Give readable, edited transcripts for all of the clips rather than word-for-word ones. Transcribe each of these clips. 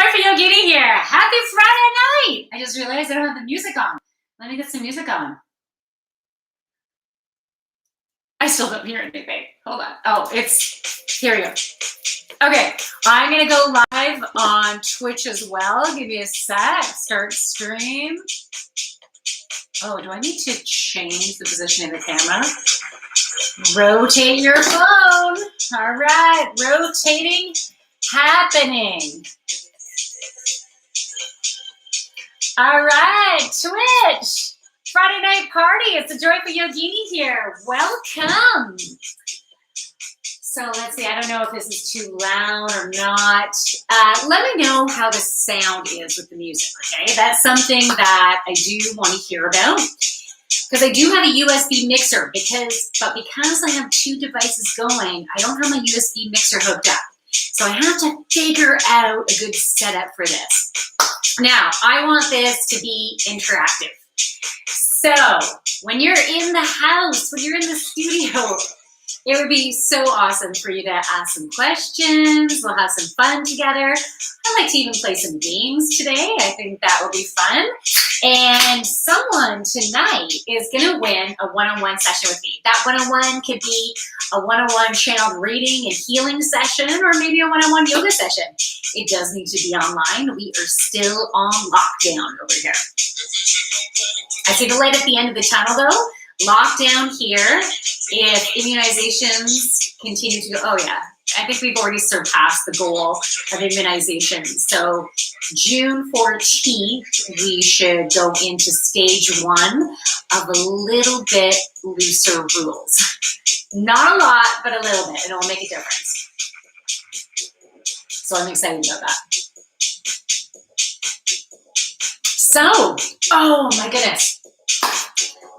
Joyful Yogini here. Happy Friday night. I just realized I don't have the music on. Let me get some music on. I still don't hear anything. Hold on. Oh, here we go. Okay, I'm going to go live on Twitch as well. Give me a sec. Start stream. Oh, do I need to change the position of the camera? Rotate your phone. All right, rotating, happening. All right, Twitch. Friday night party. It's a Joyful Yogini here. Welcome. So let's see. I don't know if this is too loud or not. Let me know how the sound is with the music, okay? That's something that I do want to hear about. Because I do have a USB mixer, but because I have two devices going, I don't have my USB mixer hooked up. So I have to figure out a good setup for this. Now, I want this to be interactive. So when you're in the house, when you're in the studio, it would be so awesome for you to ask some questions. We'll have some fun together. I'd like to even play some games today. I think that will be fun. And someone tonight is going to win a one-on-one session with me. That one-on-one could be a one-on-one channeled reading and healing session, or maybe a one-on-one yoga session. It does need to be online. We are still on lockdown over here. I see the light at the end of the tunnel, though. Lockdown here. If immunizations continue to go, oh yeah, I think we've already surpassed the goal of immunizations. So June 14th, we should go into stage 1 of a little bit looser rules. Not a lot, but a little bit, and it'll make a difference. So I'm excited about that. So, oh my goodness.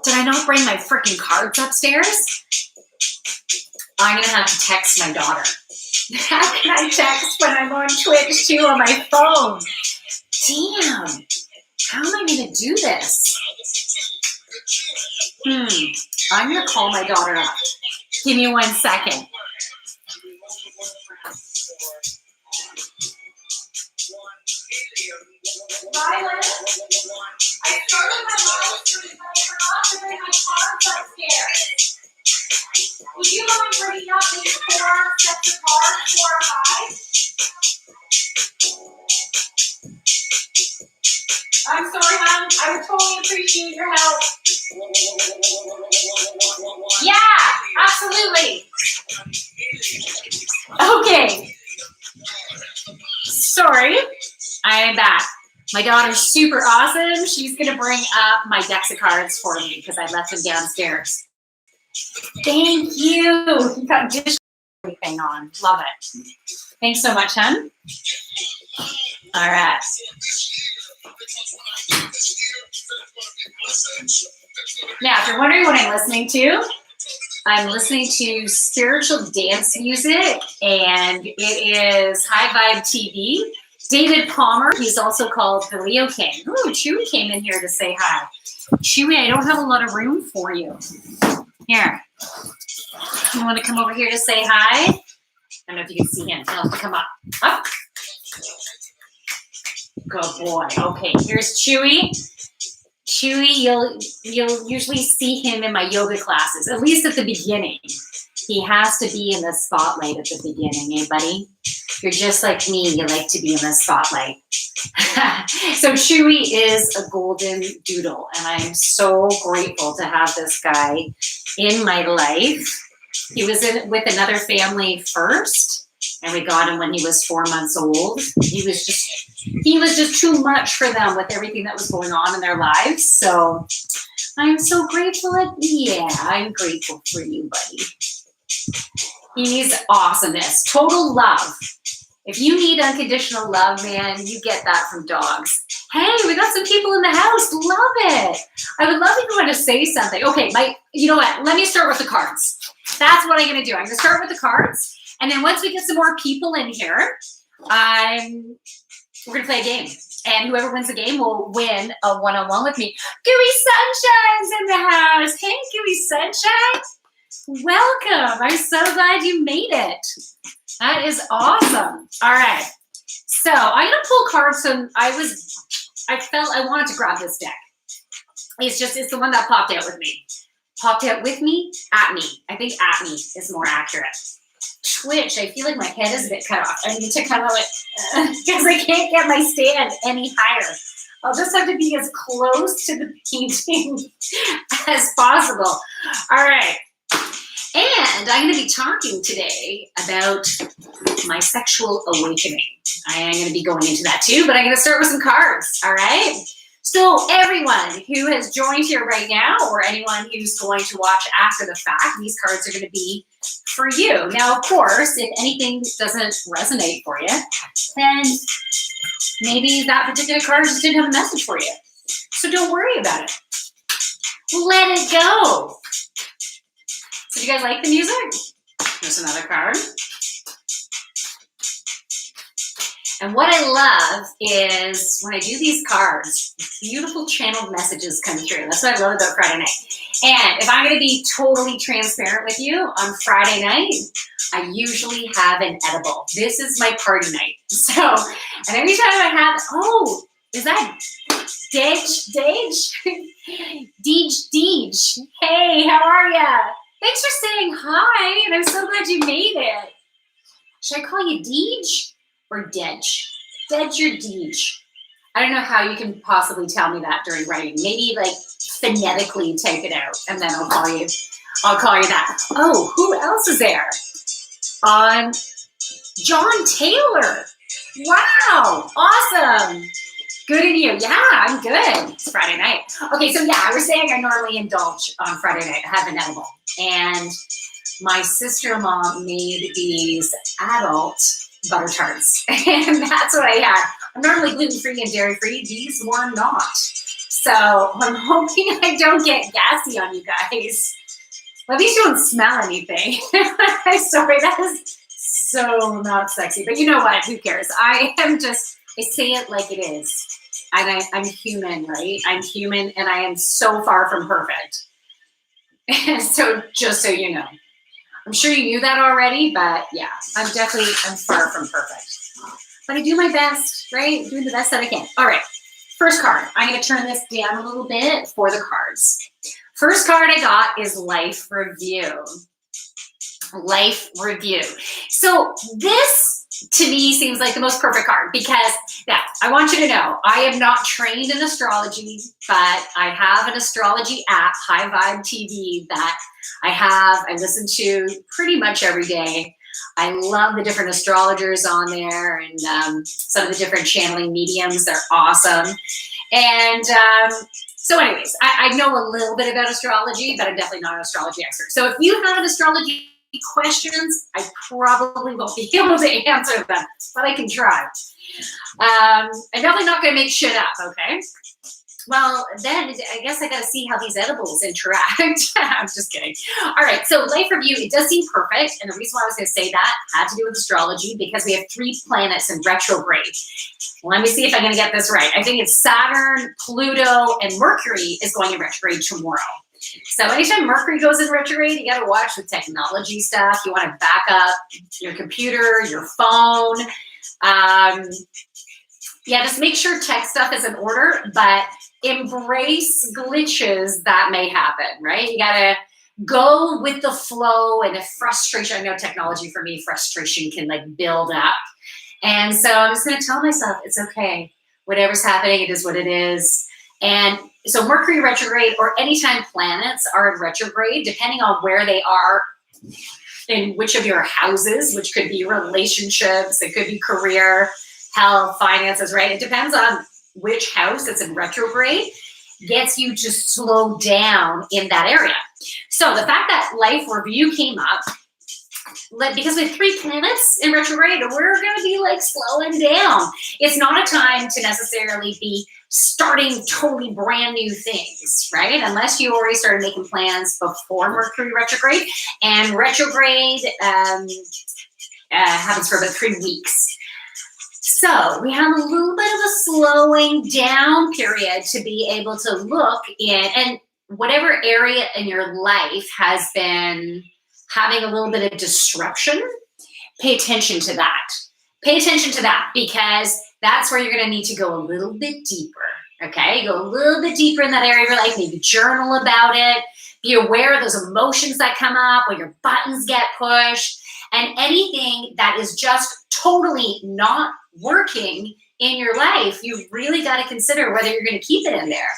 Did I not bring my freaking cards upstairs? I'm going to have to text my daughter. How can I text when I'm on Twitch too on my phone? Damn. How am I going to do this? I'm going to call my daughter up. Give me 1 second. Violet, I started my live stream, but I forgot to bring my cards upstairs. Would you mind bringing up these 4 sets of cards, 4 or 5? I'm sorry, hon. I would totally appreciate your help. Yeah, absolutely. Okay. Sorry. I am back. My daughter's super awesome. She's going to bring up my decks of cards for me because I left them downstairs. Thank you. You got dish everything on. Love it. Thanks so much, hon. All right. Now, if you're wondering what I'm listening to spiritual dance music, and it is High Vibe TV. David Palmer, he's also called the Leo King. Ooh, Chewie came in here to say hi. Chewie, I don't have a lot of room for you. Here. You want to come over here to say hi? I don't know if you can see him. He'll have to come up. Up. Good boy. Okay, here's Chewie. Chewie, you'll usually see him in my yoga classes, at least at the beginning. He has to be in the spotlight at the beginning, eh, buddy? You're just like me. You like to be in the spotlight. So Chewie is a golden doodle, and I am so grateful to have this guy in my life. He was with another family first, and we got him when he was 4 months old. He was just too much for them with everything that was going on in their lives. So I'm so grateful. I'm grateful for you, buddy. He's awesomeness. Total love. If you need unconditional love, man, you get that from dogs. Hey, we got some people in the house. Love it. I would love if you want to say something. Okay, you know what? Let me start with the cards. That's what I'm going to do. I'm going to start with the cards. And then once we get some more people in here, we're going to play a game. And whoever wins the game will win a one-on-one with me. Gooey Sunshine's in the house. Hey, Gooey Sunshine. Welcome. I'm so glad you made it. That is awesome. All right. So I'm gonna pull cards. So I felt I wanted to grab this deck. It's the one that popped out with me. Popped out with me, at me. I think at me is more accurate. Twitch, I feel like my head is a bit cut off. I need to kind of like, because I can't get my stand any higher. I'll just have to be as close to the painting as possible. All right. And I'm going to be talking today about my sexual awakening. I am going to be going into that too, but I'm going to start with some cards. All right. So everyone who has joined here right now, or anyone who's going to watch after the fact, these cards are going to be for you. Now, of course, if anything doesn't resonate for you, then maybe that particular card just didn't have a message for you. So don't worry about it. Let it go. So do you guys like the music? Here's another card. And what I love is when I do these cards, beautiful channeled messages come through. That's what I love about Friday night. And if I'm going to be totally transparent with you, on Friday night, I usually have an edible. This is my party night. So, and every time I have, oh, is that Deej? Deej. Hey, how are ya? Thanks for saying hi, and I'm so glad you made it. Should I call you Deej? Or Deej? Deej or Deej? I don't know how you can possibly tell me that during writing. Maybe like phonetically take it out, and then I'll call you that. Oh, who else is there? John Taylor. Wow, awesome. Good in you. Yeah, I'm good. It's Friday night. Okay, so yeah, I was saying I normally indulge on Friday night. I have an edible. And my sister-in-law made these adult butter tarts, and that's what I had. I'm normally gluten-free and dairy-free. These were not. So I'm hoping I don't get gassy on you guys. Well, at least you don't smell anything. Sorry, that is so not sexy. But you know what? Who cares? I say it like it is. And I'm human, right? I'm human, and I am so far from perfect. So just so you know. I'm sure you knew that already, but yeah, I'm far from perfect. But I do my best, right? Doing the best that I can. All right, first card. I'm going to turn this down a little bit for the cards. First card I got is Life Review. Life Review. So this, to me, seems like the most perfect card because, now, I want you to know, I am not trained in astrology, but I have an astrology app, High Vibe TV, that I listen to pretty much every day. I love the different astrologers on there and some of the different channeling mediums. They're awesome. And so anyways, I know a little bit about astrology, but I'm definitely not an astrology expert. So if you have an astrology questions, I probably won't be able to answer them, but I can try. I'm definitely not going to make shit up, okay? Well, then I guess I got to see how these edibles interact. I'm just kidding. All right, so Life Review, it does seem perfect, and the reason why I was going to say that had to do with astrology because we have 3 planets in retrograde. Let me see if I'm going to get this right. I think it's Saturn, Pluto, and Mercury is going in retrograde tomorrow. So anytime Mercury goes in retrograde, you got to watch the technology stuff. You want to back up your computer, your phone. Yeah, just make sure tech stuff is in order, but embrace glitches that may happen, right? You got to go with the flow, and if frustration, I know technology for me, frustration can like build up. And so I'm just going to tell myself, it's okay. Whatever's happening, it is what it is. And so Mercury retrograde, or anytime planets are in retrograde, depending on where they are in which of your houses, which could be relationships, it could be career, health, finances, right? It depends on which house it's in retrograde, gets you to slow down in that area. So the fact that Life Review came up, because with 3 planets in retrograde, we're going to be like slowing down. It's not a time to necessarily be starting totally brand new things, right? Unless you already started making plans before Mercury retrograde. And retrograde happens for about 3 weeks. So we have a little bit of a slowing down period to be able to look in, and whatever area in your life has been having a little bit of disruption, pay attention to that. pay attention to that, because that's where you're going to need to go a little bit deeper. Okay, go a little bit deeper in that area of your life. Maybe journal about it. Be aware of those emotions that come up when your buttons get pushed, and anything that is just totally not working in your life. You really got to consider whether you're going to keep it in there.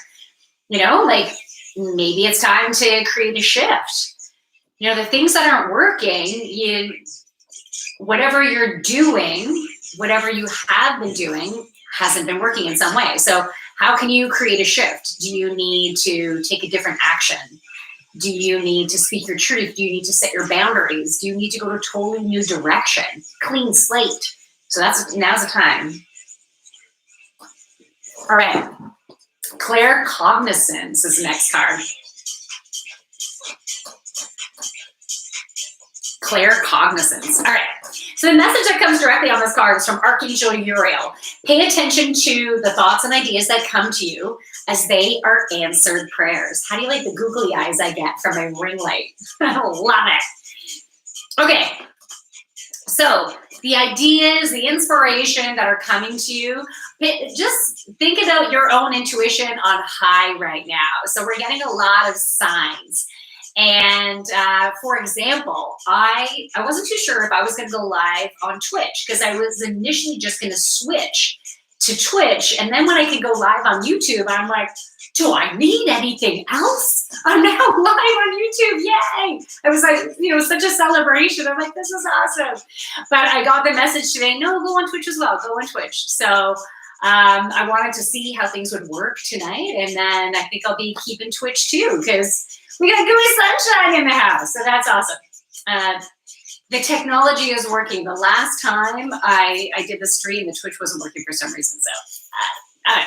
You know, like maybe it's time to create a shift. You know, the things that aren't working, whatever you're doing, whatever you have been doing hasn't been working in some way. So how can you create a shift? Do you need to take a different action? Do you need to speak your truth? Do you need to set your boundaries? Do you need to go to a totally new direction? Clean slate. So now's the time. All right. Claircognizance is the next card. Claircognizance. All right. So the message that comes directly on this card is from Archangel Uriel. Pay attention to the thoughts and ideas that come to you as they are answered prayers. How do you like the googly eyes I get from my ring light? I love it. Okay. So the ideas, the inspiration that are coming to you, just think about your own intuition on high right now. So we're getting a lot of signs. And for example, I wasn't too sure if I was going to go live on Twitch, because I was initially just going to switch to Twitch. And then when I could go live on YouTube, I'm like, do I need anything else? I'm now live on YouTube. Yay. I was like, such a celebration. I'm like, this is awesome. But I got the message today, no, go on Twitch as well. Go on Twitch. So I wanted to see how things would work tonight. And then I think I'll be keeping Twitch too, because we got gooey sunshine in the house. So that's awesome. The technology is working. The last time I did the stream, the Twitch wasn't working for some reason. So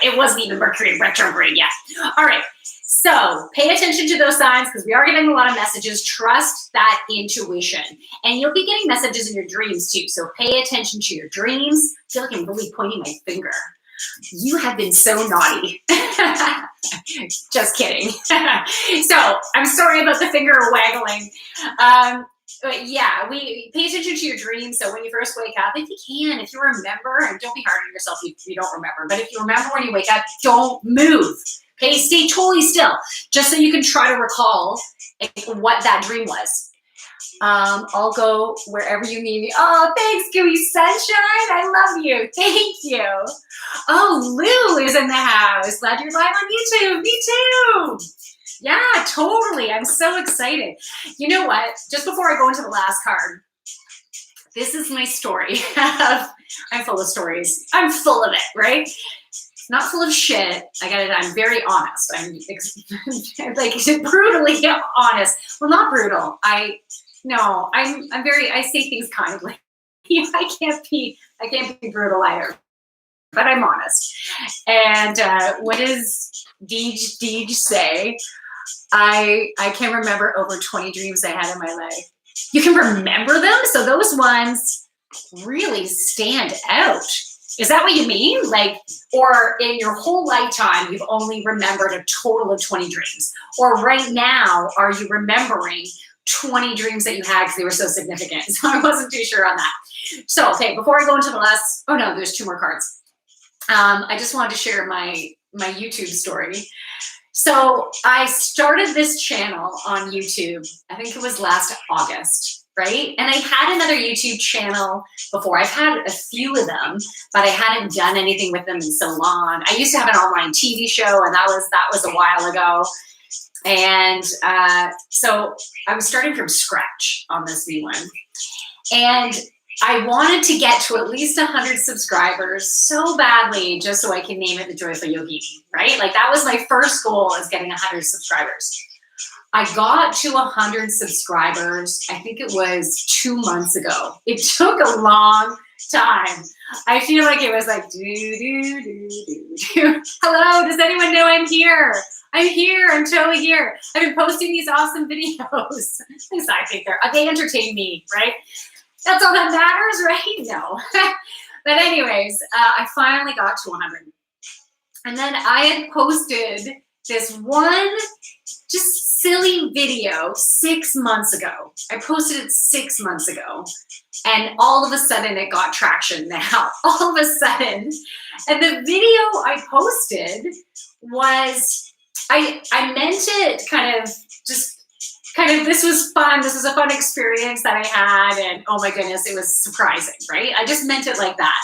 it wasn't even Mercury retrograde yet. All right. So pay attention to those signs, because we are getting a lot of messages. Trust that intuition. And you'll be getting messages in your dreams too. So pay attention to your dreams. I feel like I'm really pointing my finger. You have been so naughty. Just kidding. So I'm sorry about the finger waggling. But yeah, we pay attention to your dreams. So when you first wake up, if you remember, and don't be hard on yourself if you don't remember, but if you remember when you wake up, don't move. Okay, stay totally still, just so you can try to recall what that dream was. I'll go wherever you need me. Oh, thanks, gooey sunshine. I love you. Thank you. Oh, Lou is in the house. Glad you're live on YouTube. Me too. Yeah, totally. I'm so excited. You know what? Just before I go into the last card, this is my story. I'm full of stories. I'm full of it, right? Not full of shit. I'm very honest. I'm like brutally honest. Well, not brutal. I'm very, I say things kindly. I can't be brutal either, but I'm honest. And what does Deej say? I can remember over 20 dreams I had in my life. You can remember them? So those ones really stand out. Is that what you mean? Like, or in your whole lifetime, you've only remembered a total of 20 dreams? Or right now, are you remembering 20 dreams that you had because they were so significant? So I wasn't too sure on that. So, okay, before I go into the last, oh no, there's 2 more cards. I just wanted to share my YouTube story. So I started this channel on YouTube, I think it was last August, right? And I had another YouTube channel before. I've had a few of them, but I hadn't done anything with them in so long. I used to have an online TV show, and that was a while ago. And so I was starting from scratch on this new one. And I wanted to get to at least 100 subscribers so badly, just so I can name it the Joyful Yogini, right? Like that was my first goal, is getting 100 subscribers. I got to 100 subscribers, I think it was 2 months ago. It took a long time. I feel like it was like, hello, does anyone know I'm here? I'm here, I'm totally here. I've been posting these awesome videos. At least I think they entertain me, right? That's all that matters, right? No. But anyways, I finally got to 100. And then I had posted this one just silly video 6 months ago. I posted it 6 months ago. And all of a sudden it got traction now. All of a sudden. And the video I posted was, I meant it this was fun. This was a fun experience that I had. And oh my goodness, it was surprising, right? I just meant it like that.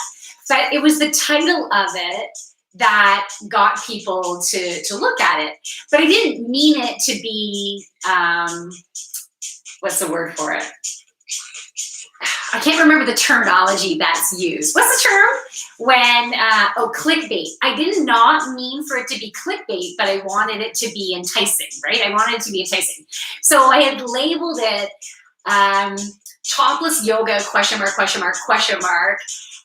But it was the title of it that got people to look at it. But I didn't mean it to be, what's the word for it? I can't remember the terminology that's used. What's the term? When, clickbait. I did not mean for it to be clickbait, but I wanted it to be enticing, right? I wanted it to be enticing. So I had labeled it topless yoga, question mark, question mark, question mark,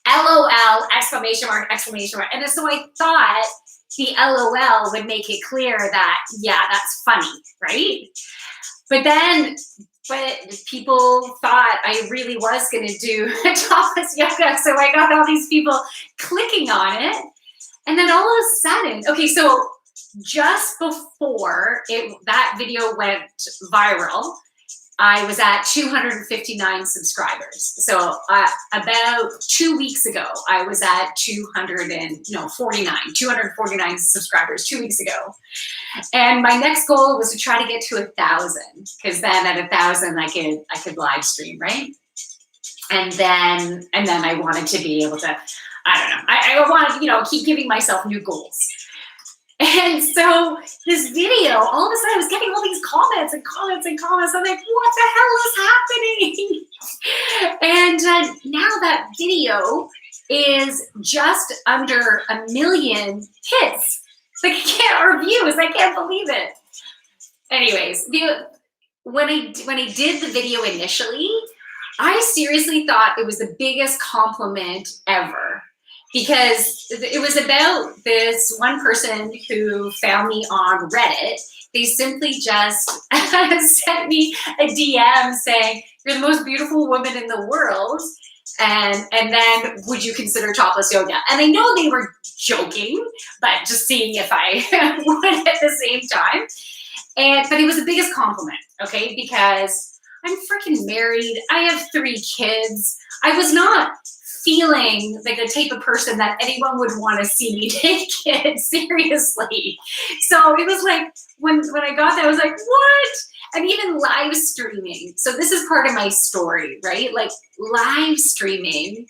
LOL, exclamation mark, exclamation mark. And so I thought the LOL would make it clear that, yeah, that's funny, right? But people thought I really was going to do topless yoga. So I got all these people clicking on it. And then all of a sudden, okay, so just before that video went viral, I was at 259 subscribers. So about 2 weeks ago, I was at 249 subscribers 2 weeks ago. And my next goal was to try to get to 1,000, because then at 1,000 I could live stream, right? And then I wanted to be able to, I don't know, I wanted, keep giving myself new goals. And so this video, all of a sudden I was getting all these comments and comments and comments. I'm like, what the hell is happening? And now that video is just under 1 million hits. Like, or views. I can't believe it. Anyways, when I did the video initially, I seriously thought it was the biggest compliment ever. Because it was about this one person who found me on Reddit. They simply just sent me a DM saying, "You're the most beautiful woman in the world. And then would you consider topless yoga?" And I know they were joking, but just seeing if I would at the same time. But it was the biggest compliment, okay? Because I'm freaking married. I have 3 kids. I was not feeling like the type of person that anyone would want to see me naked, seriously. So it was like, when I got that, I was like, what? And even live streaming. So this is part of my story, right? Like, live streaming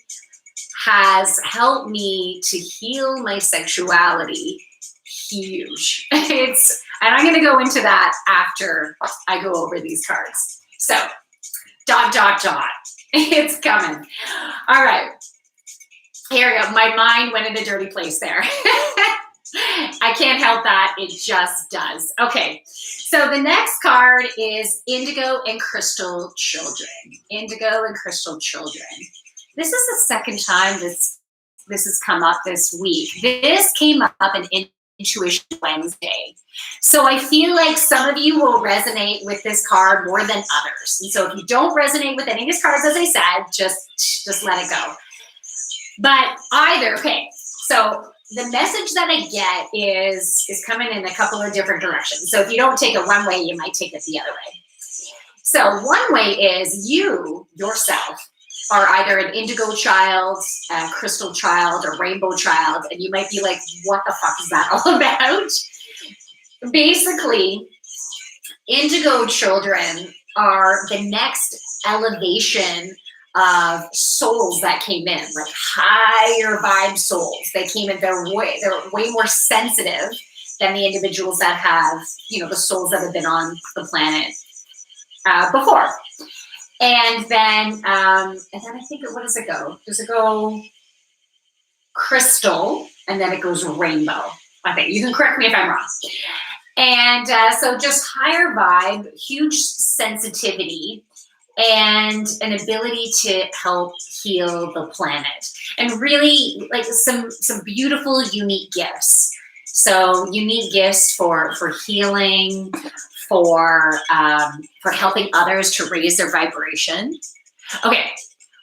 has helped me to heal my sexuality. Huge. And I'm going to go into that after I go over these cards. So, ... It's coming. All right. Here we go. My mind went in a dirty place there. I can't help that. It just does. Okay. So the next card is Indigo and Crystal Children. Indigo and Crystal Children. This is the second time this has come up this week. This came up in Intuition Wednesday. So I feel like some of you will resonate with this card more than others. And so if you don't resonate with any of these cards, as I said, just let it go. But okay, so the message that I get is coming in a couple of different directions. So if you don't take it one way, you might take it the other way. So one way is you yourself are either an indigo child, a crystal child, or rainbow child, and you might be like, what the fuck is that all about? Basically, indigo children are the next elevation of souls that came in, like higher vibe souls. They came in, they're way more sensitive than the individuals that have, the souls that have been on the planet before. And then I think, what does it go? Does it go crystal, and then it goes rainbow? I think. You can correct me if I'm wrong. And so just higher vibe, huge sensitivity, and an ability to help heal the planet. And really, like, some beautiful, unique gifts. So unique gifts for healing, for helping others to raise their vibration. Okay,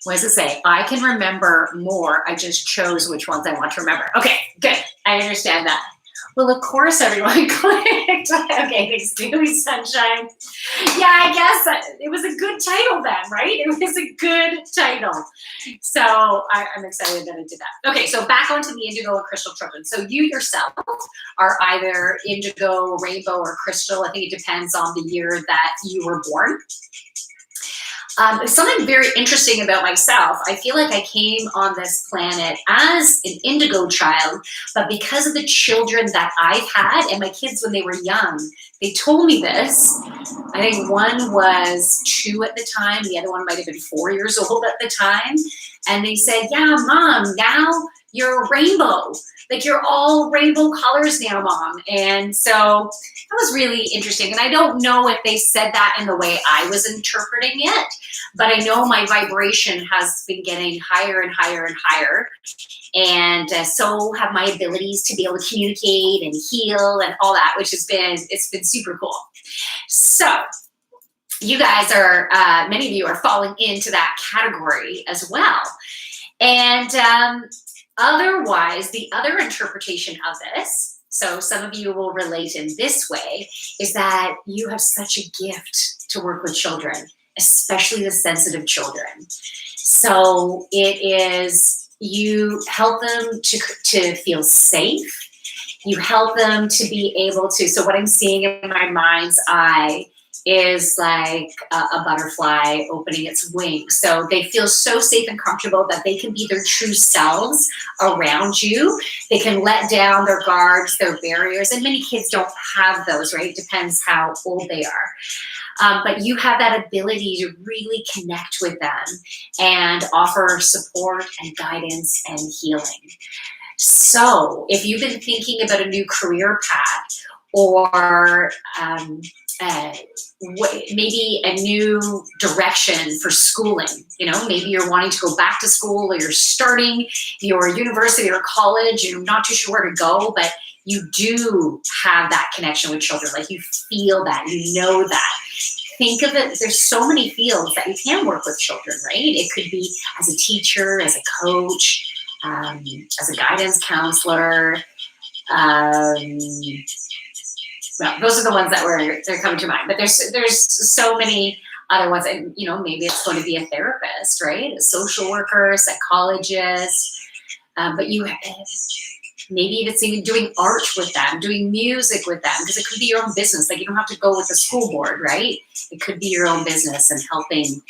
what does it say? I can remember more. I just chose which ones I want to remember. Okay, good. I understand that. Well, of course, everyone clicked. Okay, thanks, Daily Sunshine. Yeah, I guess it was a good title then, right? It was a good title. So I'm excited that I did that. Okay, so back onto the indigo and crystal children. So you yourself are either indigo, rainbow, or crystal. I think it depends on the year that you were born. Something very interesting about myself, I feel like I came on this planet as an indigo child, but because of the children that I've had and my kids when they were young, they told me this. I think one was 2 at the time, the other one might have been 4 years old at the time. And they said, yeah, Mom, now you're a rainbow. Like you're all rainbow colors now, Mom. And so that was really interesting. And I don't know if they said that in the way I was interpreting it, but I know my vibration has been getting higher and higher and higher. And so have my abilities to be able to communicate and heal and all that, which it's been super cool. So you guys are, many of you are falling into that category as well. And otherwise, the other interpretation of this, so some of you will relate in this way, is that you have such a gift to work with children, especially the sensitive children. So it is, you help them to feel safe. You help them to be able to, so what I'm seeing in my mind's eye is like a butterfly opening its wings. So they feel so safe and comfortable that they can be their true selves around you. They can let down their guards, their barriers, and many kids don't have those, right? It depends how old they are. But you have that ability to really connect with them and offer support and guidance and healing. So if you've been thinking about a new career path or maybe a new direction for schooling, maybe you're wanting to go back to school or you're starting your university or college, you're not too sure where to go, but you do have that connection with children. Like you feel that, you know that. Think of it, there's so many fields that you can work with children, right? It could be as a teacher, as a coach, as a guidance counselor. Well, those are the ones that they're coming to mind, but there's so many other ones, and maybe it's going to be a therapist, right? A social worker, psychologist, but maybe it's even doing art with them, doing music with them, because it could be your own business. Like you don't have to go with the school board, right? It could be your own business and helping.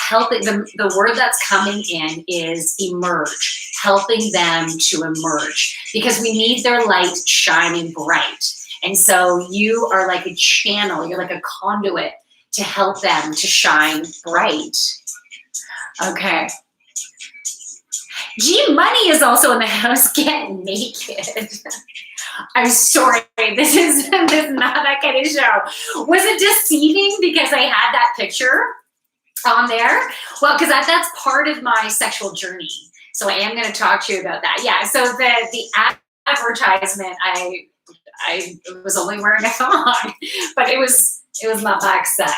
The word that's coming in is emerge, helping them to emerge, because we need their light shining bright. And so you are like a channel, you're like a conduit to help them to shine bright. Okay. G Money is also in the house getting naked. I'm sorry, this is not that kind of show. Was it deceiving because I had that picture on there? Well, because that's part of my sexual journey. So I am going to talk to you about that. Yeah, so the advertisement, I was only wearing a thong, but it was not backside.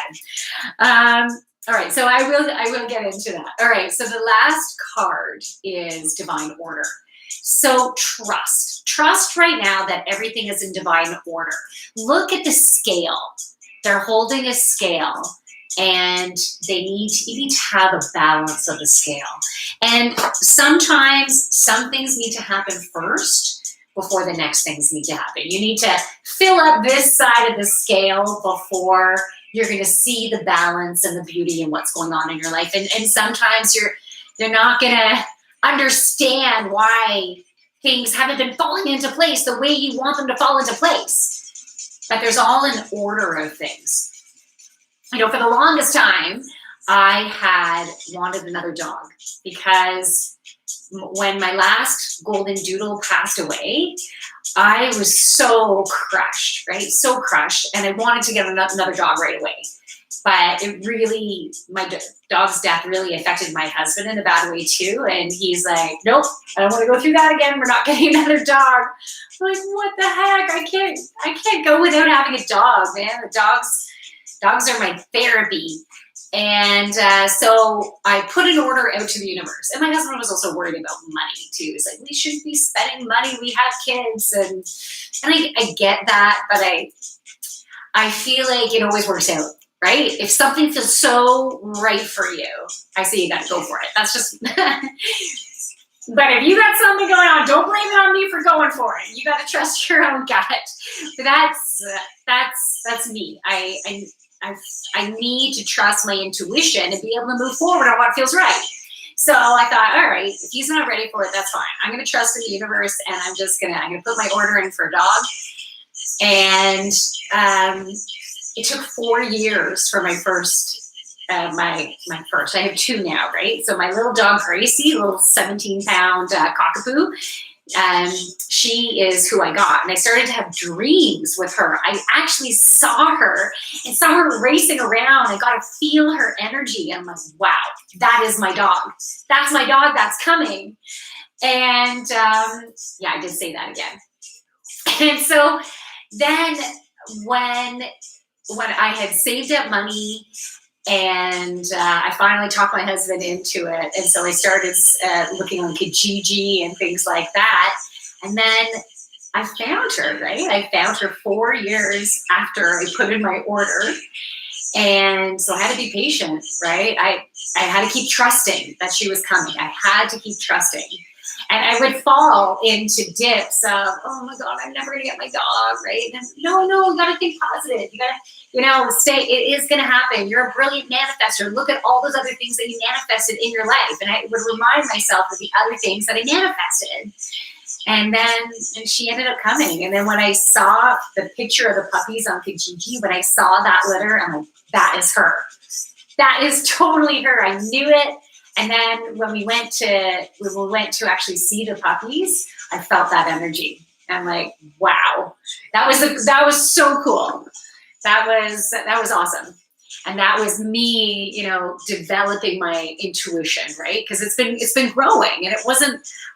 All right, so I will get into that. All right, so the last card is divine order. So trust right now that everything is in divine order. Look at the scale. They're holding a scale, and you need to have a balance of the scale. And sometimes some things need to happen first before the next things need to happen. You need to fill up this side of the scale before you're going to see the balance and the beauty and what's going on in your life. And sometimes you're not going to understand why things haven't been falling into place the way you want them to fall into place. But there's all an order of things. For the longest time, I had wanted another dog because when my last golden doodle passed away, I was so crushed, right? So crushed. And I wanted to get another dog right away. But my dog's death really affected my husband in a bad way too. And he's like, nope, I don't want to go through that again. We're not getting another dog. I'm like, what the heck? I can't go without having a dog, man. The dogs are my therapy. And so I put an order out to the universe. And my husband was also worried about money too. He's like, we shouldn't be spending money. We have kids. And I get that, but I feel like it always works out, right? If something feels so right for you, I say you got to go for it. That's just, but if you got something going on, don't blame it on me for going for it. You got to trust your own gut. But that's me. I need to trust my intuition and be able to move forward on what feels right. So I thought, all right, if he's not ready for it, that's fine. I'm going to trust in the universe, and I'm going to put my order in for a dog. And it took 4 years for my first, my first. I have 2 now, right? So my little dog Gracie, little 17-pound cockapoo, she is who I got. And I started to have dreams with her. I actually saw her and saw her racing around and got to feel her energy. And I'm like, wow, that is my dog. That's my dog that's coming. And yeah, I did say that again. And so then when I had saved up money, and I finally talked my husband into it. And so I started looking on Kijiji and things like that. And then I found her, right? I found her 4 years after I put in my order. And so I had to be patient, right? I had to keep trusting that she was coming. I had to keep trusting. And I would fall into dips of, oh my God, I'm never going to get my dog, right? And no, you got to think positive. You got to, stay. It is going to happen. You're a brilliant manifester. Look at all those other things that you manifested in your life. And I would remind myself of the other things that I manifested. And then she ended up coming. And then when I saw the picture of the puppies on Kijiji, when I saw that litter, I'm like, that is her. That is totally her. I knew it. And then when we went to actually see the puppies, I felt that energy. I'm like, wow, that was so cool. That was awesome. And that was me, developing my intuition, right? Because it's been growing, and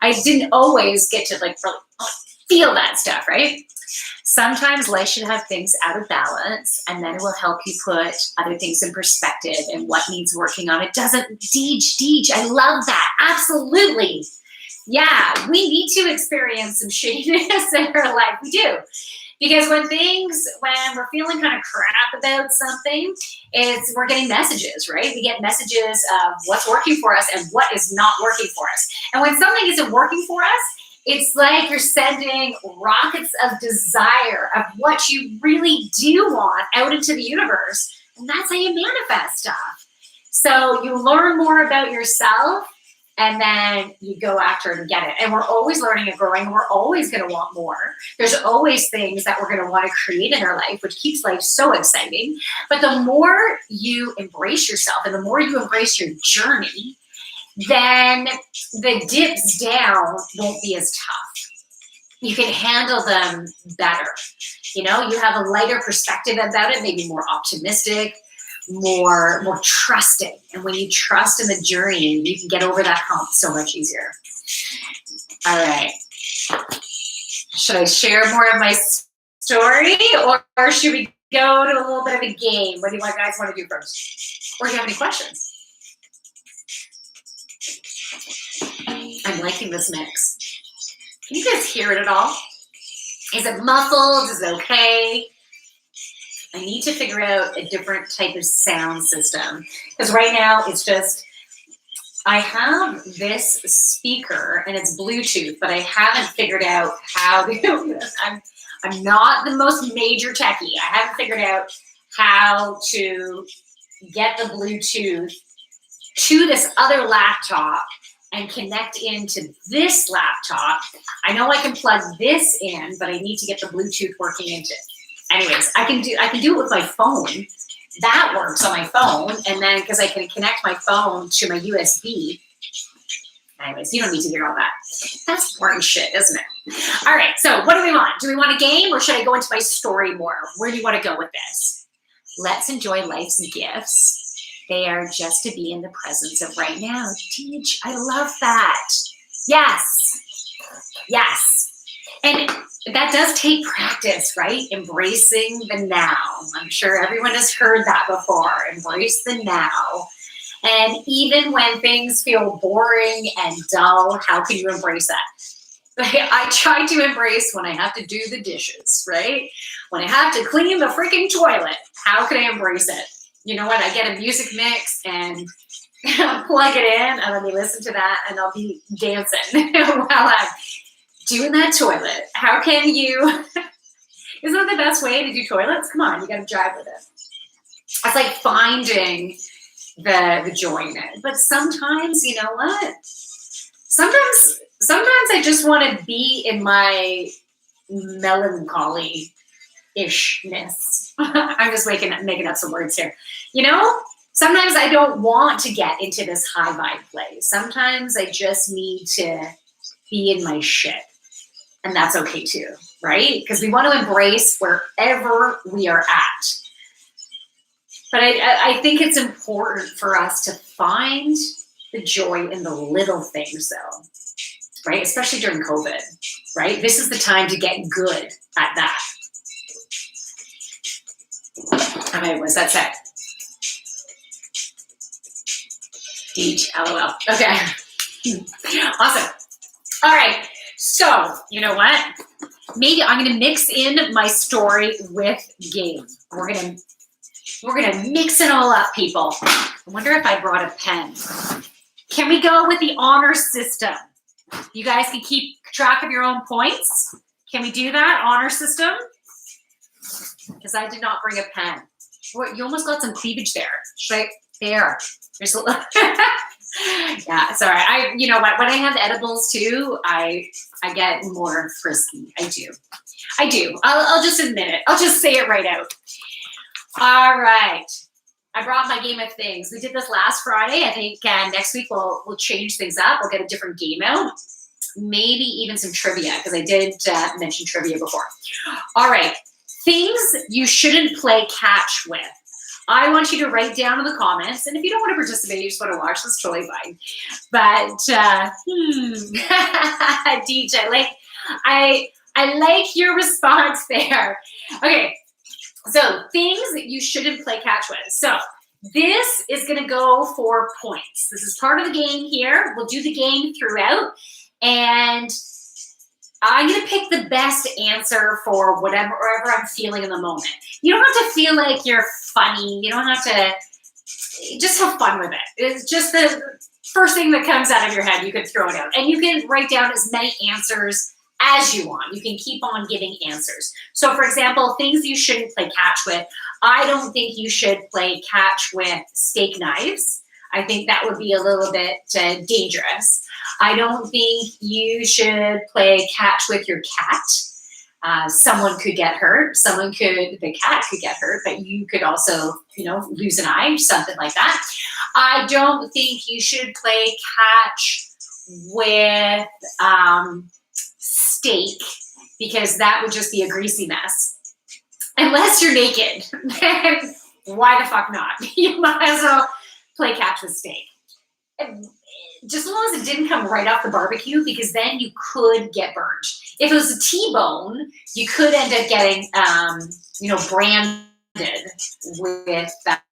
I didn't always get to really feel that stuff, right? Sometimes life should have things out of balance, and then it will help you put other things in perspective and what needs working on. It doesn't deej. I love that. Absolutely. Yeah, we need to experience some shittiness in our life. We do. Because when we're feeling kind of crap about something, we're getting messages, right? We get messages of what's working for us and what is not working for us. And when something isn't working for us, it's like you're sending rockets of desire of what you really do want out into the universe. And that's how you manifest stuff. So you learn more about yourself, and then you go after it and get it. And we're always learning and growing. And we're always going to want more. There's always things that we're going to want to create in our life, which keeps life so exciting. But the more you embrace yourself and the more you embrace your journey, then the dips down won't be as tough. You can handle them better. You have a lighter perspective about it, maybe more optimistic, more trusting. And when you trust in the journey, you can get over that hump so much easier. All right. Should I share more of my story, or should we go to a little bit of a game? What do you guys want to do first? Or do you have any questions? I'm liking this mix. Can you guys hear it at all? Is it muffled? Is it okay? I need to figure out a different type of sound system. Because right now it's just, I have this speaker and it's Bluetooth, but I haven't figured out how to do this. I'm not the most major techie. I haven't figured out how to get the Bluetooth to this other laptop and connect into this laptop. I know I can plug this in, but I need to get the Bluetooth working into it. Anyways, I can do it with my phone. That works on my phone, and then because I can connect my phone to my USB. Anyways, you don't need to hear all that. That's boring shit, isn't it? All right, so what do we want? Do we want a game, or should I go into my story more? Where do you want to go with this? Let's enjoy life's gifts. They are just to be in the presence of right now. Teach, I love that. Yes. And that does take practice, right? Embracing the now. I'm sure everyone has heard that before. Embrace the now. And even when things feel boring and dull, how can you embrace that? I try to embrace when I have to do the dishes, right? When I have to clean the freaking toilet, how can I embrace it? You know what? I get a music mix and plug it in, and let me listen to that, and I'll be dancing while I'm doing that toilet. How can you? Isn't that the best way to do toilets? Come on, you got to jive with it. It's like finding the joy in it. But sometimes, you know what? Sometimes I just want to be in my melancholy-ishness. I'm just making up some words here. You know, sometimes I don't want to get into this high vibe place. Sometimes I just need to be in my shit. And that's okay too, right? Because we want to embrace wherever we are at. But I think it's important for us to find the joy in the little things though, right? Especially during COVID, right? This is the time to get good at that. Okay, what's that say? Beach, LOL. Okay. Awesome. All right. So, you know what? Maybe I'm going to mix in my story with game. We're going to mix it all up, people. I wonder if I brought a pen. Can we go with the honor system? You guys can keep track of your own points. Can we do that? Honor system? Because I did not bring a pen. What, you almost got some cleavage there. Right there. There's a little. Yeah, sorry. You know what? When I have edibles too, I get more frisky. I do. I'll just admit it. I'll just say it right out. All right. I brought my game of things. We did this last Friday. I think next week we'll change things up. We'll get a different game out. Maybe even some trivia, because I did mention trivia before. All right. Things you shouldn't play catch with. I want you to write down in the comments, and if you don't want to participate, you just want to watch, that's totally fine. But DJ, I like your response there. Okay, so things that you shouldn't play catch with. So this is going to go for points. This is part of the game here. We'll do the game throughout, and I'm going to pick the best answer for whatever I'm feeling in the moment. You don't have to feel like you're funny. You don't have to, just have fun with it. It's just the first thing that comes out of your head, you can throw it out. And you can write down as many answers as you want. You can keep on giving answers. So for example, things you shouldn't play catch with. I don't think you should play catch with steak knives. I think that would be a little bit dangerous. I don't think you should play catch with your cat. Someone could get hurt. The cat could get hurt, but you could also, lose an eye, something like that. I don't think you should play catch with steak, because that would just be a greasy mess. Unless you're naked, then why the fuck not? You might as well play catch with steak. Just as long as it didn't come right off the barbecue, because then you could get burned. If it was a T-bone, you could end up getting, branded with that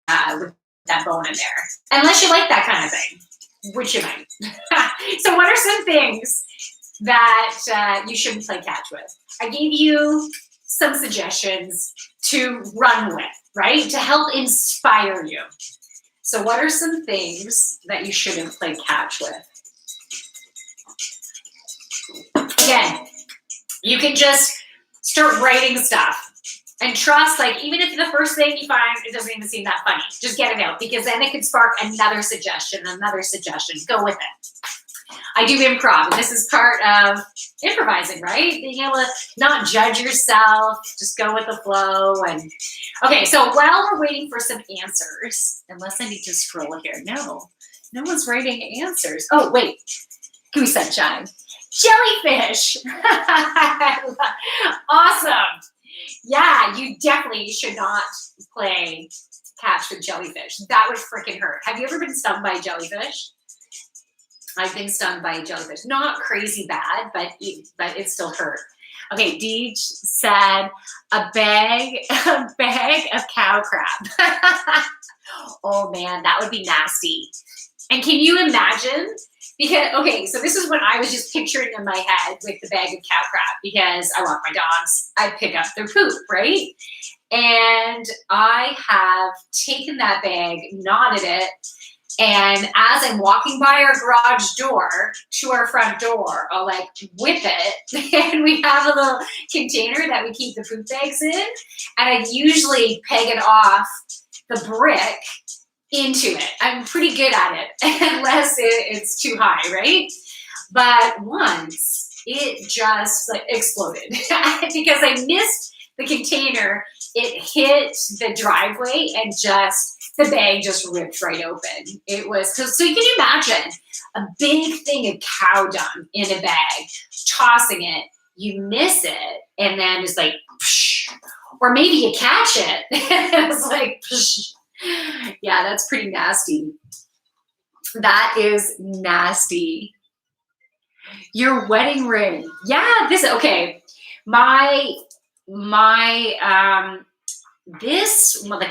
bone in there. Unless you like that kind of thing, which you might. So what are some things that you shouldn't play catch with? I gave you some suggestions to run with, right? To help inspire you. So what are some things that you shouldn't play catch with? Again, you can just start writing stuff and trust, even if the first thing you find, it doesn't even seem that funny, just get it out, because then it could spark another suggestion. Go with it. I do improv, and this is part of improvising, right? Being able to not judge yourself, just go with the flow. And okay, so while we're waiting for some answers, unless I need to scroll here. No one's writing answers. Oh, wait. Give me sunshine. Jellyfish. Awesome. Yeah, you definitely should not play catch with jellyfish. That would freaking hurt. Have you ever been stung by a jellyfish? I've been stung by a jellyfish. Not crazy bad, but it still hurt. Okay, Deej said a bag of cow crap. Oh man, that would be nasty. And can you imagine? Because, okay, so this is what I was just picturing in my head with the bag of cow crap, because I walk my dogs, I pick up their poop, right? And I have taken that bag, knotted it, and as I'm walking by our garage door to our front door, I'll like whip it, and we have a little container that we keep the poop bags in, and I usually peg it off the brick into it. I'm pretty good at it, unless it's too high, right? But once it just like exploded because I missed the container. It hit the driveway and just the bag just ripped right open. It was so you can imagine a big thing of cow dung in a bag, tossing it, you miss it, and then it's like, psh, or maybe you catch it. It's like, psh. Yeah, that's pretty nasty. That is nasty. Your wedding ring. Yeah, this, okay. My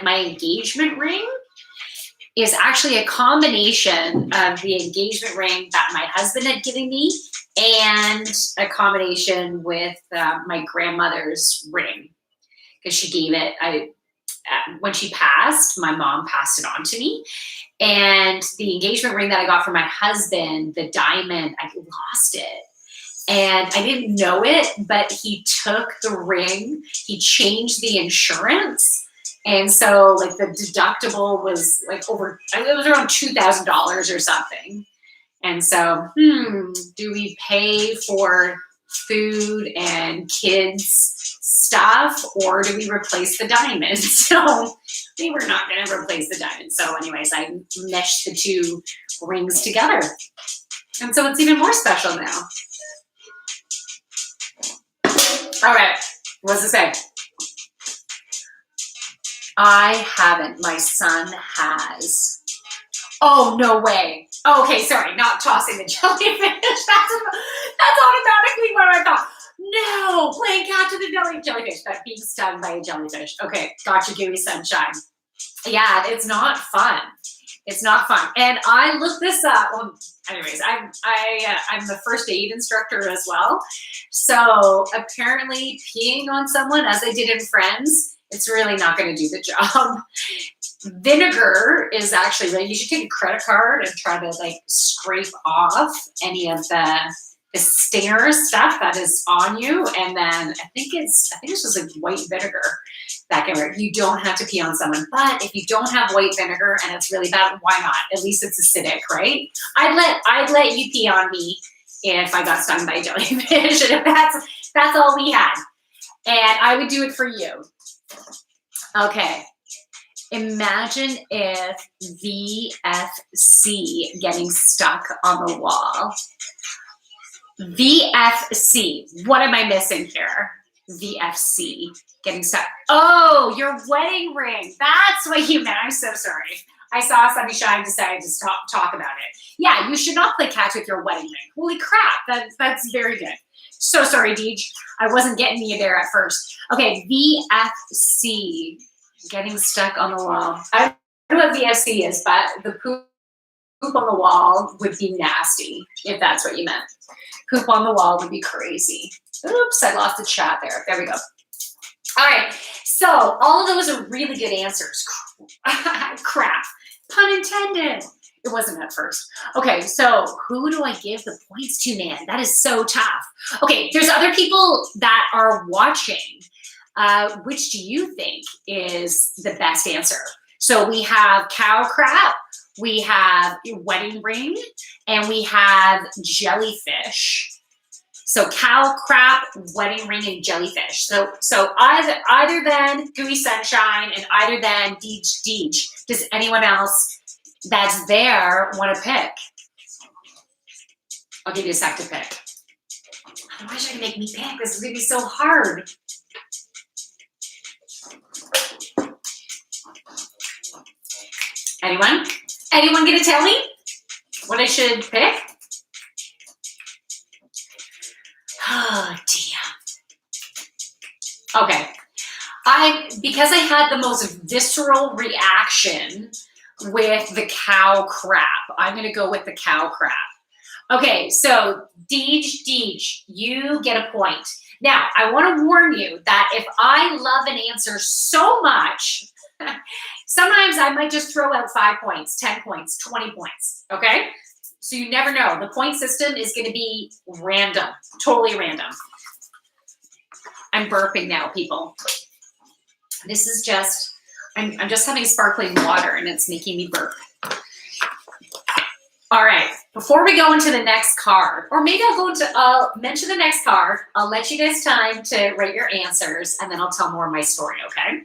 engagement ring is actually a combination of the engagement ring that my husband had given me and a combination with my grandmother's ring, because she gave it, when she passed, my mom passed it on to me. And the engagement ring that I got from my husband, the diamond, I lost it. And I didn't know it, but he took the ring, he changed the insurance. And so like the deductible was like it was around $2,000 or something. And so, do we pay for food and kids stuff, or do we replace the diamond? So we were not going to replace the diamond. So anyways, I meshed the two rings together. And so it's even more special now. All right, what's it say? I haven't. My son has. Oh, no way. Oh, okay, sorry, not tossing the jellyfish. That's automatically what I thought. No, playing catch with a jellyfish, but being stung by a jellyfish. Okay, gotcha, gooey sunshine. Yeah, it's not fun. It's not fun. And I looked this up. Well, anyways, I'm the first aid instructor as well. So apparently peeing on someone, as I did in Friends, it's really not going to do the job. Vinegar is actually really, you should take a credit card and try to like scrape off any of the stinger stuff that is on you. And then I think it's just like white vinegar that can work. You don't have to pee on someone, but if you don't have white vinegar and it's really bad, why not? At least it's acidic, right? I'd let you pee on me if I got stung by a jellyfish, and if that's all we had. And I would do it for you. Okay. Imagine if VFC getting stuck on the wall. VFC. What am I missing here? VFC getting stuck. Oh, your wedding ring. That's what you meant. I'm so sorry. I saw Sunshine decided to talk about it. Yeah, you should not play catch with your wedding ring. Holy crap. That's very good. So sorry, Deej. I wasn't getting you there at first. Okay, VFC. Getting stuck on the wall. I don't know what VFC is, but the poop on the wall would be nasty, if that's what you meant. Poop on the wall would be crazy. Oops, I lost the chat there. There we go. All right, so all of those are really good answers. Crap. Pun intended. It wasn't at first. Okay, so who do I give the points to, man? That is so tough. Okay, there's other people that are watching. Which do you think is the best answer? So we have cow crap, we have wedding ring, and we have jellyfish. So cow crap, wedding ring, and jellyfish. So either than Gooey Sunshine and either than Deej. Does anyone else that's there want to pick? I'll give you a sec to pick. Otherwise you're gonna make me pick. This is gonna be so hard. Anyone? Anyone gonna tell me what I should pick? Oh dear. Okay. Because I had the most visceral reaction with the cow crap, I'm going to go with the cow crap. Okay, so Deej, you get a point. Now, I want to warn you that if I love an answer so much, sometimes I might just throw out 5 points, 10 points, 20 points, okay? So you never know. The point system is going to be random, totally random. I'm burping now, people. This is just, I'm just having sparkling water and it's making me burp. All right, before we go into the next card, or maybe I'll mention the next card. I'll let you guys time to write your answers and then I'll tell more of my story, okay?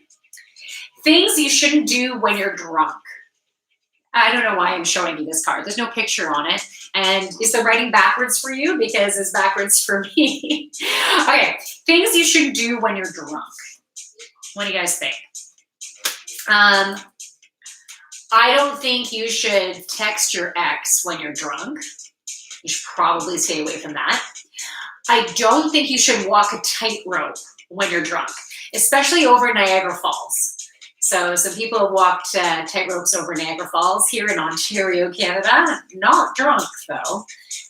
Things you shouldn't do when you're drunk. I don't know why I'm showing you this card. There's no picture on it. And is the writing backwards for you? Because it's backwards for me. Okay, things you shouldn't do when you're drunk. What do you guys think? I don't think you should text your ex when you're drunk. You should probably stay away from that. I don't think you should walk a tightrope when you're drunk, especially over Niagara Falls. So some people have walked tightropes over Niagara Falls here in Ontario, Canada. Not drunk, though,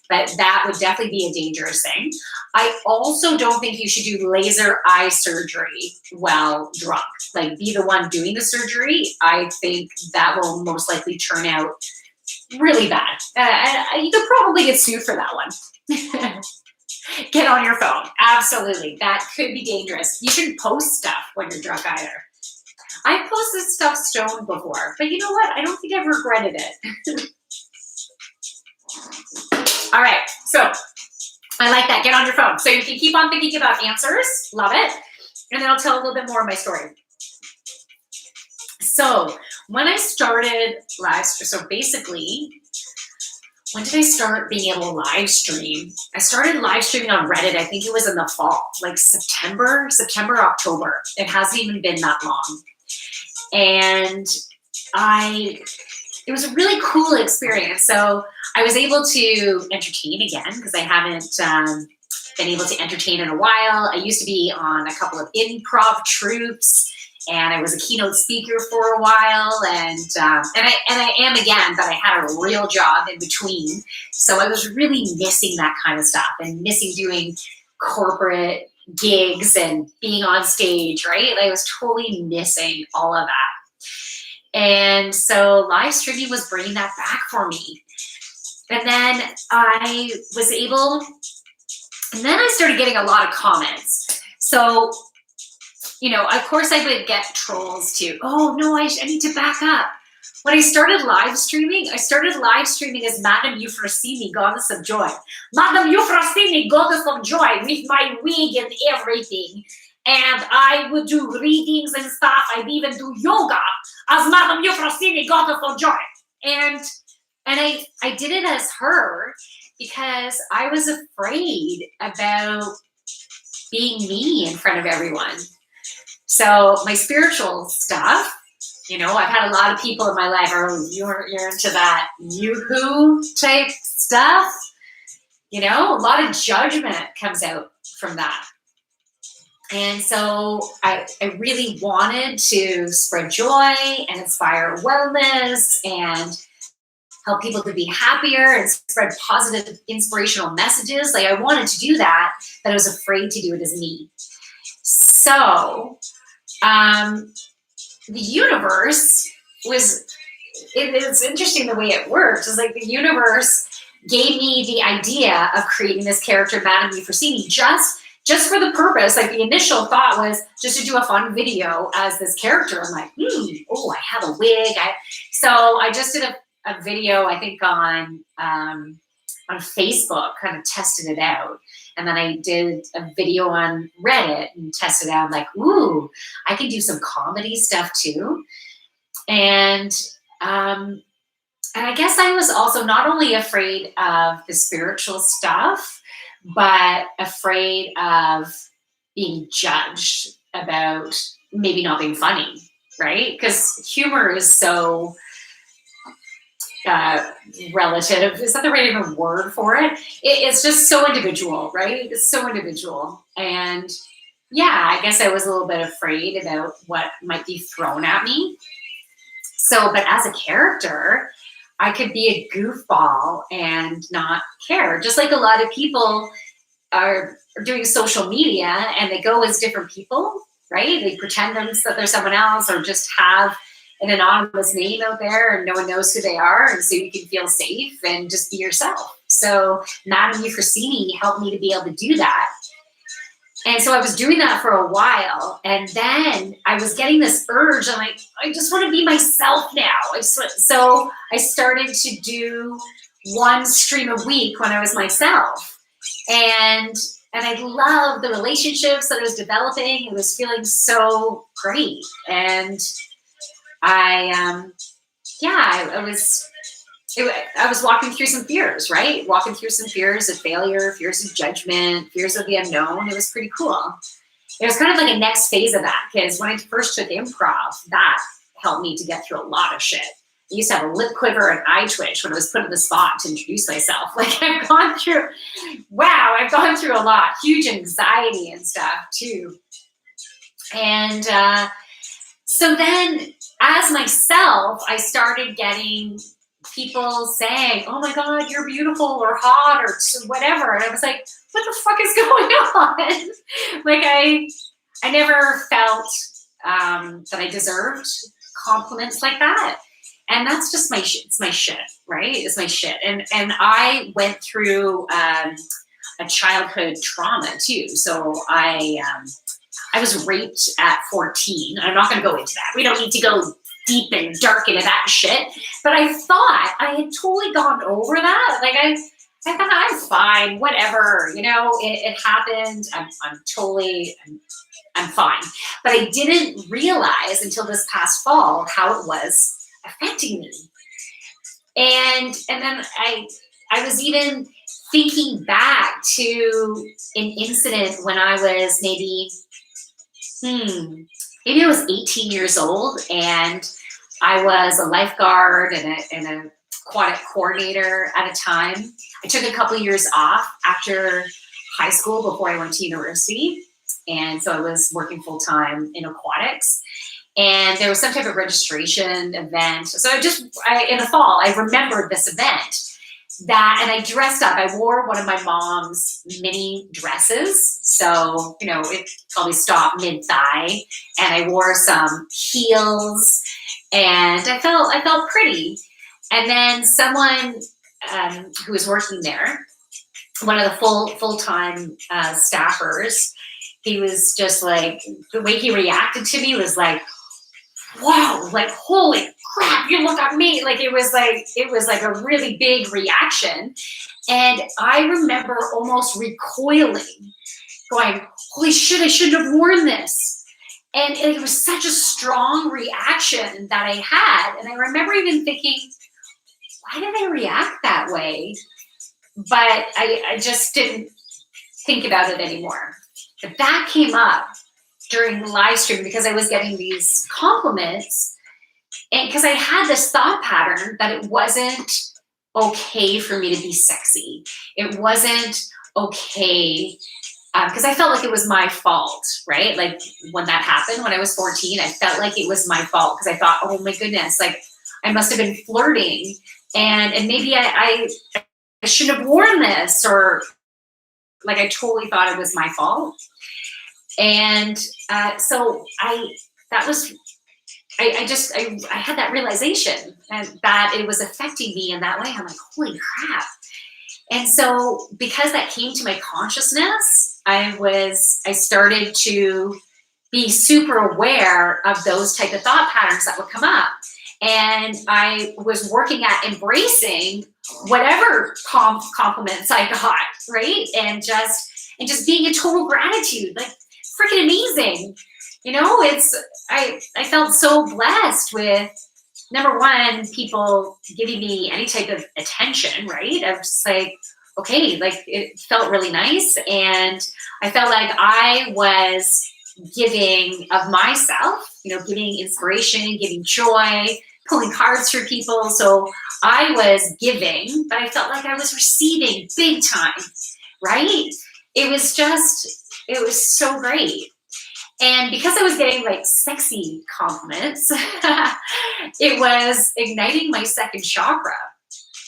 but that would definitely be a dangerous thing. I also don't think you should do laser eye surgery while drunk. Like, be the one doing the surgery. I think that will most likely turn out really bad. You could probably get sued for that one. Get on your phone. Absolutely. That could be dangerous. You shouldn't post stuff when you're drunk either. I've posted stuff stoned before, but you know what? I don't think I've regretted it. All right, so I like that. Get on your phone. So you can keep on thinking about answers. Love it. And then I'll tell a little bit more of my story. So when I started so basically, when did I start being able to live stream? I started live streaming on Reddit. I think it was in the fall, like September, October. It hasn't even been that long. And it was a really cool experience. So I was able to entertain again because I haven't been able to entertain in a while. I used to be on a couple of improv troupes, and I was a keynote speaker for a while, and I am again, but I had a real job in between. So I was really missing that kind of stuff and missing doing corporate gigs and being on stage, right? I was totally missing all of that. And so live streaming was bringing that back for me. And then I started getting a lot of comments. So, you know, of course I would get trolls too. Oh no, I need to back up. When I started live streaming as Madame Euphrosyne, Goddess of Joy. Madame Euphrosyne, Goddess of Joy, with my wig and everything. And I would do readings and stuff. I'd even do yoga as Madame Euphrosyne, Goddess of Joy. And I did it as her because I was afraid about being me in front of everyone. So my spiritual stuff, you know, I've had a lot of people in my life, oh, you're into that yoo-hoo type stuff. You know, a lot of judgment comes out from that. And so I really wanted to spread joy and inspire wellness and help people to be happier and spread positive, inspirational messages. Like, I wanted to do that, but I was afraid to do it as me. So the universe it's interesting the way it works. It's like the universe gave me the idea of creating this character, Madame Euphrosyne, just for the purpose. Like, the initial thought was just to do a fun video as this character. I'm like, I have a wig. So I just did a video, I think on Facebook, kind of tested it out. And then I did a video on Reddit and tested it out. I'm like, ooh, I can do some comedy stuff too. And I guess I was also not only afraid of the spiritual stuff, but afraid of being judged about maybe not being funny, right? Because humor is so relative. Is that the right even word for it? It's just so individual, right? It's so individual. And yeah, I guess I was a little bit afraid about what might be thrown at me. So, but as a character, I could be a goofball and not care. Just like a lot of people are doing social media and they go as different people, right? They pretend that they're someone else or just have an anonymous name out there and no one knows who they are. And so you can feel safe and just be yourself. So Madame Euphrosyne helped me to be able to do that. And so I was doing that for a while. And then I was getting this urge. I'm like, I just want to be myself now. So I started to do one stream a week when I was myself. And I loved the relationships that I was developing. It was feeling so great. And I was walking through some fears, right? Walking through some fears of failure, fears of judgment, fears of the unknown. It was pretty cool. It was kind of like a next phase of that, because when I first took improv, that helped me to get through a lot of shit. I used to have a lip quiver and eye twitch when I was put on the spot to introduce myself. Like I've gone through a lot, huge anxiety and stuff too. And so then as myself, I started getting people saying, oh my God, you're beautiful or hot or whatever. And I was like, what the fuck is going on? Like I never felt that I deserved compliments like that. And that's just it's my shit, right? It's my shit. And I went through a childhood trauma too. So I was raped at 14. I'm not going to go into that. We don't need to go deep and dark into that shit. But I thought I had totally gone over that. Like I thought I'm fine, whatever, it happened. I'm fine. But I didn't realize until this past fall how it was affecting me. And then I was even thinking back to an incident when I was maybe I was 18 years old, and I was a lifeguard and a aquatic coordinator at a time. I took a couple of years off after high school before I went to university. And so I was working full time in aquatics. And there was some type of registration event. So in the fall, I remembered this event and I dressed up. I wore one of my mom's mini dresses. So, it probably stopped mid-thigh. And I wore some heels and I felt pretty. And then someone who was working there, one of the full-time staffers, he was just like, the way he reacted to me was like, wow, like, holy crap, you look at me. Like, it was like a really big reaction. And I remember almost recoiling, going, holy shit, I shouldn't have worn this. And it was such a strong reaction that I had. And I remember even thinking, why did I react that way? But I just didn't think about it anymore. But that came up during the live stream because I was getting these compliments, and because I had this thought pattern that it wasn't okay for me to be sexy. It wasn't okay because I felt like it was my fault, right? Like when that happened when I was 14, I felt like it was my fault because I thought, oh my goodness, like I must have been flirting and maybe I shouldn't have worn this, or like I totally thought it was my fault. And so I had that realization and that it was affecting me in that way. I'm like, holy crap. And so because that came to my consciousness, I started to be super aware of those type of thought patterns that would come up. And I was working at embracing whatever compliments I got, right? And just being in total gratitude, like freaking amazing. I felt so blessed with, number one, people giving me any type of attention, right? I was just like, okay, like it felt really nice. And I felt like I was giving of myself, giving inspiration, giving joy, pulling cards for people. So I was giving, but I felt like I was receiving big time, right? It was so great. And because I was getting like sexy compliments, it was igniting my second chakra.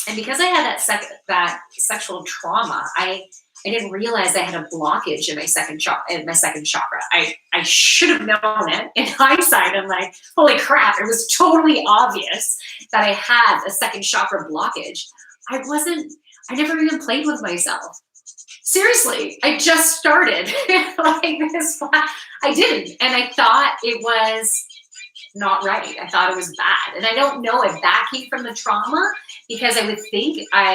And because I had that sexual trauma, I didn't realize I had a blockage in my second chakra. I should have known it. In hindsight, I'm like, holy crap, it was totally obvious that I had a second chakra blockage. I never even played with myself. Seriously, I just started like this. I didn't. And I thought it was not right. I thought it was bad. And I don't know if that came from the trauma, because I would think at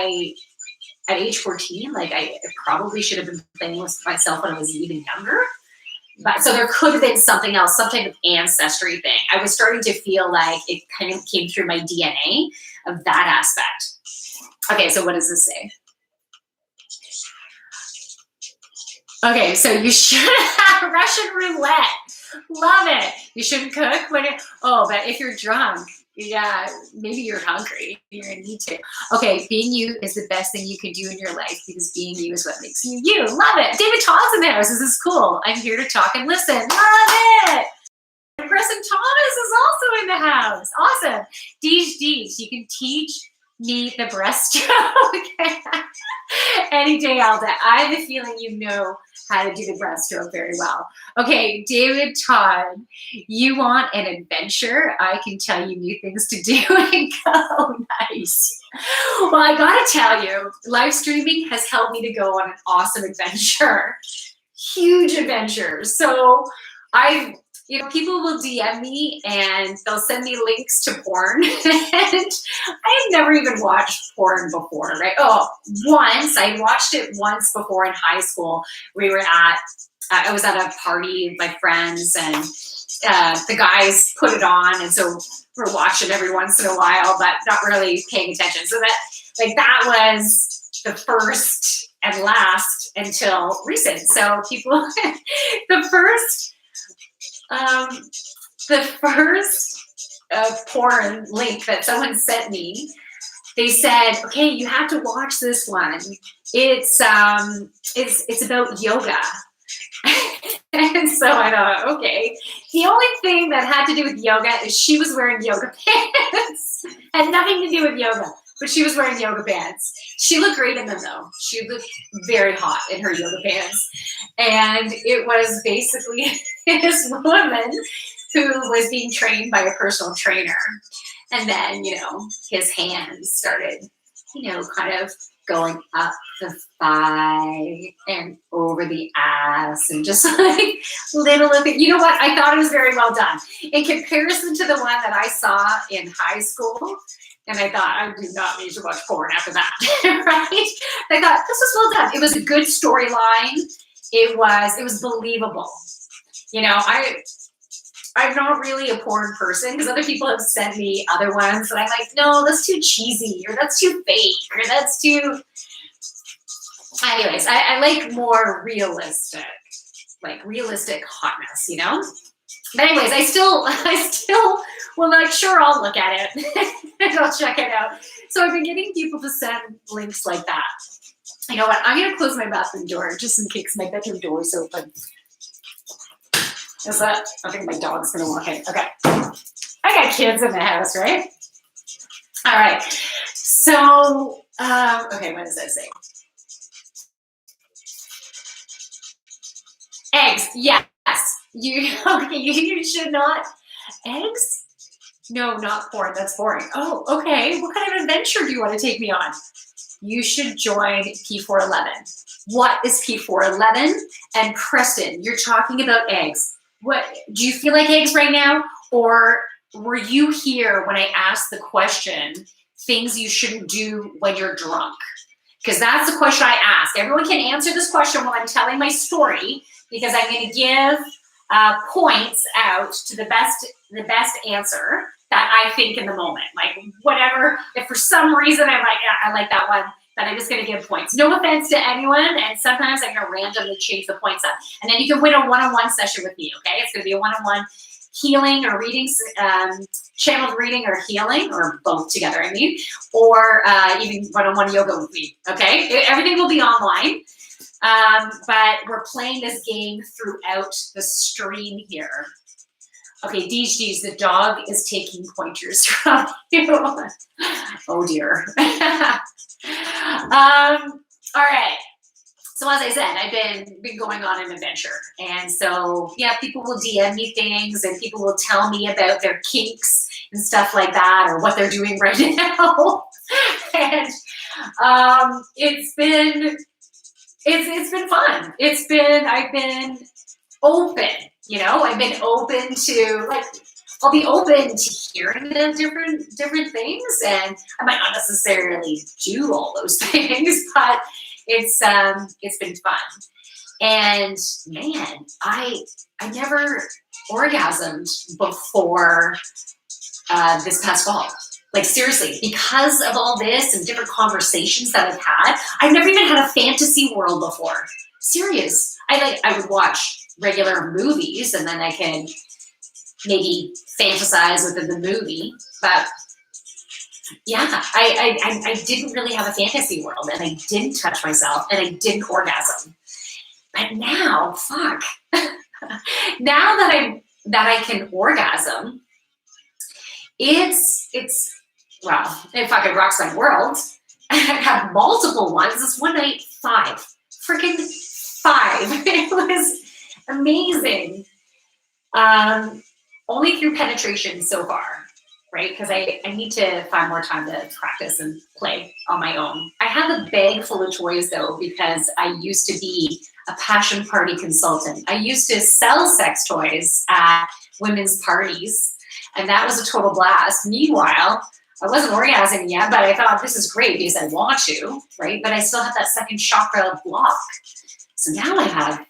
age 14, like I probably should have been playing with myself when I was even younger. But so there could have been something else, some type of ancestry thing. I was starting to feel like it kind of came through my DNA of that aspect. Okay, so what does this say? Okay, so you should have Russian roulette. Love it. You shouldn't cook but if you're drunk, yeah, maybe you're hungry. You're gonna need to. Okay, being you is the best thing you can do in your life, because being you is what makes you you. Love it. David Todd's in the house. This is cool. I'm here to talk and listen. Love it. Preston Thomas is also in the house. Awesome. Deej, you can teach me the breaststroke any day, all day. I have a feeling you know how to do the breaststroke very well. Okay, David Todd, you want an adventure? I can tell you new things to do and go. Nice. Well, I gotta tell you, live streaming has helped me to go on an awesome adventure. Huge adventure. So people will DM me and they'll send me links to porn. And I had never even watched porn before, right? Once. I watched it once before in high school. I was at a party with my friends, and the guys put it on, and so we're watching every once in a while, but not really paying attention. So that was the first and last until recent. So people, the first porn link that someone sent me, they said, okay, you have to watch this one. It's about yoga. And so I thought, okay. The only thing that had to do with yoga is she was wearing yoga pants. Had nothing to do with yoga, but she was wearing yoga pants. She looked great in them though. She looked very hot in her yoga pants. And it was basically this woman who was being trained by a personal trainer. And then, his hands started, kind of going up the thigh and over the ass and just like little, you know what? I thought it was very well done in comparison to the one that I saw in high school. And I thought, I do not need to watch porn after that, right? I thought, this was well done. It was a good storyline. It was believable. I'm not really a porn person, because other people have sent me other ones and I'm like, no, that's too cheesy, or that's too fake, or that's too. Anyways, I like more realistic hotness, But anyways, I still will like, sure, I'll look at it and I'll check it out. So I've been getting people to send links like that. You know what? I'm gonna close my bathroom door just in case my bedroom door is open. Is that? I think my dog's gonna walk in. Okay. I got kids in the house, right? All right. So, okay, what does that say? Eggs. Yes. You should not. Eggs? No, not porn. That's boring. Oh, okay. What kind of adventure do you want to take me on? You should join P411. What is P411? And Preston, you're talking about eggs. What do you feel like eggs right now? Or were you here when I asked the question, things you shouldn't do when you're drunk? Because that's the question I ask. Everyone can answer this question while I'm telling my story, because I'm going to give points out to the best answer that I think in the moment. Like whatever, if for some reason I'm like, yeah, I like that one, then I'm just going to give points. No offense to anyone, and sometimes I'm going to randomly change the points up. And then you can win a one-on-one session with me, okay? It's going to be a one-on-one healing or reading, channeled reading or healing, or both together, or even one-on-one yoga with me, okay? Everything will be online. But we're playing this game throughout the stream here. Okay, DG's, the dog is taking pointers from you. Oh dear. All right. So as I said, I've been going on an adventure. And so, yeah, people will DM me things and people will tell me about their kinks and stuff like that, or what they're doing right now. And it's been fun. I've been open, you know, I've been open to, like, I'll be open to hearing the different things, and I might not necessarily do all those things, but it's been fun. And man, I never orgasmed before this past fall. Like, seriously, because of all this and different conversations that I've had, I've never even had a fantasy world before. Serious. I would watch regular movies and then I can maybe fantasize within the movie. But yeah, I didn't really have a fantasy world, and I didn't touch myself, and I didn't orgasm. But now, fuck. Now that I can orgasm, it's well, it fucking rocks my world. I have multiple ones. This one night, 5. Freaking 5. It was amazing. Only through penetration so far, right? Because I need to find more time to practice and play on my own. I have a bag full of toys though, because I used to be a passion party consultant. I used to sell sex toys at women's parties, and that was a total blast. Meanwhile, I wasn't orgasming yet, but I thought this is great because I want to, right? But I still have that second chakra block. So now I have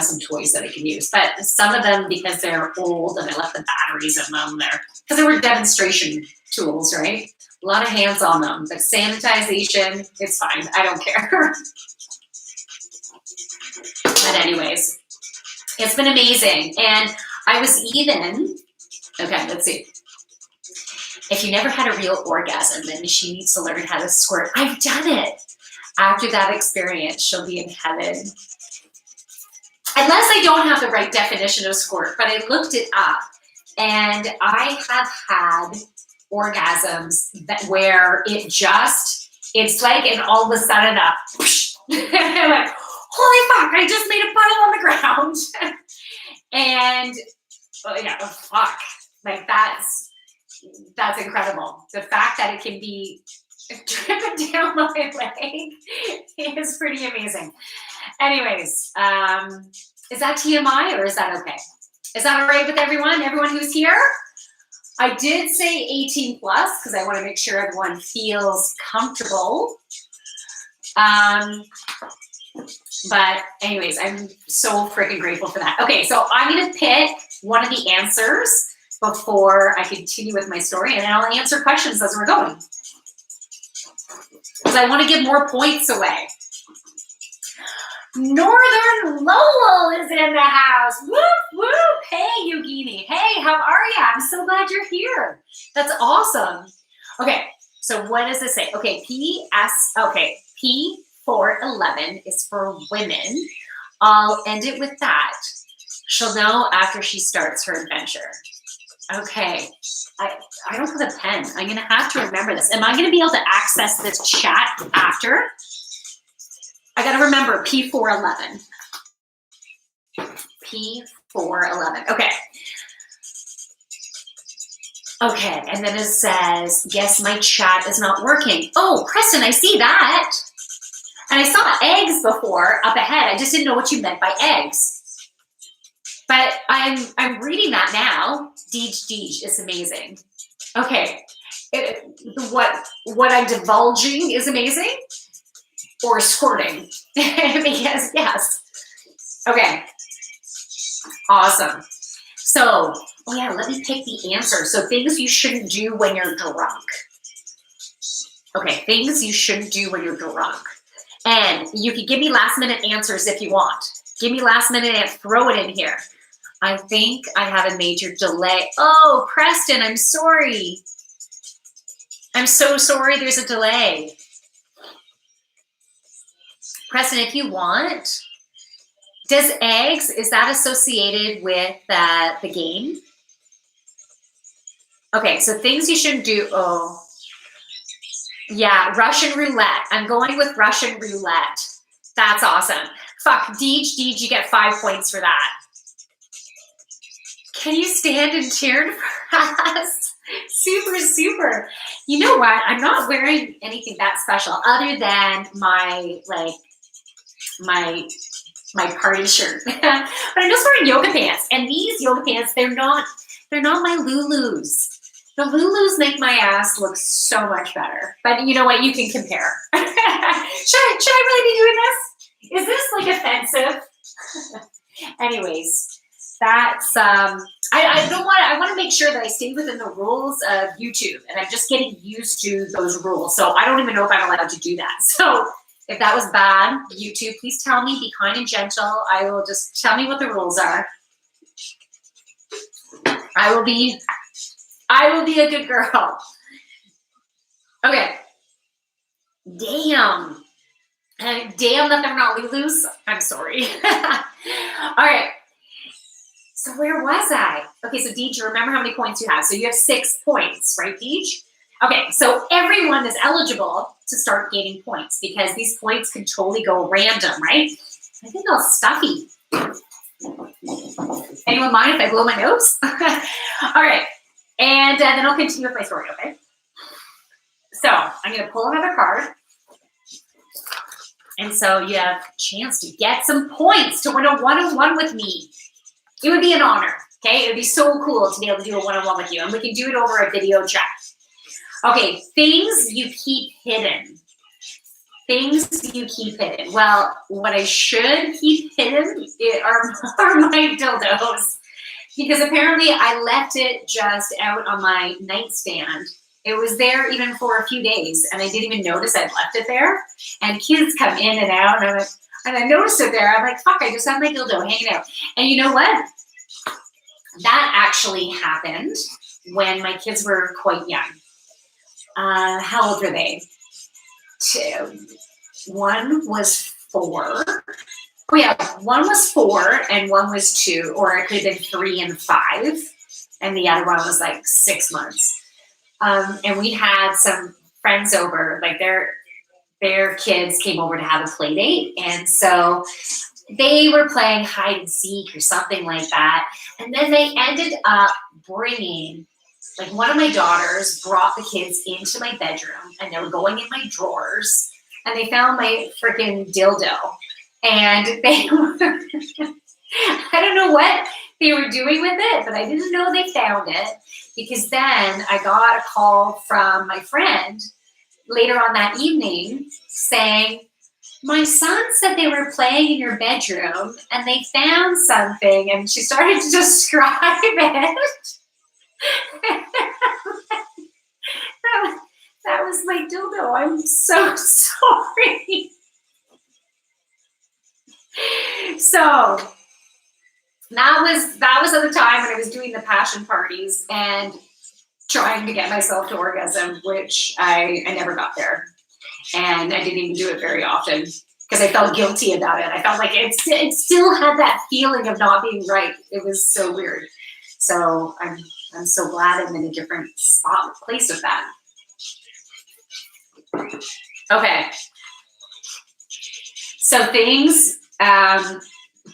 some toys that I can use, but some of them, because they're old and I left the batteries in them there, because they were demonstration tools, right? A lot of hands on them, but sanitization, it's fine. I don't care. But anyways, it's been amazing. And I was even, okay, let's see. If you never had a real orgasm, then she needs to learn how to squirt. I've done it. After that experience, she'll be in heaven. Unless I don't have the right definition of squirt, but I looked it up, and I have had orgasms where it's like, and all of a sudden I'm like, holy fuck, I just made a puddle on the ground. And oh yeah, fuck, like that's incredible. The fact that it can be dripping down my leg is pretty amazing. Anyways, is that TMI or is that okay? Is that all right with everyone? Everyone who's here? I did say 18 plus because I want to make sure everyone feels comfortable. But anyways, I'm so freaking grateful for that. Okay, so I'm going to pick one of the answers before I continue with my story, and then I'll answer questions as we're going, because I want to give more points away. Northern Lowell is in the house. Whoop, whoop. Hey, Yogini. Hey, how are you? I'm so glad you're here. That's awesome. Okay, so what does this say? Okay, P411 is for women. I'll end it with that. She'll know after she starts her adventure. Okay, I don't have a pen. I'm going to have to remember this. Am I going to be able to access this chat after? I got to remember P411. P411. Okay. Okay, and then it says, yes, my chat is not working. Oh, Kristen, I see that. And I saw eggs before up ahead. I just didn't know what you meant by eggs. But I'm reading that now. Deej is amazing. Okay, what I'm divulging is amazing, or squirting, because yes. Okay, awesome. So, oh yeah, let me pick the answer. So things you shouldn't do when you're drunk. Okay, things you shouldn't do when you're drunk. And you can give me last minute answers if you want. Give me last minute and throw it in here. I think I have a major delay. Oh, Preston, I'm sorry. I'm so sorry there's a delay. Preston, if you want, does eggs, is that associated with the game? Okay, so things you shouldn't do. Oh, yeah, Russian roulette. I'm going with Russian roulette. That's awesome. Fuck, Deej, you get 5 points for that. Can you stand and cheer for us? Super, super. You know what? I'm not wearing anything that special other than my party shirt. But I'm just wearing yoga pants. And these yoga pants, they're not my Lulus. The Lulus make my ass look so much better. But you know what? You can compare. should I really be doing this? Is this like offensive? Anyways, that's I want to make sure that I stay within the rules of YouTube, and I'm just getting used to those rules. So I don't even know if I'm allowed to do that. So if that was bad, YouTube, please tell me, be kind and gentle. I will just tell me what the rules are. I will be a good girl. Okay. Damn. Damn that they're not Lulus. I'm sorry. All right. So where was I? Okay, so Deej, remember how many points you have. So you have 6 points, right, Deej? Okay, so everyone is eligible to start gaining points because these points can totally go random, right? I think I'll stuffy. Anyone mind if I blow my nose? All right, and then I'll continue with my story, okay? So I'm going to pull another card. And so you have a chance to get some points to win a one-on-one with me. It would be an honor, okay? It would be so cool to be able to do a one-on-one with you, and we can do it over a video chat. Okay, things you keep hidden. Things you keep hidden. Well, what I should keep hidden are my dildos, because apparently I left it just out on my nightstand. It was there even for a few days, and I didn't even notice I'd left it there. And kids come in and out, and I noticed it there. I'm like, fuck, I just have my dildo hanging out. And you know what? That actually happened when my kids were quite young. How old were they? 2. One was 4. Oh yeah, one was 4 and one was 2, or it could have been 3 and 5. And the other one was like 6 months. And we had some friends over, like their kids came over to have a play date. And so they were playing hide and seek or something like that. And then they ended up bringing, like one of my daughters brought the kids into my bedroom, and they were going in my drawers, and they found my freaking dildo. And they were, I don't know what they were doing with it, but I didn't know they found it, because then I got a call from my friend later on that evening saying, my son said they were playing in your bedroom and they found something, and she started to describe it. that was my dildo. I'm so sorry. So that was at the time when I was doing the passion parties and trying to get myself to orgasm, which I never got there. And I didn't even do it very often because I felt guilty about it. I felt like it still had that feeling of not being right. It was so weird. So I'm so glad I'm in a different place with that. Okay. So things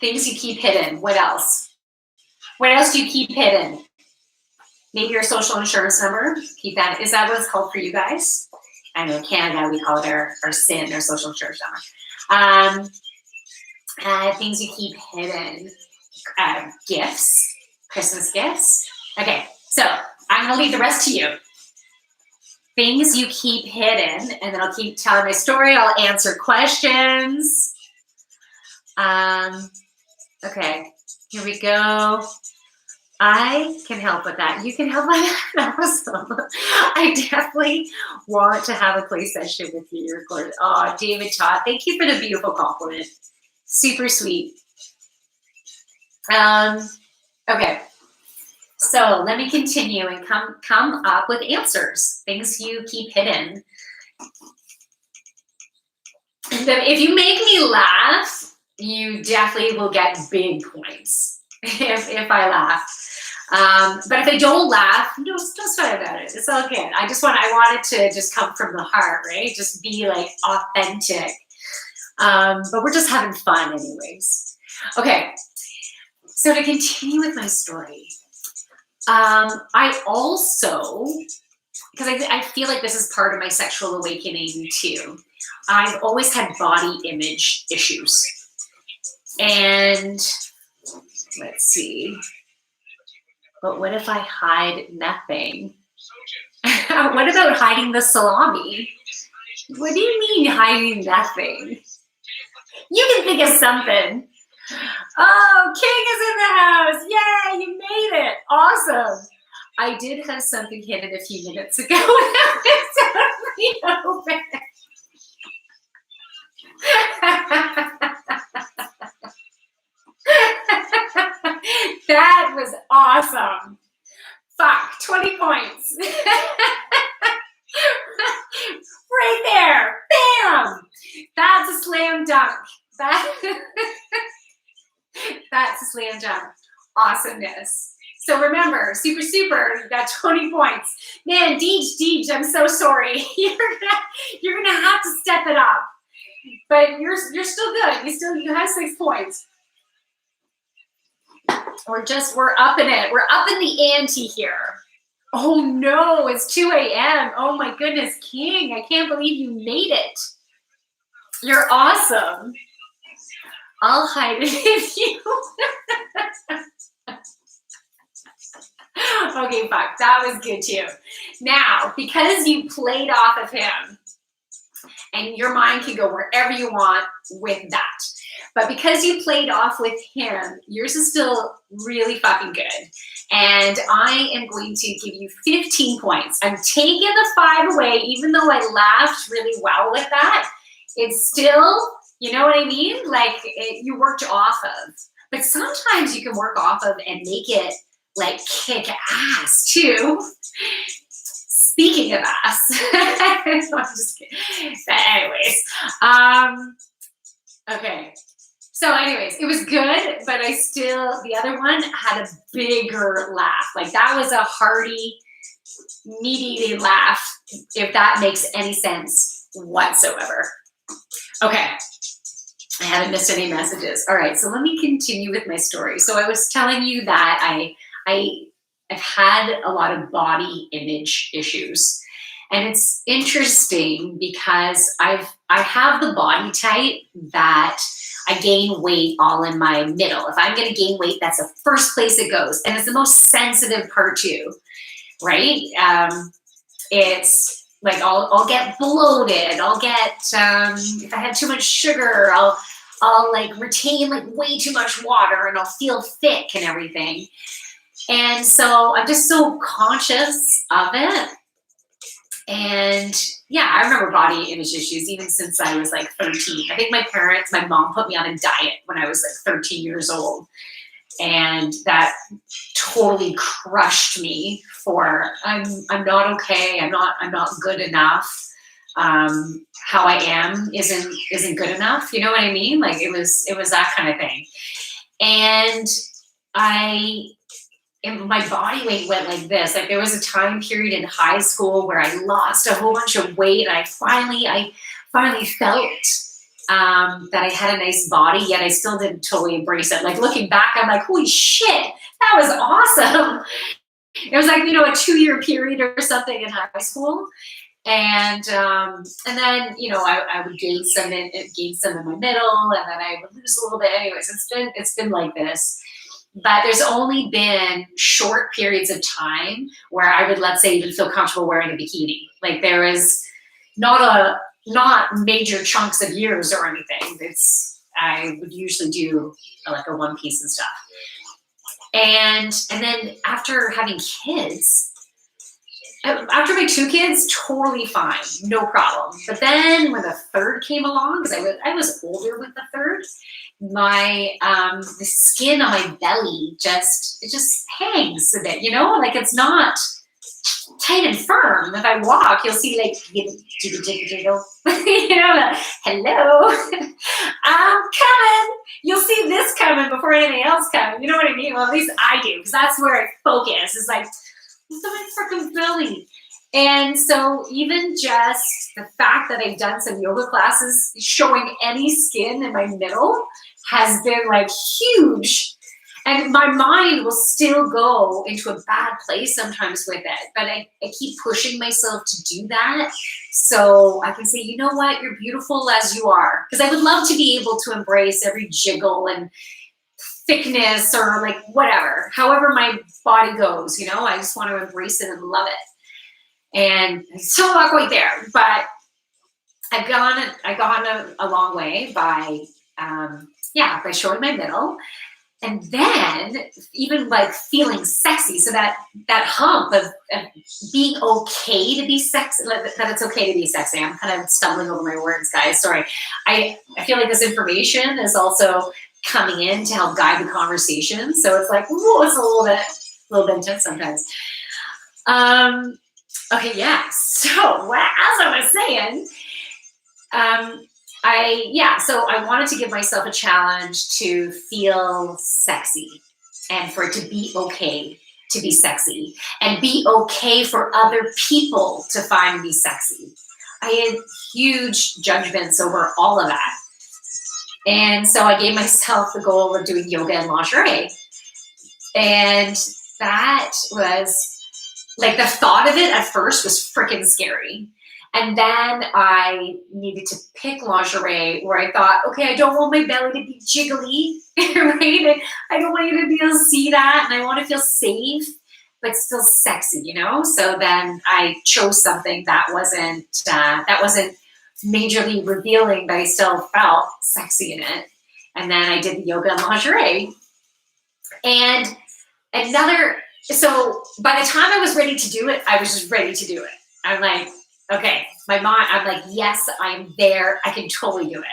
you keep hidden. What else? What else do you keep hidden? Maybe your social insurance number. Keep that. Is that what it's called for you guys? I know in Canada we call it our SIN, our social insurance number. Things you keep hidden. Gifts. Christmas gifts. Okay, so I'm going to leave the rest to you. Things you keep hidden, and then I'll keep telling my story. I'll answer questions. Okay, here we go. I can help with that. You can help with that. Awesome. I definitely want to have a play session with you recorded. Oh, David Todd, thank you for the beautiful compliment. Super sweet. Okay. So let me continue and come up with answers. Things you keep hidden. If you make me laugh, you definitely will get big points if I laugh. But if I don't laugh, don't sweat about it. It's all good. I want it to just come from the heart, right? Just be like authentic. But we're just having fun anyways. Okay, so to continue with my story, I also, because I feel like this is part of my sexual awakening too, I've always had body image issues. And let's see, but what if I hide nothing? What about hiding the salami? What do you mean hiding nothing? You can think of something. Oh, King is in the house. Yay, you made it. Awesome. I did have something hidden a few minutes ago. Open. That was awesome. Fuck, 20 points. Right there. Bam. That's a slam dunk. That's a slam dunk. Awesomeness. So remember, super, you got 20 points. Man, Deej, I'm so sorry. You're gonna have to step it up. But you're still good. You have 6 points. We're upping it. We're upping the ante here. Oh no, it's 2 a.m. Oh my goodness, King, I can't believe you made it. You're awesome. I'll hide it if you. Okay, fuck, that was good too. Now, because you played off of him, and your mind can go wherever you want with that. But because you played off with him, yours is still really fucking good. And I am going to give you 15 points. I'm taking the 5 away, even though I laughed really well with that. It's still, you know what I mean? Like you worked off of. But sometimes you can work off of and make it like kick ass too. Speaking of ass. I'm just kidding. But anyways. Okay. So anyways, it was good, but the other one had a bigger laugh. Like that was a hearty, meat-eating laugh, if that makes any sense whatsoever. Okay. I haven't missed any messages. All right, so let me continue with my story. So I was telling you that I've had a lot of body image issues. And it's interesting because I have the body type that I gain weight all in my middle. If I'm going to gain weight, that's the first place it goes. And it's the most sensitive part too, right? It's like I'll get bloated. I'll get, if I have too much sugar, I'll like retain like way too much water and I'll feel thick and everything. And so I'm just so conscious of it. And yeah, I remember body image issues even since I was like 13. I think my mom put me on a diet when I was like 13 years old. And that totally crushed me for I'm not okay. I'm not good enough. How I am isn't good enough. You know what I mean? Like it was that kind of thing. And my body weight went like this. Like there was a time period in high school where I lost a whole bunch of weight. I finally felt that I had a nice body, yet I still didn't totally embrace it. Like looking back, I'm like, holy shit, that was awesome. It was like, a 2-year period or something in high school. And then, I would gain some in my middle, and then I would lose a little bit. Anyways, it's been like this. But there's only been short periods of time where I would, let's say, even feel comfortable wearing a bikini. Like there is not major chunks of years or anything. I would usually do like a one piece and stuff. And then after having kids, after my 2 kids, totally fine, no problem. But then when the third came along, because I was older with the third, the skin on my belly just hangs a bit, like it's not tight and firm. If I walk, you'll see like jiggle, jiggle. Hello, I'm coming. You'll see this coming before anything else comes. You know what I mean? Well, at least I do, because that's where I focus. It's like, what's my freaking belly? And so even just the fact that I've done some yoga classes showing any skin in my middle has been like huge. And my mind will still go into a bad place sometimes with it, but I keep pushing myself to do that so I can say, you know what, you're beautiful as you are. Because I would love to be able to embrace every jiggle and thickness or like whatever, however my body goes, I just want to embrace it and love it. And I'm still not quite there, but I've gone a long way by showing my middle. And then even like feeling sexy. So that hump of being okay to be sexy, that it's okay to be sexy. I'm kind of stumbling over my words, guys. Sorry. I feel like this information is also coming in to help guide the conversation. So it's like, ooh, it's a little bit intense sometimes. Okay, yeah. So as I was saying, so I wanted to give myself a challenge to feel sexy and for it to be okay to be sexy and be okay for other people to find me sexy. I had huge judgments over all of that. And so I gave myself the goal of doing yoga and lingerie. And that was like, the thought of it at first was freaking scary. And then I needed to pick lingerie where I thought, okay, I don't want my belly to be jiggly, right? I don't want you to be able to see that. And I want to feel safe, but still sexy, So then I chose something that wasn't majorly revealing, but I still felt sexy in it. And then I did the yoga and lingerie. And so by the time I was ready to do it, I was just ready to do it. I'm like, okay, I'm like, yes, I'm there. I can totally do it.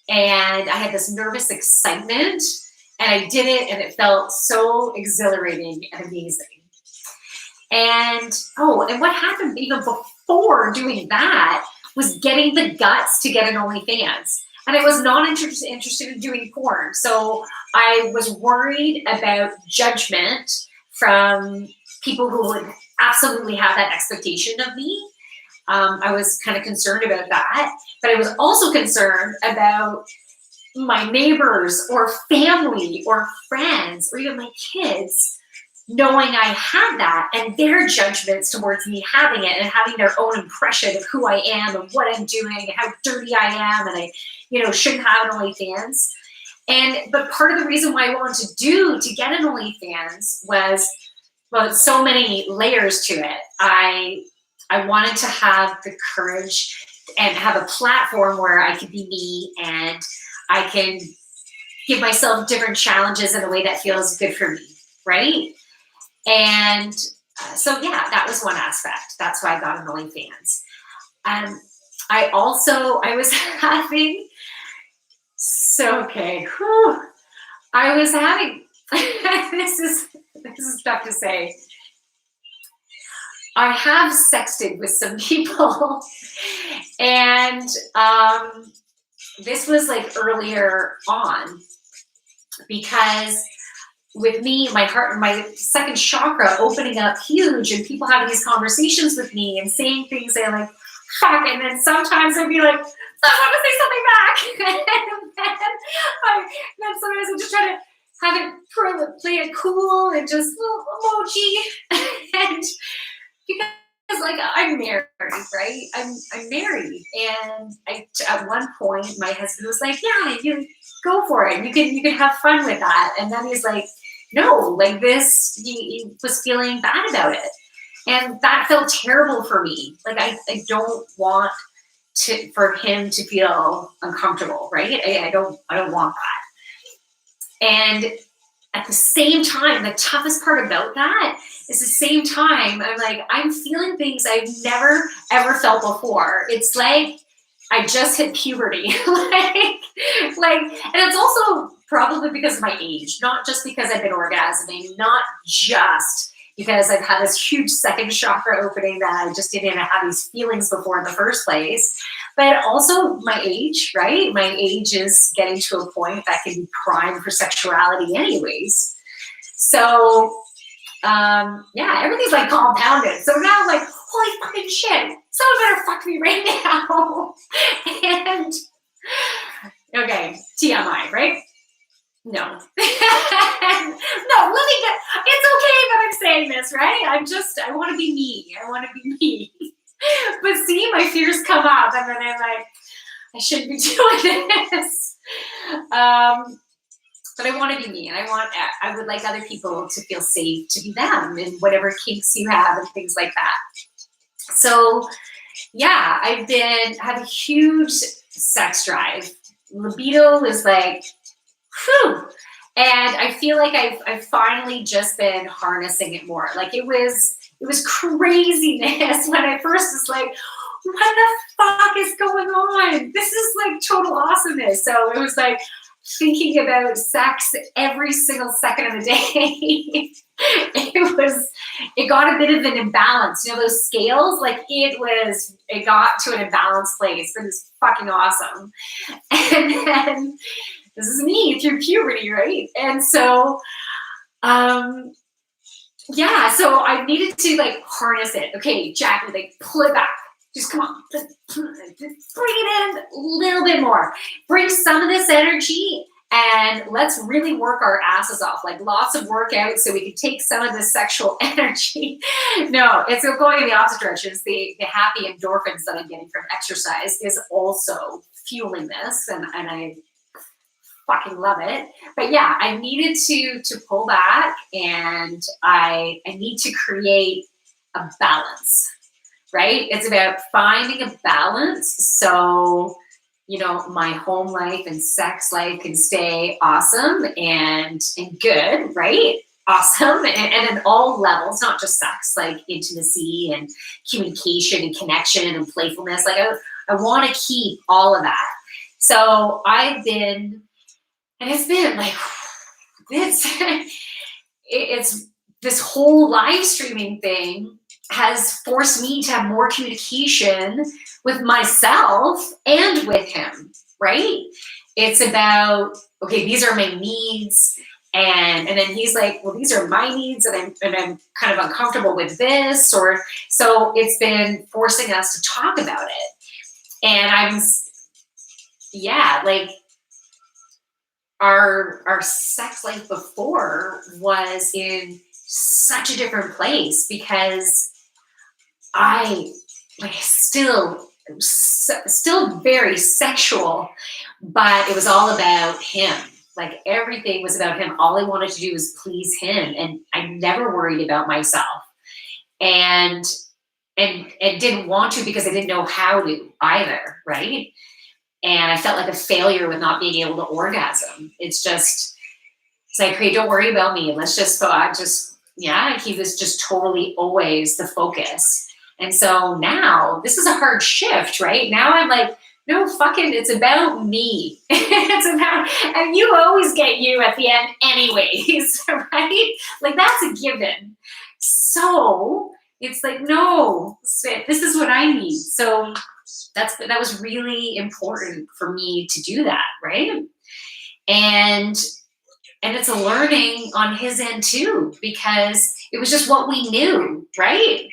And I had this nervous excitement and I did it and it felt so exhilarating and amazing. And what happened even before doing that was getting the guts to get an OnlyFans. And I was not interested in doing porn. So I was worried about judgment from people who would absolutely have that expectation of me. I was kind of concerned about that, but I was also concerned about my neighbors or family or friends or even my kids knowing I had that and their judgments towards me having it and having their own impression of who I am and what I'm doing and how dirty I am and I, shouldn't have an OnlyFans. But part of the reason why I wanted to get an OnlyFans was, it's so many layers to it. I wanted to have the courage and have a platform where I could be me and I can give myself different challenges in a way that feels good for me, right? And that was one aspect. That's why I got an OnlyFans. I was having, this is tough to say. I have sexted with some people and this was like earlier on because with me, my heart, my second chakra opening up huge and people having these conversations with me and saying things that I'm like, fuck. And then sometimes I'd be like, I want to say something back. and then sometimes I'm just trying to have it, play it cool and just emoji. And because like I'm married, right? I'm married, and at one point my husband was like, "Yeah, you go for it. You can have fun with that." And then he's like, "No, like this." He was feeling bad about it, and that felt terrible for me. Like I don't want for him to feel uncomfortable, right? I don't want that. And at the same time, the toughest part about that is the same time, I'm feeling things I've never, ever felt before. It's like I just hit puberty. and it's also probably because of my age, not just because I've been orgasming, not just because I've had this huge second chakra opening that I just didn't have these feelings before in the first place. But also my age, right? My age is getting to a point that can be prime for sexuality anyways. So, yeah, everything's like compounded. So now I'm like, holy fucking shit, someone better fuck me right now. And, okay, TMI, right? No. No, let me get, it's okay that I'm saying this, right? I want to be me. I want to be me. But see, my fears come up and then I'm like, I shouldn't be doing this. But I want to be me, and I would like other people to feel safe to be them and whatever kinks you have and things like that. So yeah, have a huge sex drive. Libido is like, whew. And I feel like I've finally just been harnessing it more. Like it was craziness when I first was like, what the fuck is going on? This is like total awesomeness. So it was like thinking about sex every single second of the day. It got a bit of an imbalance. You know, those scales, like it got to an imbalanced place. It was fucking awesome. And then this is me through puberty, right? And so, yeah, so I needed to like harness it. Okay, Jackie, like pull it back. Just come on, just bring it in a little bit more. Bring some of this energy and let's really work our asses off. Like lots of workouts so we can take some of this sexual energy. No, it's going in the opposite direction. It's the happy endorphins that I'm getting from exercise is also fueling this, and I fucking love it. But yeah, I needed to pull back, and I need to create a balance. Right? It's about finding a balance so, you know, my home life and sex life can stay awesome and good, right? Awesome. And at all levels, not just sex, like intimacy and communication and connection and playfulness. Like I want to keep all of that. So I've been, and it's been like, it's this whole live streaming thing has forced me to have more communication with myself and with him, right? It's about, okay, these are my needs. And then he's like, well, these are my needs and I'm kind of uncomfortable with this. Or so it's been forcing us to talk about it. And yeah, like our sex life before was in such a different place because I like still very sexual, but it was all about him. Like everything was about him. All I wanted to do was please him, and I never worried about myself, and didn't want to because I didn't know how to either, right? And I felt like a failure with not being able to orgasm. It's like, hey, don't worry about me. Let's just he was just totally always the focus. And so now this is a hard shift, right? Now I'm like, no, fucking, it's about me. It's about, and you always get you at the end anyways, right? Like that's a given. So it's like, no, this is what I need. So that was really important for me to do that, right? And it's a learning on his end too, because it was just what we knew, right?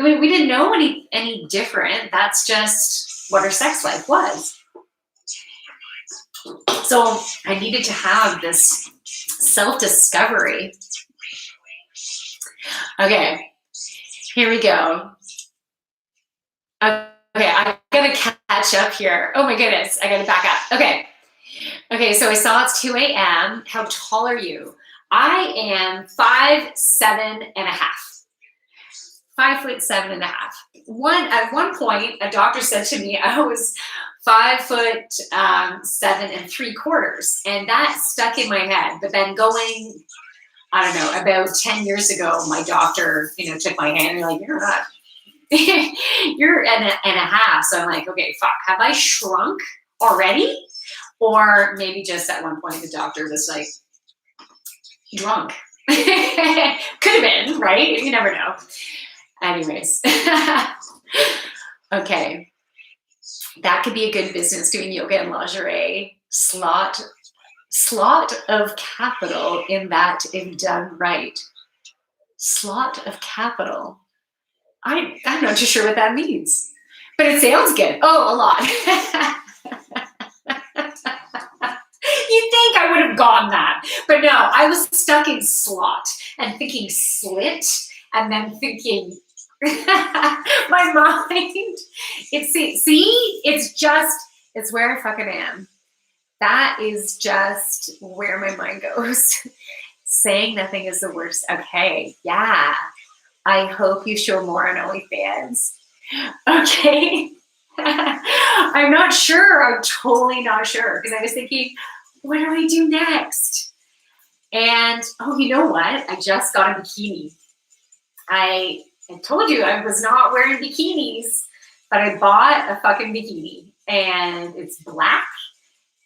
I mean, we didn't know any different. That's just what our sex life was. So I needed to have this self-discovery. Okay, here we go. Okay, I'm gonna catch up here. Oh my goodness, I gotta back up. Okay, so I saw it's 2 a.m. How tall are you? I am 5'7.5". 5'7.5". At one point, a doctor said to me I was 5'7 3/4, and that stuck in my head. But then going, I don't know, about 10 years ago, my doctor, took my hand and like, you're not, you're and a half. So I'm like, okay, fuck, have I shrunk already? Or maybe just at one point the doctor was like drunk Could have been, right? You never know. Anyways. Okay. That could be a good business, doing yoga and lingerie. Slot of capital in that if done right. Slot of capital. I'm not too sure what that means, but it sounds good. Oh, a lot. You'd think I would have gotten that, but no, I was stuck in slot and thinking slit and then thinking my mind. It's where I fucking am. That is just where my mind goes. Saying nothing is the worst. Okay, yeah. I hope you show more on OnlyFans. Okay. I'm not sure. I'm totally not sure, because I was thinking, what do I do next? And, oh, you know what? I just got a bikini. I told you I was not wearing bikinis, but I bought a fucking bikini, and it's black,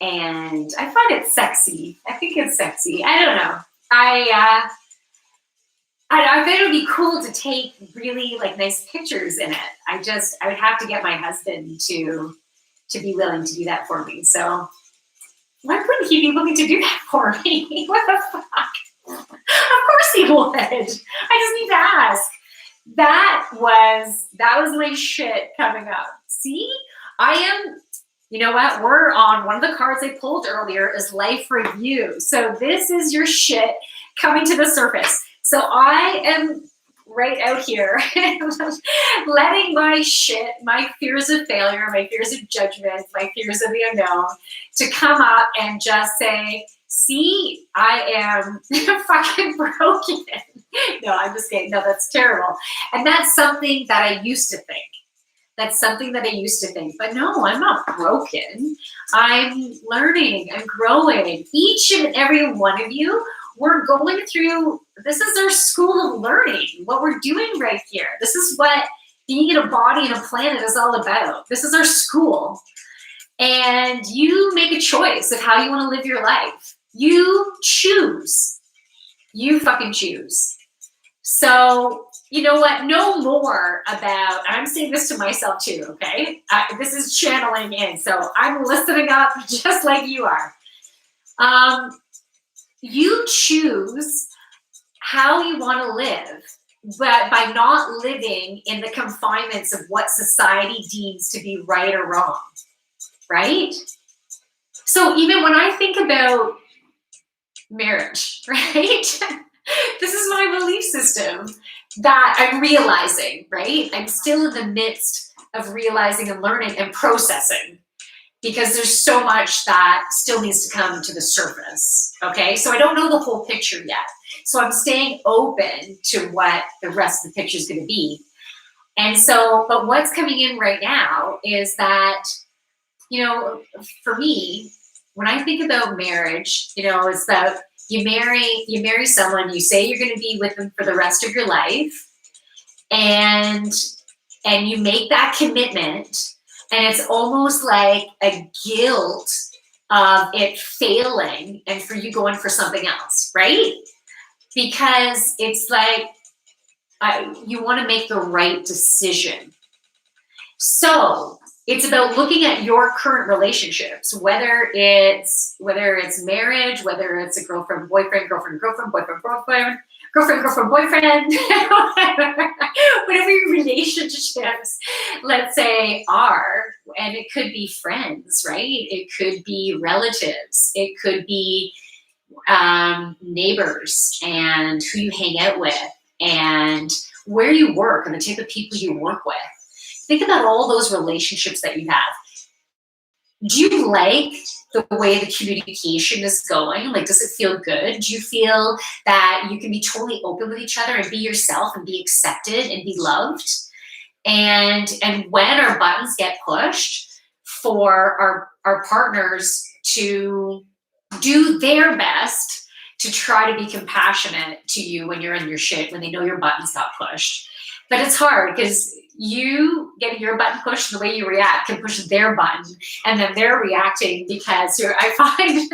and I find it sexy. I think it's sexy. I don't know. I thought it would be cool to take really like nice pictures in it. I would have to get my husband to be willing to do that for me. So why wouldn't he be willing to do that for me? What the fuck? Of course he would. I just need to ask. That was my shit coming up. See, I am, you know what? We're on one of the cards I pulled earlier is life review. So this is your shit coming to the surface. So I am right out here letting my shit, my fears of failure, my fears of judgment, my fears of the unknown to come up and just say, see, I am fucking broken. No, I'm just kidding. No, that's terrible. And that's something that I used to think. But no, I'm not broken. I'm learning. I'm growing. Each and every one of you, we're going through, this is our school of learning, what we're doing right here. This is what being in a body and a planet is all about. This is our school. And you make a choice of how you want to live your life. You choose. You fucking choose. So, you know what? Know more about, I'm saying this to myself too, okay? This is channeling in. So I'm listening up just like you are. You choose how you want to live, but by not living in the confinements of what society deems to be right or wrong, right? So even when I think about marriage, right? This is my belief system that I'm realizing, right? I'm still in the midst of realizing and learning and processing, because there's so much that still needs to come to the surface, okay? So I don't know the whole picture yet. So I'm staying open to what the rest of the picture is going to be. And so, but what's coming in right now is that, you know, for me, when I think about marriage, you know, it's that you marry someone, you say you're going to be with them for the rest of your life, and you make that commitment. And it's almost like a guilt of it failing and for you going for something else, right? Because it's like you want to make the right decision. So it's about looking at your current relationships, whether it's marriage, whether it's a girlfriend, boyfriend, girlfriend, boyfriend, boyfriend, whatever your relationships, let's say, are, and it could be friends, right? It could be relatives. It could be neighbors and who you hang out with and where you work and the type of people you work with. Think about all those relationships that you have. Do you like the way the communication is going? Like, does it feel good? Do you feel that you can be totally open with each other and be yourself and be accepted and be loved? And when our buttons get pushed for our partners to do their best to try to be compassionate to you when you're in your shit, when they know your buttons got pushed. But it's hard because you getting your button pushed, the way you react can push their button, and then they're reacting because I find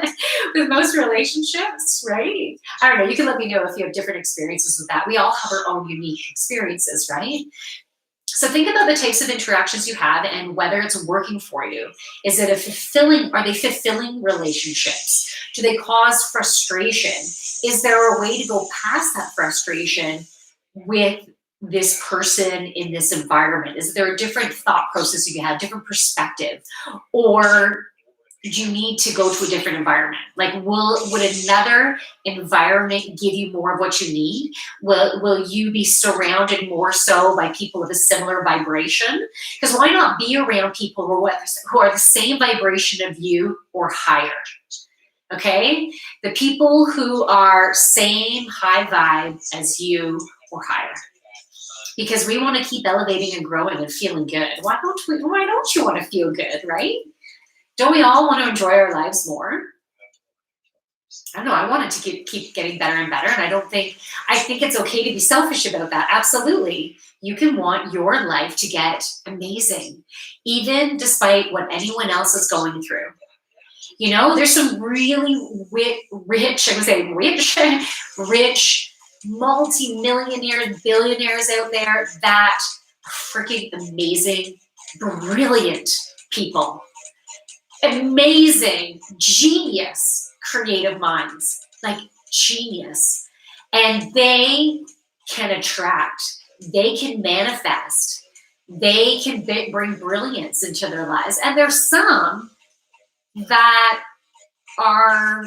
with most relationships, right? I don't know, you can let me know if you have different experiences with that. We all have our own unique experiences, right? So think about the types of interactions you have and whether it's working for you. Is it are they fulfilling relationships? Do they cause frustration? Is there a way to go past that frustration with this person in this environment? Is there a different thought process you can have, different perspective? Or do you need to go to a different environment? Like, would another environment give you more of what you need? Will you be surrounded more so by people of a similar vibration? Because why not be around people who are the same vibration of you or higher? Okay? The people who are same high vibe as you or higher. Because we want to keep elevating and growing and feeling good. Why don't you want to feel good, right? Don't we all want to enjoy our lives more? I don't know. I want it to keep getting better and better. And I think it's okay to be selfish about that. Absolutely. You can want your life to get amazing, even despite what anyone else is going through. You know, there's some really rich, multi-millionaires, billionaires out there that are freaking amazing, brilliant people. Amazing, genius, creative minds, like genius. And they can attract, they can manifest, they can bring brilliance into their lives. And there's some that are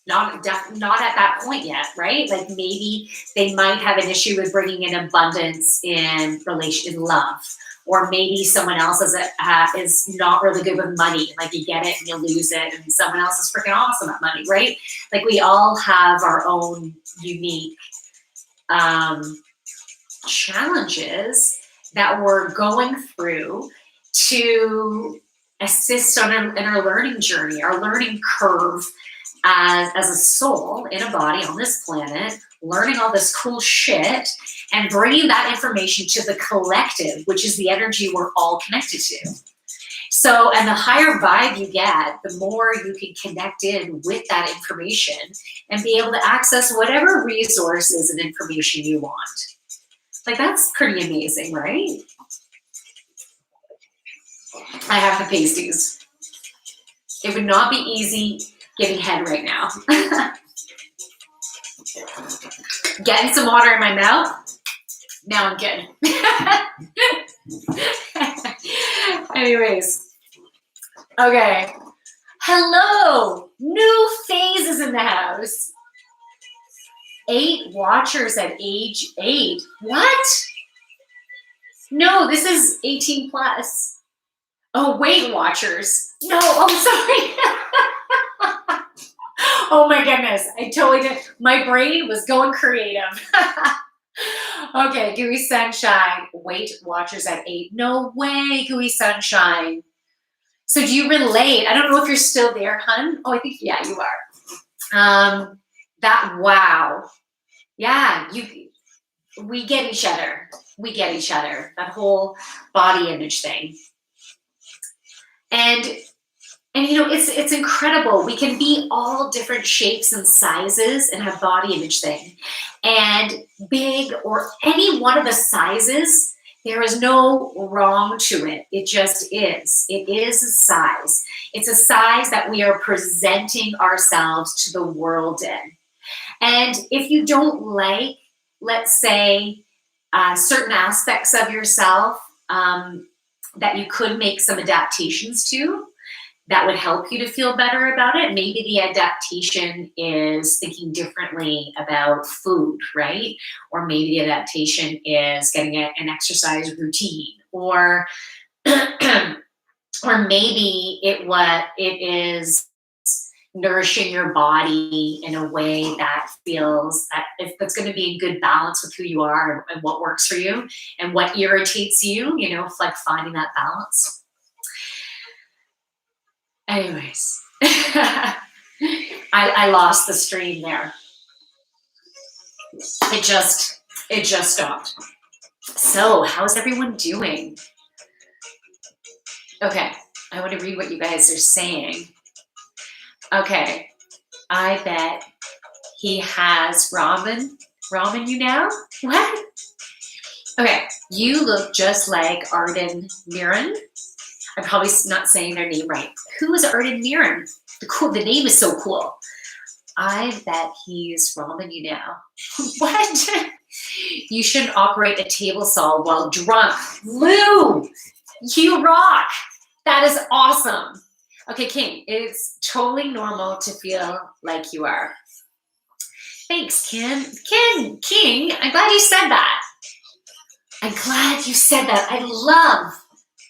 not at that point yet, right? Like maybe they might have an issue with bringing in abundance in love. Or maybe someone else is not really good with money. Like you get it and you lose it, and someone else is freaking awesome at money, right? Like we all have our own unique challenges that we're going through to assist in our learning journey, our learning curve as a soul in a body on this planet, learning all this cool shit and bringing that information to the collective, which is the energy we're all connected to. So, and the higher vibe you get, the more you can connect in with that information and be able to access whatever resources and information you want. Like, that's pretty amazing, right? I have the pasties. It would not be easy giving head right now. Getting some water in my mouth. Now I'm good. Anyways. Okay. Hello. New phases in the house. 8 watchers at age 8. What? No, this is 18 plus. Oh, Weight Watchers. No, I'm sorry. Oh my goodness. I totally did. My brain was going creative. Okay, Gooey Sunshine. Weight Watchers at 8. No way, Gooey Sunshine. So do you relate? I don't know if you're still there, hun. Oh, I think, yeah, you are. Wow. Yeah, we get each other. We get each other. That whole body image thing. And you know, it's incredible. We can be all different shapes and sizes and have body image thing. And big or any one of the sizes, there is no wrong to it. It just is. It is a size. It's a size that we are presenting ourselves to the world in. And if you don't like, let's say, certain aspects of yourself that you could make some adaptations to, that would help you to feel better about it. Maybe the adaptation is thinking differently about food, right? Or maybe the adaptation is getting an exercise routine, or or maybe it is nourishing your body in a way that feels that's going to be in good balance with who you are and what works for you and what irritates you, you know, like finding that balance. Anyways, I lost the stream there. It just stopped. So, how's everyone doing? Okay, I want to read what you guys are saying. Okay, I bet he has ramen you now? What? Okay, you look just like Arden Mirren. I'm probably not saying their name right. Who is Arden Mirren? The name is so cool. I bet he's ramen you now. What? You shouldn't operate a table saw while drunk. Lou, you rock. That is awesome. Okay, King, it's totally normal to feel like you are. Thanks, King, I'm glad you said that. I'm glad you said that. I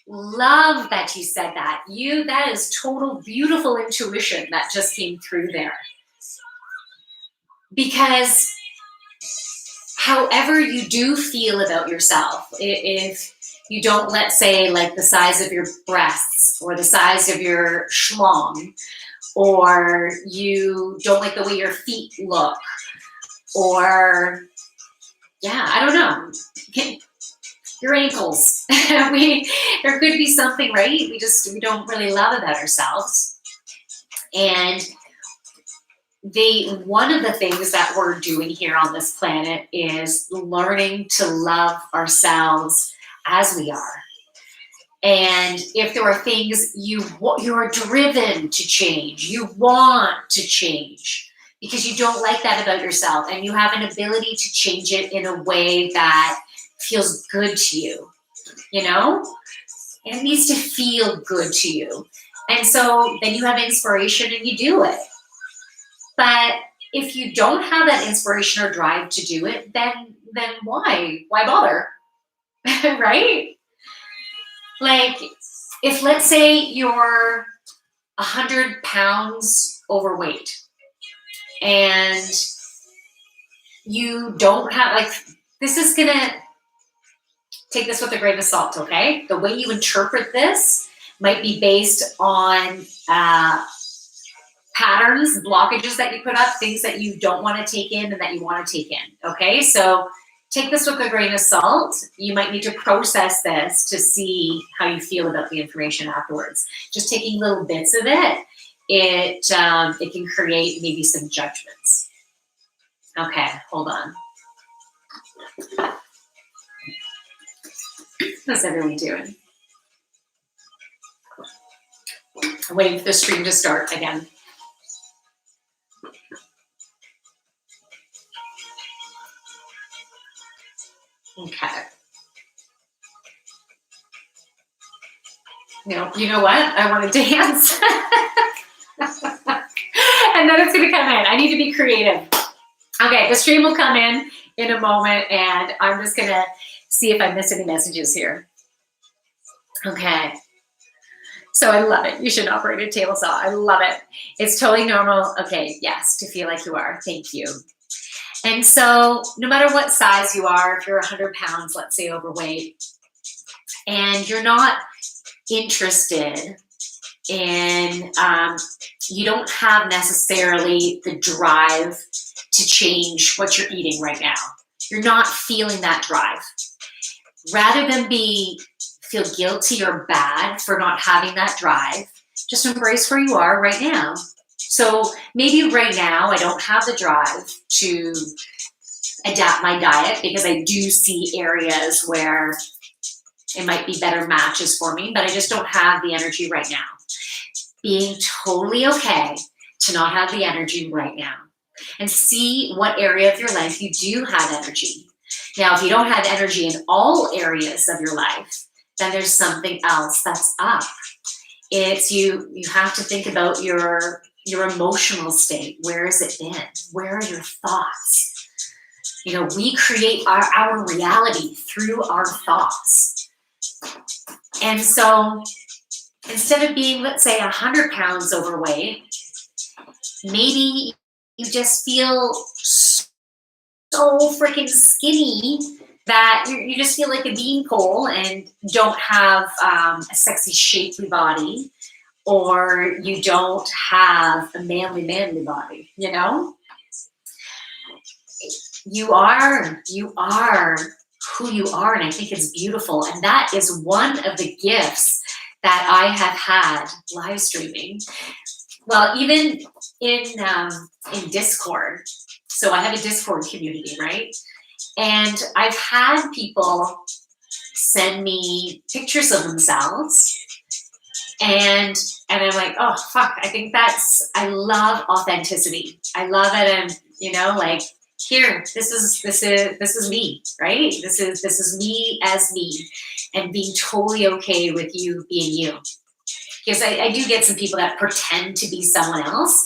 love that you said that. That is total beautiful intuition that just came through there. Because however you do feel about yourself, if you don't, let's say, like the size of your breasts or the size of your schlong, or you don't like the way your feet look, or I don't know, your ankles. There could be something, right? We don't really love about ourselves. And one of the things that we're doing here on this planet is learning to love ourselves as we are. And if there are things you're driven to change, you want to change because you don't like that about yourself, and you have an ability to change it in a way that feels good to you, and it needs to feel good to you. And so then you have inspiration and you do it. But if you don't have that inspiration or drive to do it, then why bother? Right? Like, if let's say you're 100 pounds overweight and you don't have, this is gonna, take this with a grain of salt, okay? The way you interpret this might be based on patterns, blockages that you put up, things that you don't want to take in and that you want to take in, okay? So take this with a grain of salt. You might need to process this to see how you feel about the information afterwards. Just taking little bits of it, it can create maybe some judgments. Okay, hold on. How's everyone doing? I'm waiting for the stream to start again. Okay. You know what? I want to dance. And then it's going to come in. I need to be creative. Okay, the stream will come in a moment, and I'm just going to see if I miss any messages here. Okay. So I love it. You should operate a table saw. I love it. It's totally normal. Okay, yes, to feel like you are. Thank you. And so no matter what size you are, if you're 100 pounds, let's say overweight, and you're not interested in, you don't have necessarily the drive to change what you're eating right now. You're not feeling that drive. Rather than feel guilty or bad for not having that drive, just embrace where you are right now. So maybe right now I don't have the drive to adapt my diet because I do see areas where it might be better matches for me, but I just don't have the energy right now. Being totally okay to not have the energy right now, and see what area of your life you do have energy. Now, if you don't have energy in all areas of your life, then there's something else that's up. It's you have to think about your emotional state. Where has it been? Where are your thoughts? We create our reality through our thoughts. And so instead of being, let's say, 100 pounds overweight, maybe you just feel so freaking skinny that you just feel like a beanpole and don't have a sexy, shapely body, or you don't have a manly body, You are who you are, and I think it's beautiful. And that is one of the gifts that I have had live streaming. Well, even in Discord. So I have a Discord community, right? And I've had people send me pictures of themselves, and I'm like, oh fuck, I love authenticity. I love it. And you know, like, here, this is me, right? This is me as me, and being totally okay with you being you. Because I do get some people that pretend to be someone else,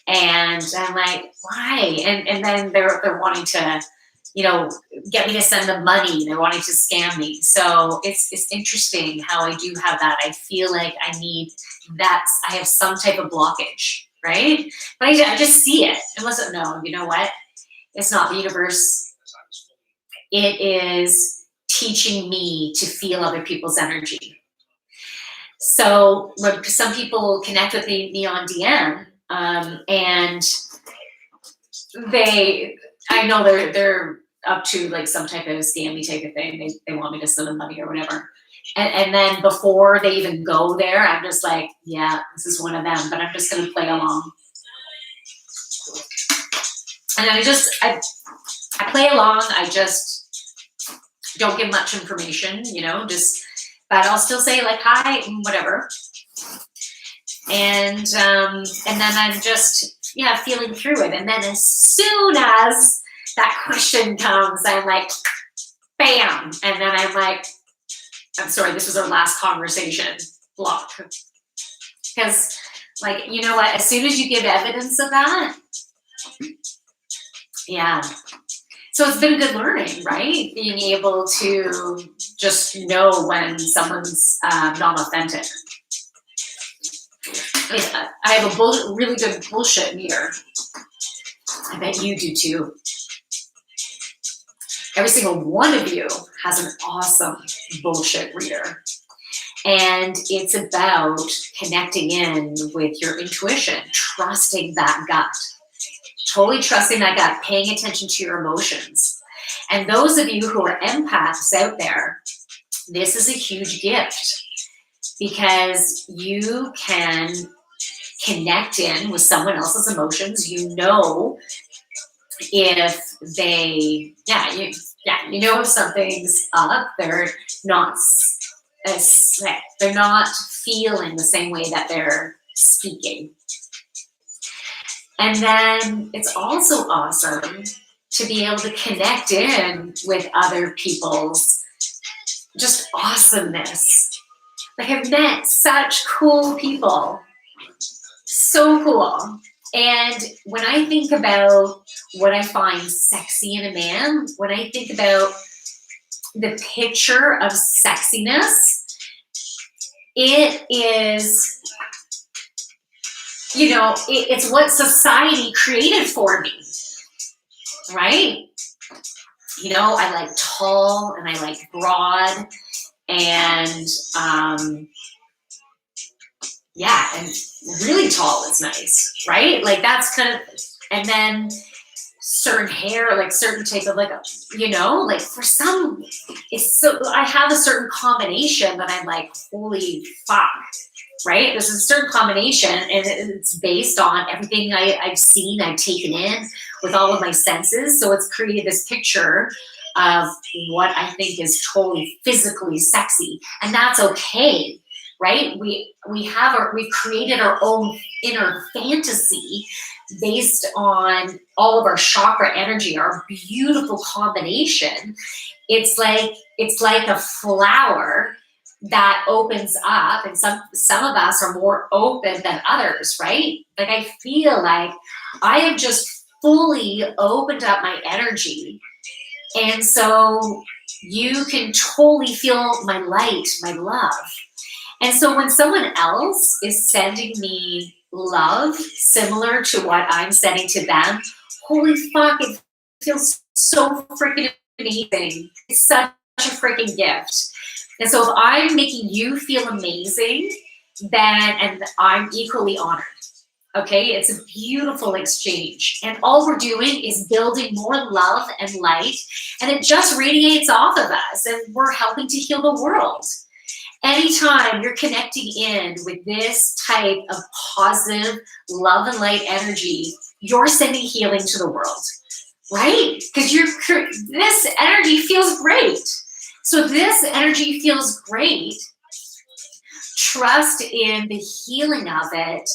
and I'm like, why? And then they're wanting to, you know, get me to send them money. They're wanting to scam me. So it's interesting how I do have that. I feel like I need that. I have some type of blockage, right? But I just see it. Unless, no, you know what? It's not the universe. It is teaching me to feel other people's energy. So when some people connect with me on DM, and I know they're up to like some type of scammy type of thing. They want me to send them money or whatever. And then before they even go there, I'm just like, yeah, this is one of them, but I'm just going to play along. And I play along. I just don't give much information, you know, but I'll still say like, hi, whatever. And then I'm just, yeah, feeling through it. And then as soon as that question comes, I'm like, bam. And then I'm like, I'm sorry, this was our last conversation. Block. Because, like, you know what? As soon as you give evidence of that, yeah. So it's been good learning, right? Being able to just know when someone's not authentic. I have a really good bullshit meter. I bet you do too. Every single one of you has an awesome bullshit reader. And it's about connecting in with your intuition, trusting that gut. Totally trusting that gut, paying attention to your emotions. And those of you who are empaths out there, this is a huge gift because you can connect in with someone else's emotions. You know if they, you know if something's up, they're not feeling the same way that they're speaking. And then it's also awesome to be able to connect in with other people's just awesomeness. Like, I've met such cool people. So cool. And when I think about what I find sexy in a man, when I think about the picture of sexiness, it is, you know, it's what society created for me, right? You know, I like tall and I like broad and, and really tall is nice, right? Like that's kind of, and then certain hair, like certain type of like, you know, like for some, it's so, I have a certain combination that I'm like, holy fuck, right? There's a certain combination and it's based on everything I've seen, I've taken in with all of my senses. So it's created this picture of what I think is totally physically sexy, and that's okay. Right? We've created our own inner fantasy based on all of our chakra energy, our beautiful combination. It's like a flower that opens up, and some of us are more open than others, right? Like I feel like I have just fully opened up my energy, and so you can totally feel my light, my love. And so when someone else is sending me love similar to what I'm sending to them, holy fuck, it feels so freaking amazing. It's such a freaking gift. And so if I'm making you feel amazing, then, and I'm equally honored. Okay, it's a beautiful exchange. And all we're doing is building more love and light, and it just radiates off of us, and we're helping to heal the world. Anytime you're connecting in with this type of positive love and light energy, you're sending healing to the world, right? Because this energy feels great. So this energy feels great. Trust in the healing of it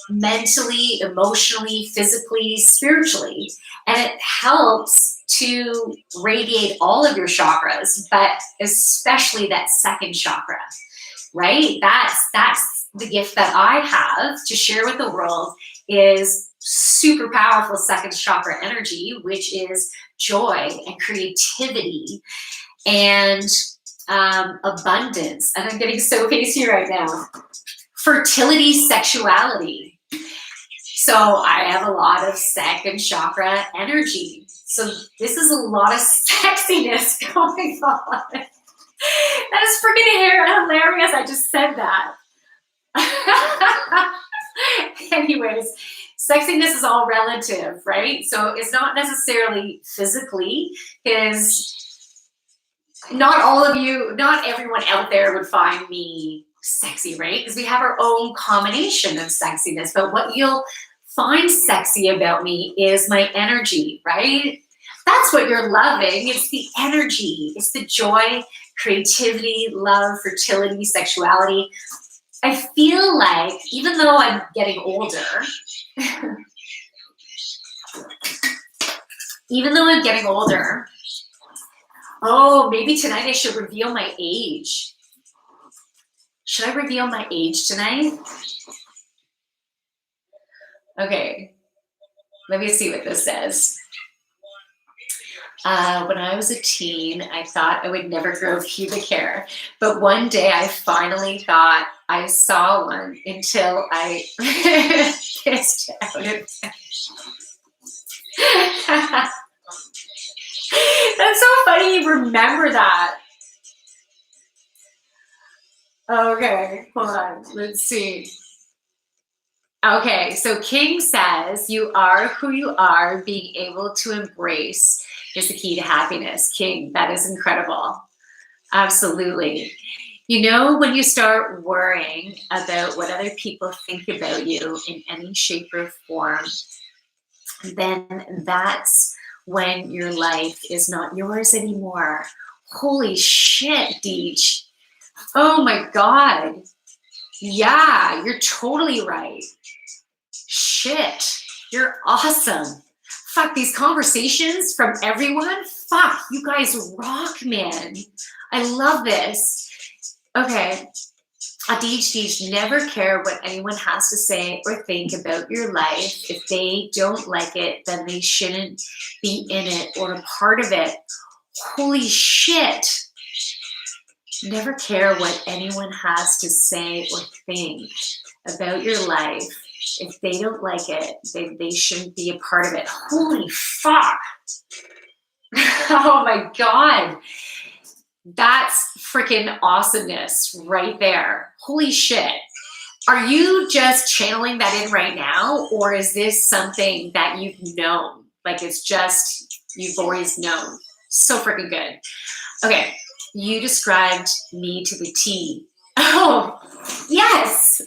mentally, emotionally, physically, spiritually. And it helps to radiate all of your chakras, but especially that second chakra, right? That's the gift that I have to share with the world, is super powerful second chakra energy, which is joy and creativity and abundance. And I'm getting so pacey right now. Fertility, sexuality. So I have a lot of second chakra energy. So this is a lot of sexiness going on. That is freaking hilarious. I just said that. Anyways, sexiness is all relative, right? So it's not necessarily physically, because not everyone out there would find me sexy, right? Because we have our own combination of sexiness. But what you'll find sexy about me is my energy, right? That's what you're loving. It's the energy. It's the joy, creativity, love, fertility, sexuality. I feel like, even though I'm getting older, oh, maybe tonight I should reveal my age. Should I reveal my age tonight? Okay, let me see what this says. When I was a teen, I thought I would never grow pubic hair. But one day I finally thought I saw one until I pissed out of it. That's so funny you remember that. Okay, hold on. Let's see. Okay, so King says, you are who you are. Being able to embrace is the key to happiness. King, that is incredible. Absolutely. You know, when you start worrying about what other people think about you in any shape or form, then that's when your life is not yours anymore. Holy shit, Deej. Oh my God. Yeah, you're totally right. Shit, you're awesome. Fuck, these conversations from everyone. Fuck, you guys rock, man. I love this. Okay. Deej, never care what anyone has to say or think about your life. If they don't like it, then they shouldn't be in it or a part of it. Holy shit. Never care what anyone has to say or think about your life. If they don't like it, they shouldn't be a part of it. Holy fuck. Oh my God. That's freaking awesomeness right there. Holy shit. Are you just channeling that in right now? Or is this something that you've known? Like it's just, you've always known. So freaking good. Okay. You described me to the T. Oh, yes.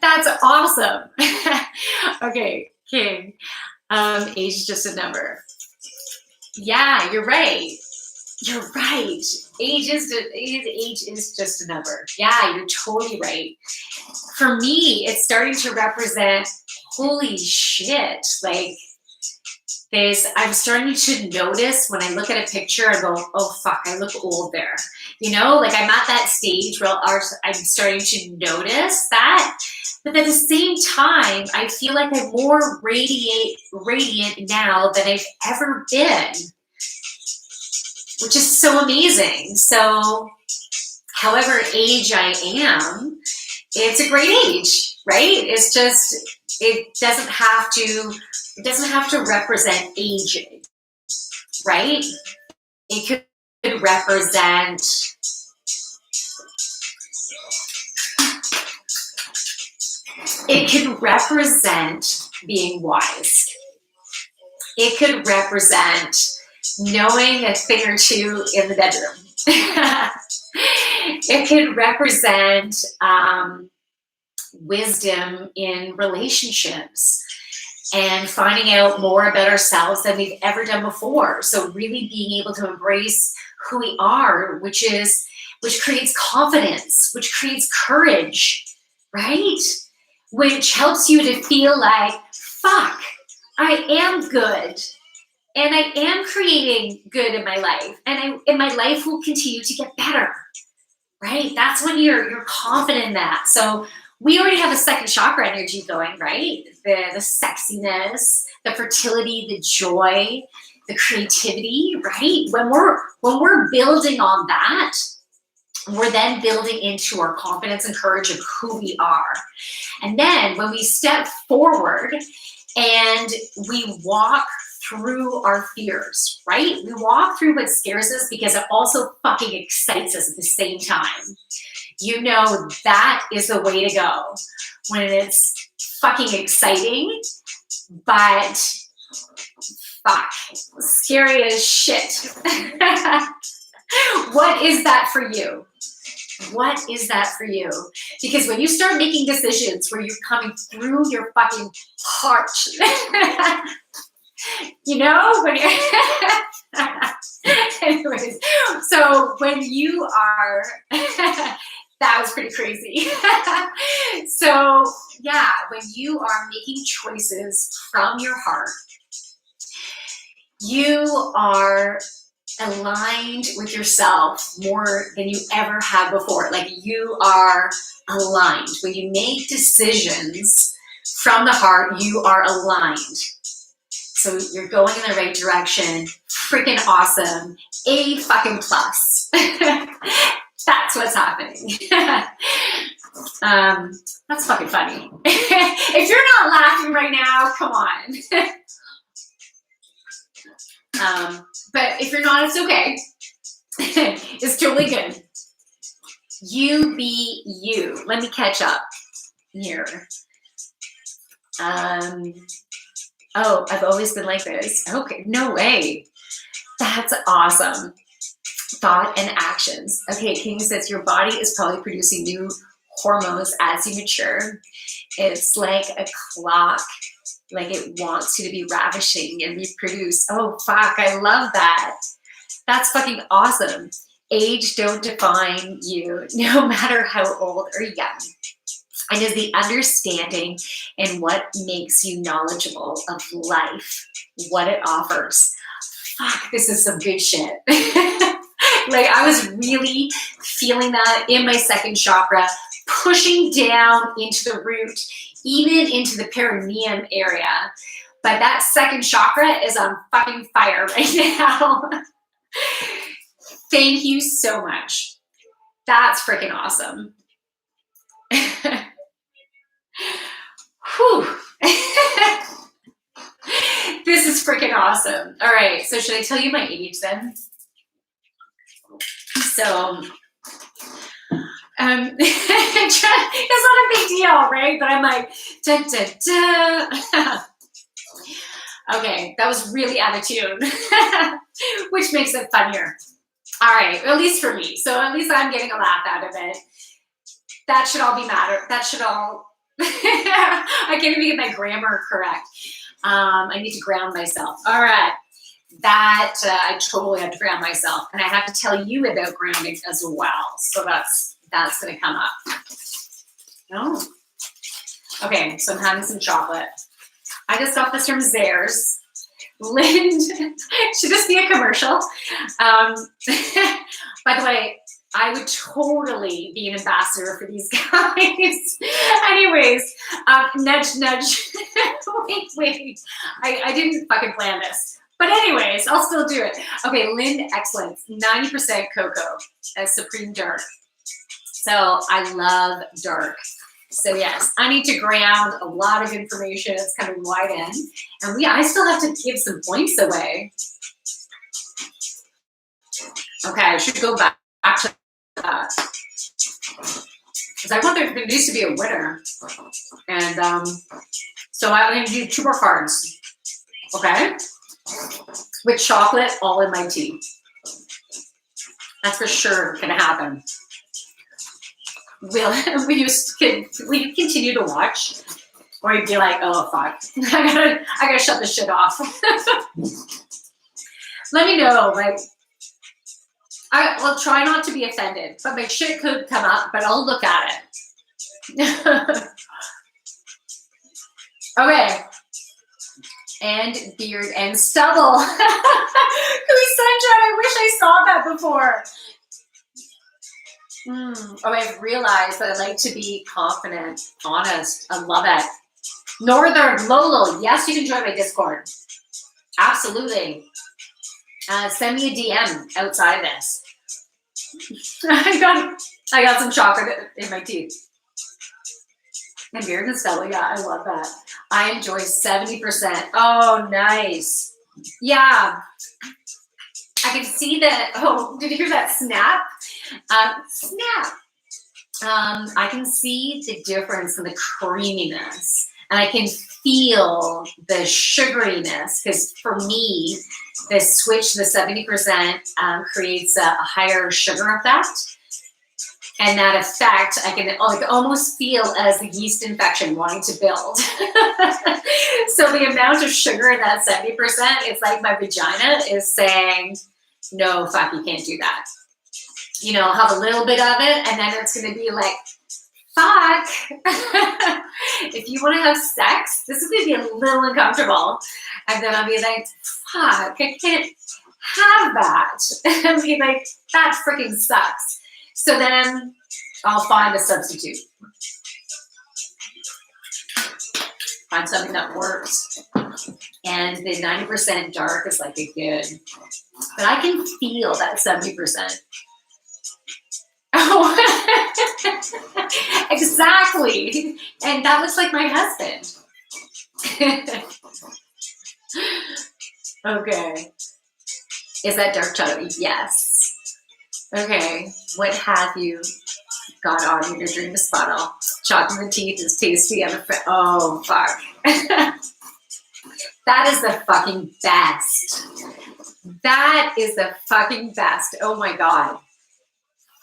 That's awesome. Okay, King. Age is just a number. Yeah, you're right. You're right. Age is just a number. Yeah, you're totally right. For me, it's starting to represent, holy shit, like I'm starting to notice when I look at a picture, I go, oh fuck, I look old there. You know, like I'm at that stage where I'm starting to notice that. But at the same time, I feel like I'm more radiant now than I've ever been, which is so amazing. So however age I am, it's a great age, right? It's just, it doesn't have to represent aging, right? It could represent It could represent being wise. It could represent knowing a thing or two in the bedroom. It could represent wisdom in relationships and finding out more about ourselves than we've ever done before. So really being able to embrace who we are, which creates confidence, which creates courage, right? Which helps you to feel like, fuck, I am good. And I am creating good in my life. And my life will continue to get better, right? That's when you're confident in that. So we already have the second chakra energy going, right? The sexiness, the fertility, the joy, the creativity, right? When we're building on that, we're then building into our confidence and courage of who we are. And then when we step forward and we walk through our fears, right? We walk through what scares us because it also fucking excites us at the same time. You know, that is the way to go when it's fucking exciting, but fuck, scary as shit. What is that for you? What is that for you? Because when you start making decisions where you're coming through your fucking heart, you know, when you're anyways, so when you are that was pretty crazy. So yeah, when you are making choices from your heart, you are aligned with yourself more than you ever have before. Like you are aligned. When you make decisions from the heart, you are aligned. So you're going in the right direction. Freaking awesome. A fucking plus. That's what's happening. That's fucking funny. If you're not laughing right now, come on. But if you're not, it's okay. It's totally good. You be you. Let me catch up here. Oh, I've always been like this. Okay, no way. That's awesome. Thought and actions. Okay, King says your body is probably producing new hormones as you mature. It's like a clock. Like it wants you to be ravishing and reproduce. Oh, fuck, I love that. That's fucking awesome. Age don't define you, no matter how old or young. And is the understanding and what makes you knowledgeable of life, what it offers. Fuck, this is some good shit. Like I was really feeling that in my second chakra, pushing down into the root, even into the perineum area. But that second chakra is on fucking fire right now. Thank you so much. That's freaking awesome. Whew. This is freaking awesome. All right, so should I tell you my age then? So, it's not a big deal, right? But I'm like, da, da, da. Okay, that was really out of tune, which makes it funnier. All right, at least for me. So at least I'm getting a laugh out of it. That should all be matter. That should all, I can't even get my grammar correct. I need to ground myself. All right. That I totally have to ground myself. And I have to tell you about grounding as well. So that's going to come up. Oh. Okay, so I'm having some chocolate. I just got this from Zares. Lind, should this be a commercial? By the way, I would totally be an ambassador for these guys. Anyways, nudge, nudge. wait. I didn't fucking plan this. But anyways, I'll still do it. Okay, Lind Excellence, 90% cocoa as Supreme Dark. So I love dark. So yes, I need to ground a lot of information. It's coming wide in. And I still have to give some points away. Okay, I should go back to that. because I want there needs to be a winner. And so I'm going to do 2 more cards. Okay? With chocolate all in my tea. That's for sure going to happen. Will you continue to watch? Or you'd be like, oh, fuck. I gotta shut this shit off. Let me know. Like, I will try not to be offended, but my shit could come up, but I'll look at it. Okay. And beard and stubble. Sunshine, I wish I saw that before. Oh, I've realized that I like to be confident, honest. I love it. Northern Lolo, yes, you can join my Discord. Absolutely. Send me a DM outside of this. I got some chocolate in my teeth. And beard and stubble, yeah, I love that. I enjoy 70%. Oh, nice. Yeah. I can see that. Oh, did you hear that snap? Snap. I can see the difference in the creaminess. And I can feel the sugariness, because for me, the switch to the 70% creates a higher sugar effect. And that effect, I can almost feel as the yeast infection wanting to build. So the amount of sugar in that 70%, it's like my vagina is saying, no, fuck, you can't do that. You know, I'll have a little bit of it, and then it's going to be like, fuck. If you want to have sex, this is going to be a little uncomfortable. And then I'll be like, fuck, I can't have that. And be like, that freaking sucks. So then I'll find a substitute. Find something that works. And the 90% dark is like a good. But I can feel that 70%. Oh, exactly. And that looks like my husband. Okay. Is that dark chocolate? Yes. Okay. What have you got on your dream bottle? Chocolate in the teeth is tasty. Oh, fuck. That is the fucking best. That is the fucking best. Oh my God.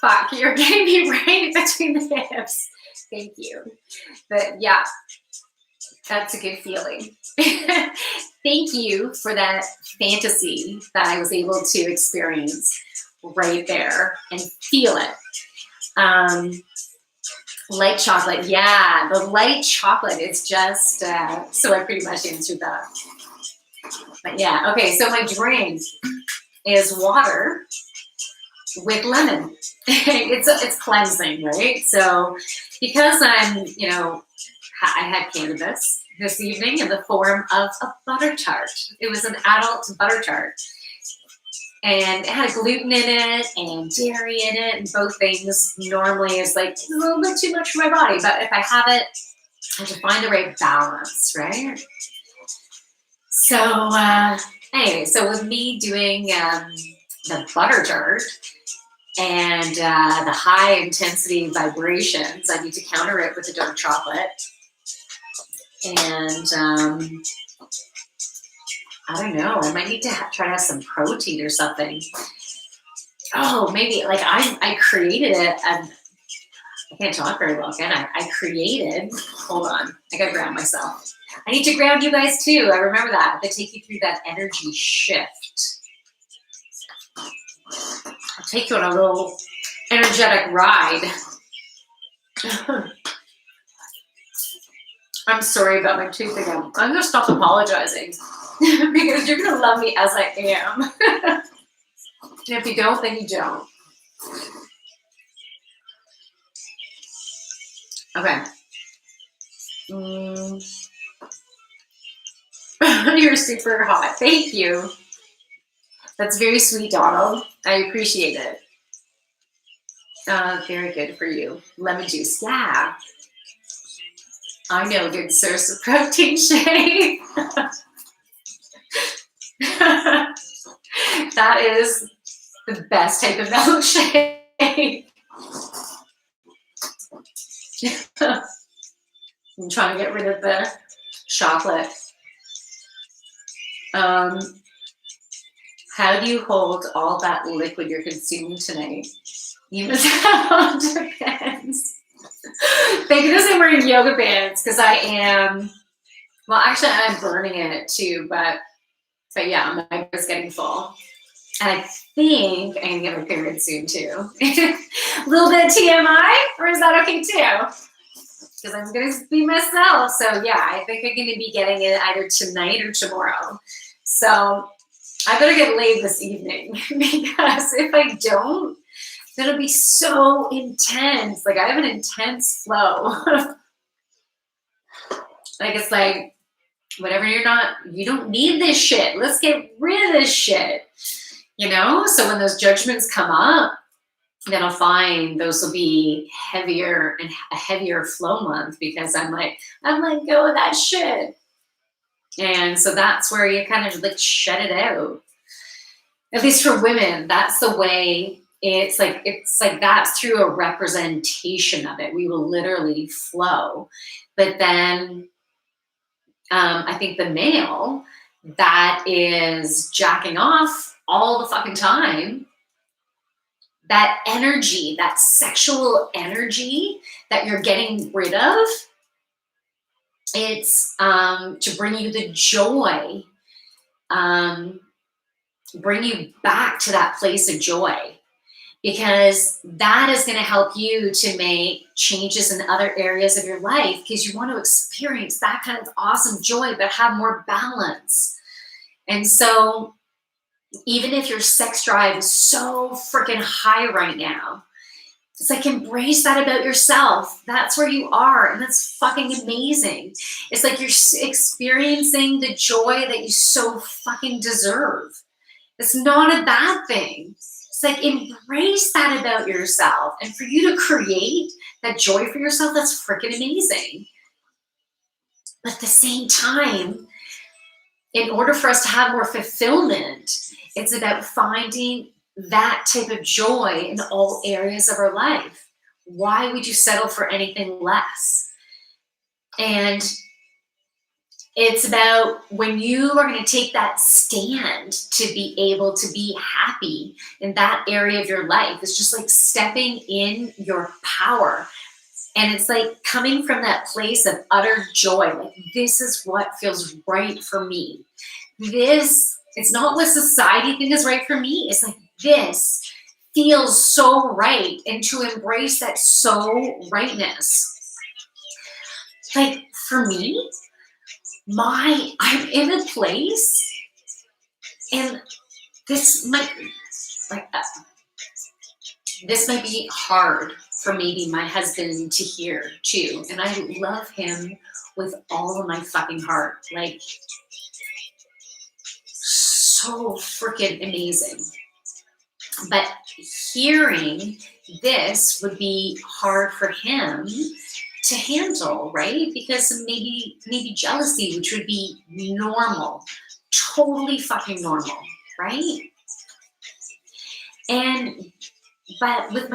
Fuck, you're getting me right between the hips. Thank you. But yeah, that's a good feeling. Thank you for that fantasy that I was able to experience right there and feel it. Light chocolate. Yeah, the light chocolate is just, so I pretty much answered that. But yeah, okay, so my drink is water with lemon. It's cleansing, right? So because I'm, I had cannabis this evening in the form of a butter tart. It was an adult butter tart. And it had gluten in it and dairy in it, and both things normally is like a little bit too much for my body. But if I have it, I have to find the right balance, right? So anyway, so with me doing the butter tart and the high intensity vibrations, I need to counter it with the dark chocolate. And I don't know, I might need to try to have some protein or something. Oh, maybe, like I created it, and I can't talk very well, can I? I created, hold on, I gotta ground myself. I need to ground you guys too, I remember that. They take you through that energy shift. I'll take you on a little energetic ride. I'm sorry about my tooth again. I'm gonna stop apologizing because you're gonna love me as I am. And if you don't, then you don't. Okay. You're super hot. Thank you. That's very sweet, Donald. I appreciate it. Very good for you. Lemon juice. Yeah. I know a good source of protein shake. That is the best type of milkshake. I'm trying to get rid of the chocolate. How do you hold all that liquid you're consuming tonight? You must have underpants. Thank goodness I'm wearing yoga pants because I am, well, actually I'm burning it too, but yeah, my bag is getting full. And I think I'm gonna get my period soon too. A little bit of TMI, or is that okay too? Because I'm gonna be myself. So yeah, I think I'm gonna be getting it either tonight or tomorrow. So I better get laid this evening because if I don't, it'll be so intense. Like I have an intense flow. Like it's like, whatever you don't need this shit. Let's get rid of this shit. You know? So when those judgments come up, then I'll find those will be heavier and a heavier flow month because I'm like, go with that shit. And so that's where you kind of like shut it out. At least for women, that's the way it's like that's through a representation of it. We will literally flow. But then I think the male that is jacking off all the fucking time, that energy, that sexual energy that you're getting rid of, it's to bring you the joy, bring you back to that place of joy, because that is going to help you to make changes in other areas of your life because you want to experience that kind of awesome joy, but have more balance. And so even if your sex drive is so freaking high right now, it's like embrace that about yourself. That's where you are, and that's fucking amazing. It's like you're experiencing the joy that you so fucking deserve. It's not a bad thing. It's like embrace that about yourself, and for you to create that joy for yourself, that's freaking amazing. But at the same time, in order for us to have more fulfillment, it's about finding that type of joy in all areas of our life. Why would you settle for anything less? And it's about when you are going to take that stand to be able to be happy in that area of your life. It's just like stepping in your power. And it's like coming from that place of utter joy. Like, this is what feels right for me. It's not what society thinks is right for me. It's like, this feels so right. And to embrace that so rightness. Like, for me, I'm in a place, and this might be hard for maybe my husband to hear too. And I love him with all of my fucking heart. Like, so freaking amazing. But hearing this would be hard for him to handle, right? Because maybe jealousy, which would be normal, totally fucking normal, right? But with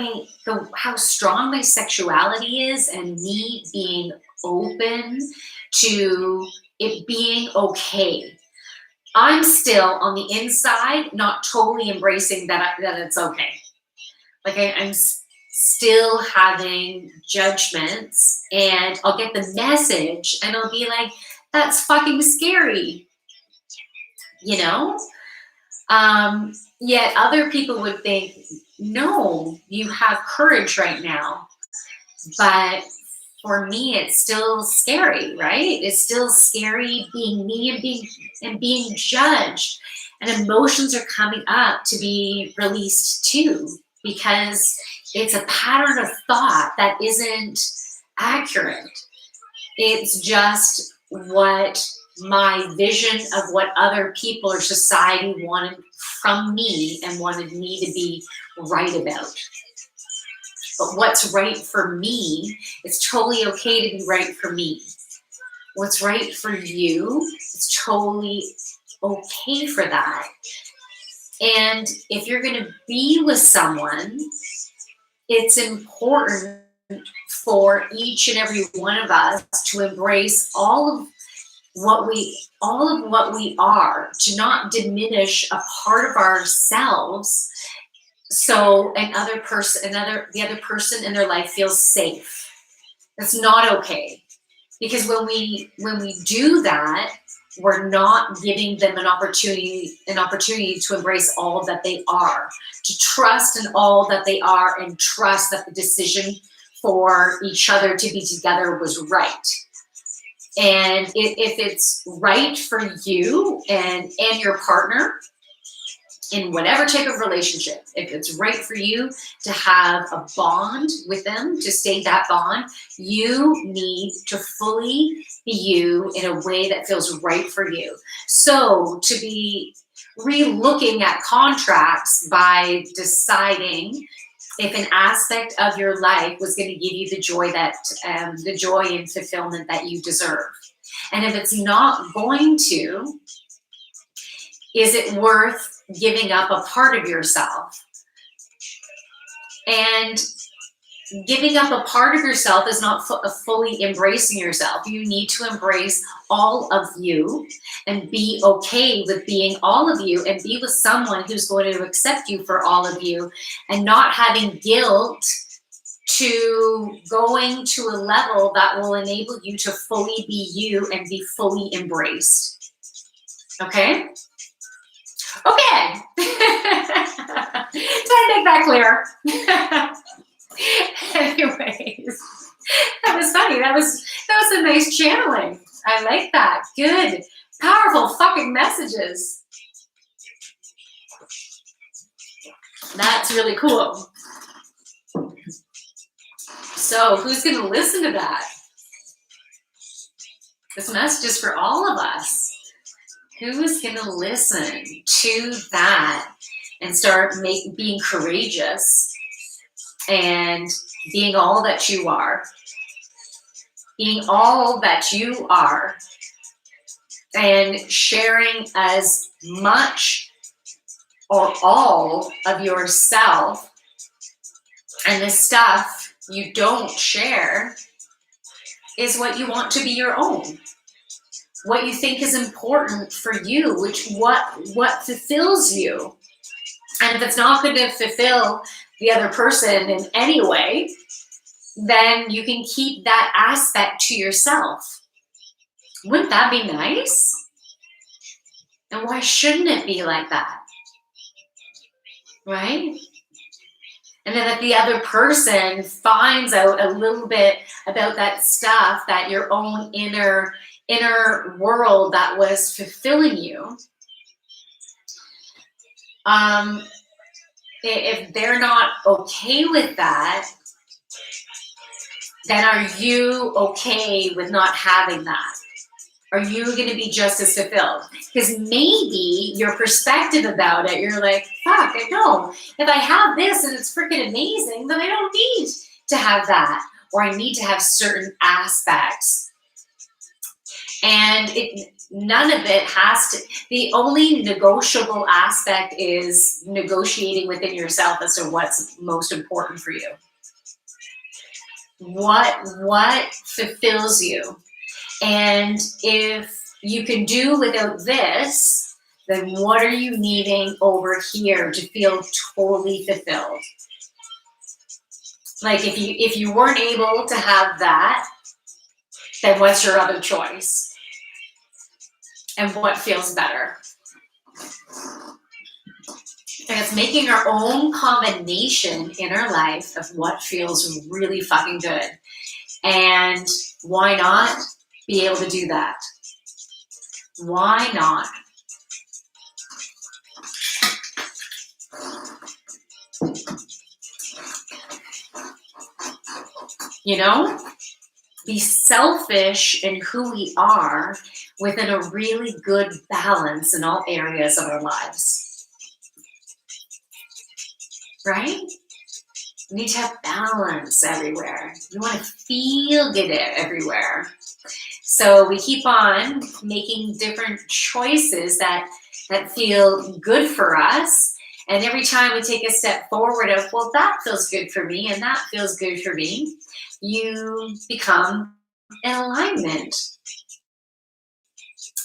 how strong my sexuality is, and me being open to it being okay, I'm still on the inside not totally embracing that it's okay. Like I'm still having judgments, and I'll get the message and I'll be like, that's fucking scary, you know? Yet other people would think, no, you have courage right now. But for me, it's still scary, right? It's still scary being me and being judged. And emotions are coming up to be released too, because it's a pattern of thought that isn't accurate. It's just what my vision of what other people or society wanted from me and wanted me to be right about. But what's right for me, it's totally okay to be right for me. What's right for you, it's totally okay for that. And if you're going to be with someone, it's important for each and every one of us to embrace all of what we are, to not diminish a part of ourselves, so the other person in their life feels safe. That's not okay, because when we do that, we're not giving them an opportunity to embrace all that they are, to trust in all that they are, and trust that the decision for each other to be together was right. And if it's right for you and your partner, in whatever type of relationship, if it's right for you to have a bond with them, to stay that bond, you need to fully be you in a way that feels right for you. So to be re-looking at contracts by deciding if an aspect of your life was going to give you the joy and fulfillment that you deserve. And if it's not going to, is it worth giving up a part of yourself? And giving up a part of yourself is not fully embracing yourself. You need to embrace all of you and be okay with being all of you, and be with someone who's going to accept you for all of you, and not having guilt to going to a level that will enable you to fully be you and be fully embraced. Okay? Okay. Did I make that clear? Anyways, that was funny. That was a nice channeling. I like that. Good. Powerful fucking messages. That's really cool. So who's going to listen to that? This message is for all of us. Who's going to listen to that and start being courageous and being all that you are? Being all that you are, and sharing as much or all of yourself, and the stuff you don't share is what you want to be your own. What you think is important for you, what fulfills you. And if it's not going to fulfill the other person in any way, then you can keep that aspect to yourself. Wouldn't that be nice? And why shouldn't it be like that? Right? And then if the other person finds out a little bit about that stuff, that your own inner world that was fulfilling you, if they're not okay with that, then are you okay with not having that? Are you going to be just as fulfilled? Because maybe your perspective about it, you're like, fuck, I know. If I have this and it's freaking amazing, then I don't need to have that. Or I need to have certain aspects. And none of it has to, the only negotiable aspect is negotiating within yourself as to what's most important for you. What fulfills you? And if you can do without this, then what are you needing over here to feel totally fulfilled? Like if you weren't able to have that, then what's your other choice? And what feels better? And it's making our own combination in our life of what feels really fucking good. And why not be able to do that? Why not? You know? Be selfish in who we are within a really good balance in all areas of our lives. Right? We need to have balance everywhere. We want to feel good everywhere. So we keep on making different choices that feel good for us. And every time we take a step forward of, well, that feels good for me and that feels good for me, you become in alignment,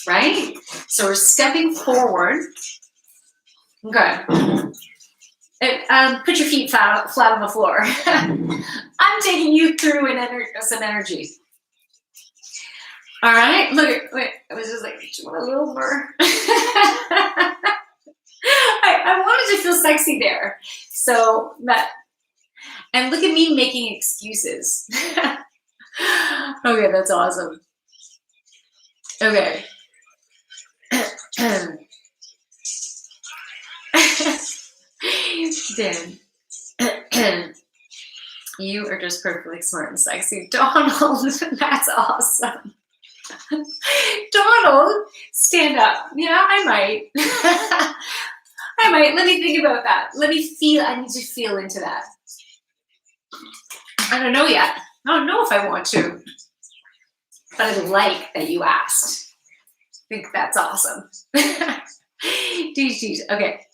right? So we're stepping forward. Okay. Put your feet flat on the floor. I'm taking you through some energy. All right, wait, I was just like, just want a little more. I wanted to feel sexy there. So that, and look at me making excuses. Okay, that's awesome. Okay. Dan, you are just perfectly smart and sexy. Donald, that's awesome. Donald, stand up. Yeah, I might. I might. Let me think about that. Let me feel. I need to feel into that. I don't know yet. I don't know if I want to. But I like that you asked. I think that's awesome. Okay.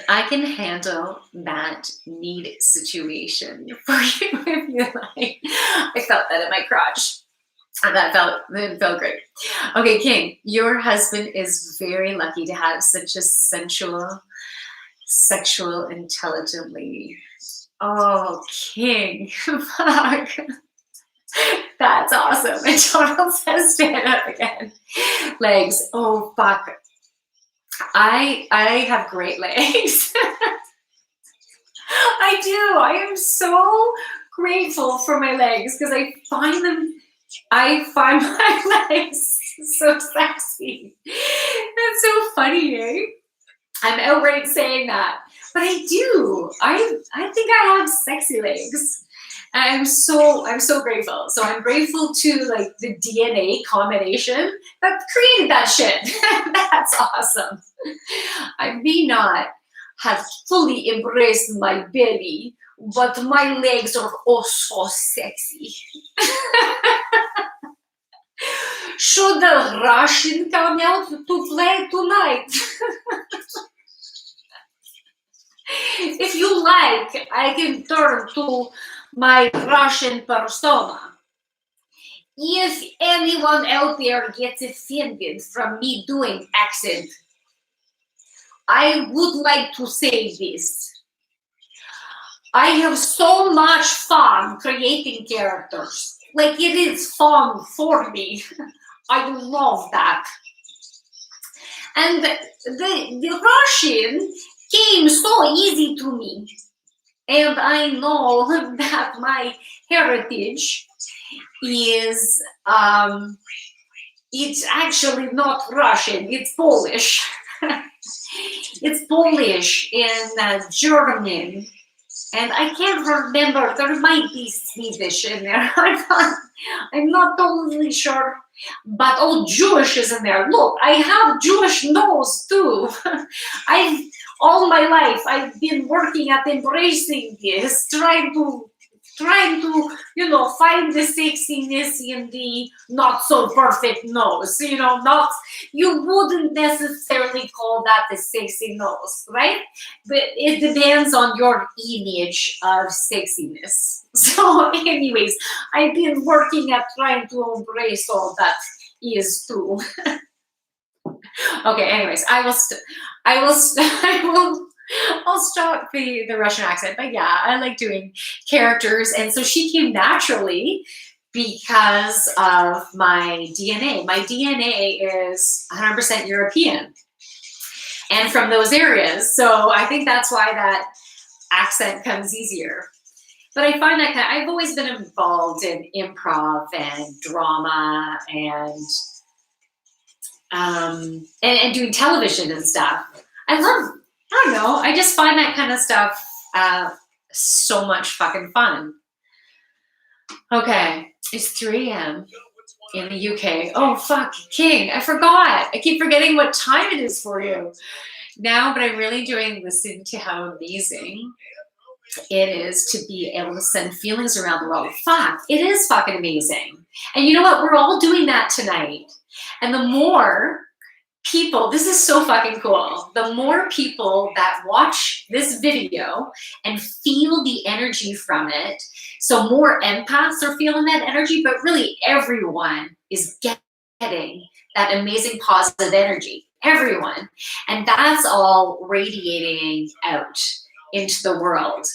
I can handle that need situation for you if you like. I felt that in my crotch. That felt great. Okay, King, your husband is very lucky to have such a sensual, sexual, intelligent lady. Oh, King, fuck. That's awesome. And Donald says stand up again. Legs. Oh, fuck. I have great legs. I do. I am so grateful for my legs because I find my legs so sexy. That's so funny, eh? I'm outright saying that. But I do. I think I have sexy legs. I'm so grateful. So I'm grateful to like the DNA combination that created that shit. That's awesome. I may not have fully embraced my belly, but my legs are also sexy. Should the Russian come out to play tonight? If you like, I can turn to my Russian persona. If anyone out there gets offended from me doing accent, I would like to say this. I have so much fun creating characters. Like it is fun for me. I love that. And the Russian came so easy to me. And I know that my heritage is, it's actually not Russian, it's Polish. It's Polish and German. And I can't remember, there might be Swedish in there. I'm not totally sure. But Jewish is in there. Look, I have Jewish nose too. All my life, I've been working at embracing this, trying to, find the sexiness in the not so perfect nose. You wouldn't necessarily call that a sexy nose, right? But it depends on your image of sexiness. So anyways, I've been working at trying to embrace all that is too. Okay, anyways, I'll stop the Russian accent, but yeah, I like doing characters, and so she came naturally because of my DNA. My DNA is 100% European, and from those areas, so I think that's why that accent comes easier. But I find that I've always been involved in improv and drama and doing television and stuff. I don't know, I just find that kind of stuff so much fucking fun. Okay, it's 3 a.m. in the UK. Oh, fuck, King, I forgot. I keep forgetting what time it is for you now, but I'm really enjoying listening to how amazing it is to be able to send feelings around the world. Fuck, it is fucking amazing. And you know what? We're all doing that tonight. And the more people, this is so fucking cool. The more people that watch this video and feel the energy from it, so more empaths are feeling that energy, but really everyone is getting that amazing positive energy. Everyone. And that's all radiating out into the world.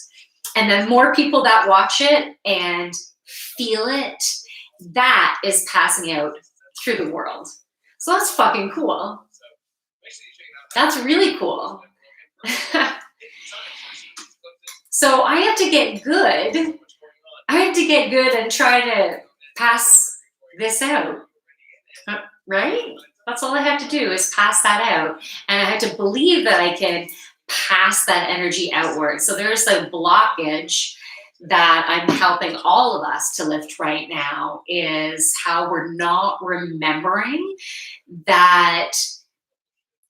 And then more people that watch it and feel it, that is passing out through the world. So that's fucking cool. That's really cool. So I have to get good. I have to get good and try to pass this out. Right? That's all I have to do is pass that out. And I have to believe that I can pass that energy outward. So there's a blockage that I'm helping all of us to lift right now, is how we're not remembering that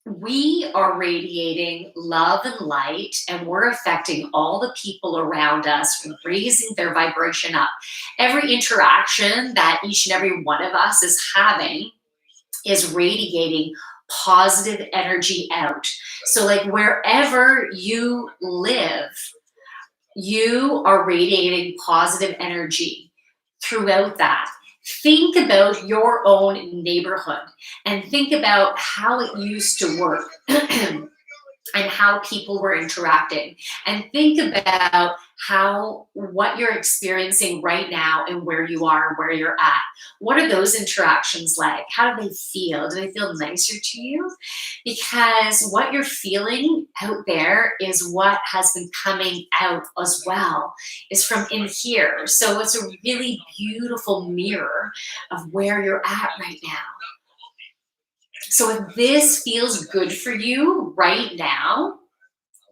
we are radiating love and light, and we're affecting all the people around us, raising their vibration up. Every interaction that each and every one of us is having is radiating positive energy out. So like wherever you live, you are radiating positive energy throughout that. Think about your own neighborhood and think about how it used to work and how people were interacting, and think about what you're experiencing right now and where you are, where you're at. What are those interactions like? How do they feel? Do they feel nicer to you? Because what you're feeling out there is what has been coming out as well, is from in here. So it's a really beautiful mirror of where you're at right now. So if this feels good for you right now,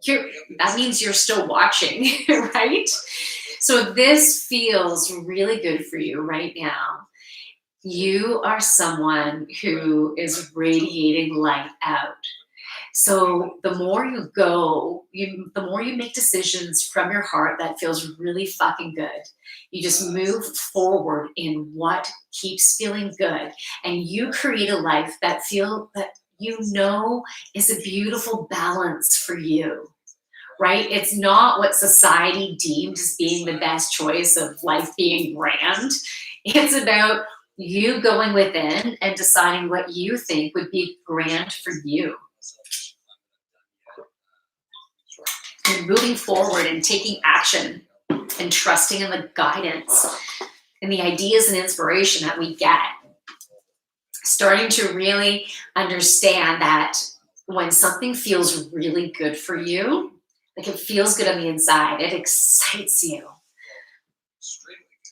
that means you're still watching, right? So if this feels really good for you right now, you are someone who is radiating light out. So the more you go, the more you make decisions from your heart that feels really fucking good. You just move forward in what keeps feeling good, and you create a life that is a beautiful balance for you, right? It's not what society deemed as being the best choice of life being grand. It's about you going within and deciding what you think would be grand for you. And moving forward and taking action and trusting in the guidance and the ideas and inspiration that we get. Starting to really understand that when something feels really good for you, like it feels good on the inside, it excites you.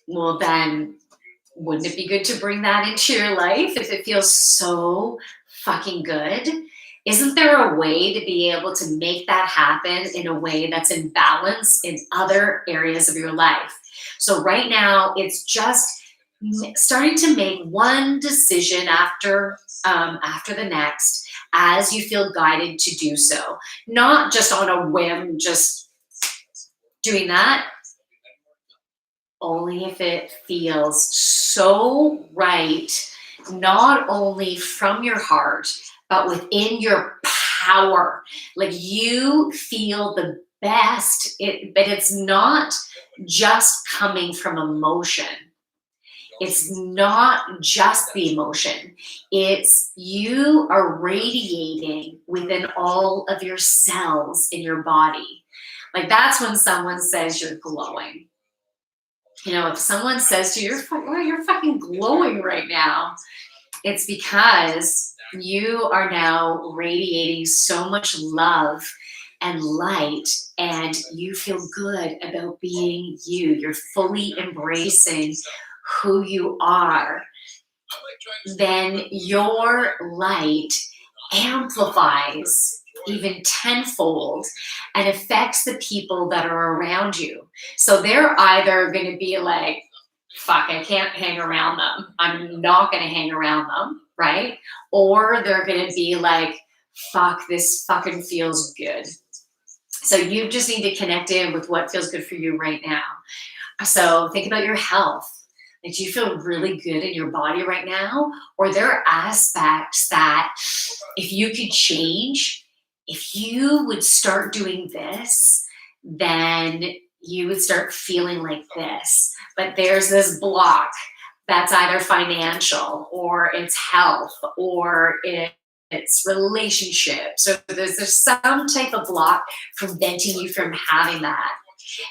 Well, then wouldn't it be good to bring that into your life if it feels so fucking good? Isn't there a way to be able to make that happen in a way that's in balance in other areas of your life? So right now, it's just starting to make one decision after the next as you feel guided to do so. Not just on a whim, just doing that. Only if it feels so right, not only from your heart, but within your power. Like you feel the best, but it's not just coming from emotion. It's not just the emotion. It's you are radiating within all of your cells in your body. Like that's when someone says you're glowing. You know, if someone says to you, you're fucking glowing right now, it's because you are now radiating so much love and light, and you feel good about being you. You're fully embracing who you are. Then your light amplifies even tenfold and affects the people that are around you. So they're either going to be like, fuck, I can't hang around them. I'm not going to hang around them, right? Or they're going to be like, fuck, this fucking feels good. So you just need to connect in with what feels good for you right now. So think about your health. Like, do you feel really good in your body right now? Or there are aspects that if you could change, if you would start doing this, then you would start feeling like this. But there's this block that's either financial or it's health or it's relationships. So there's some type of block preventing you from having that.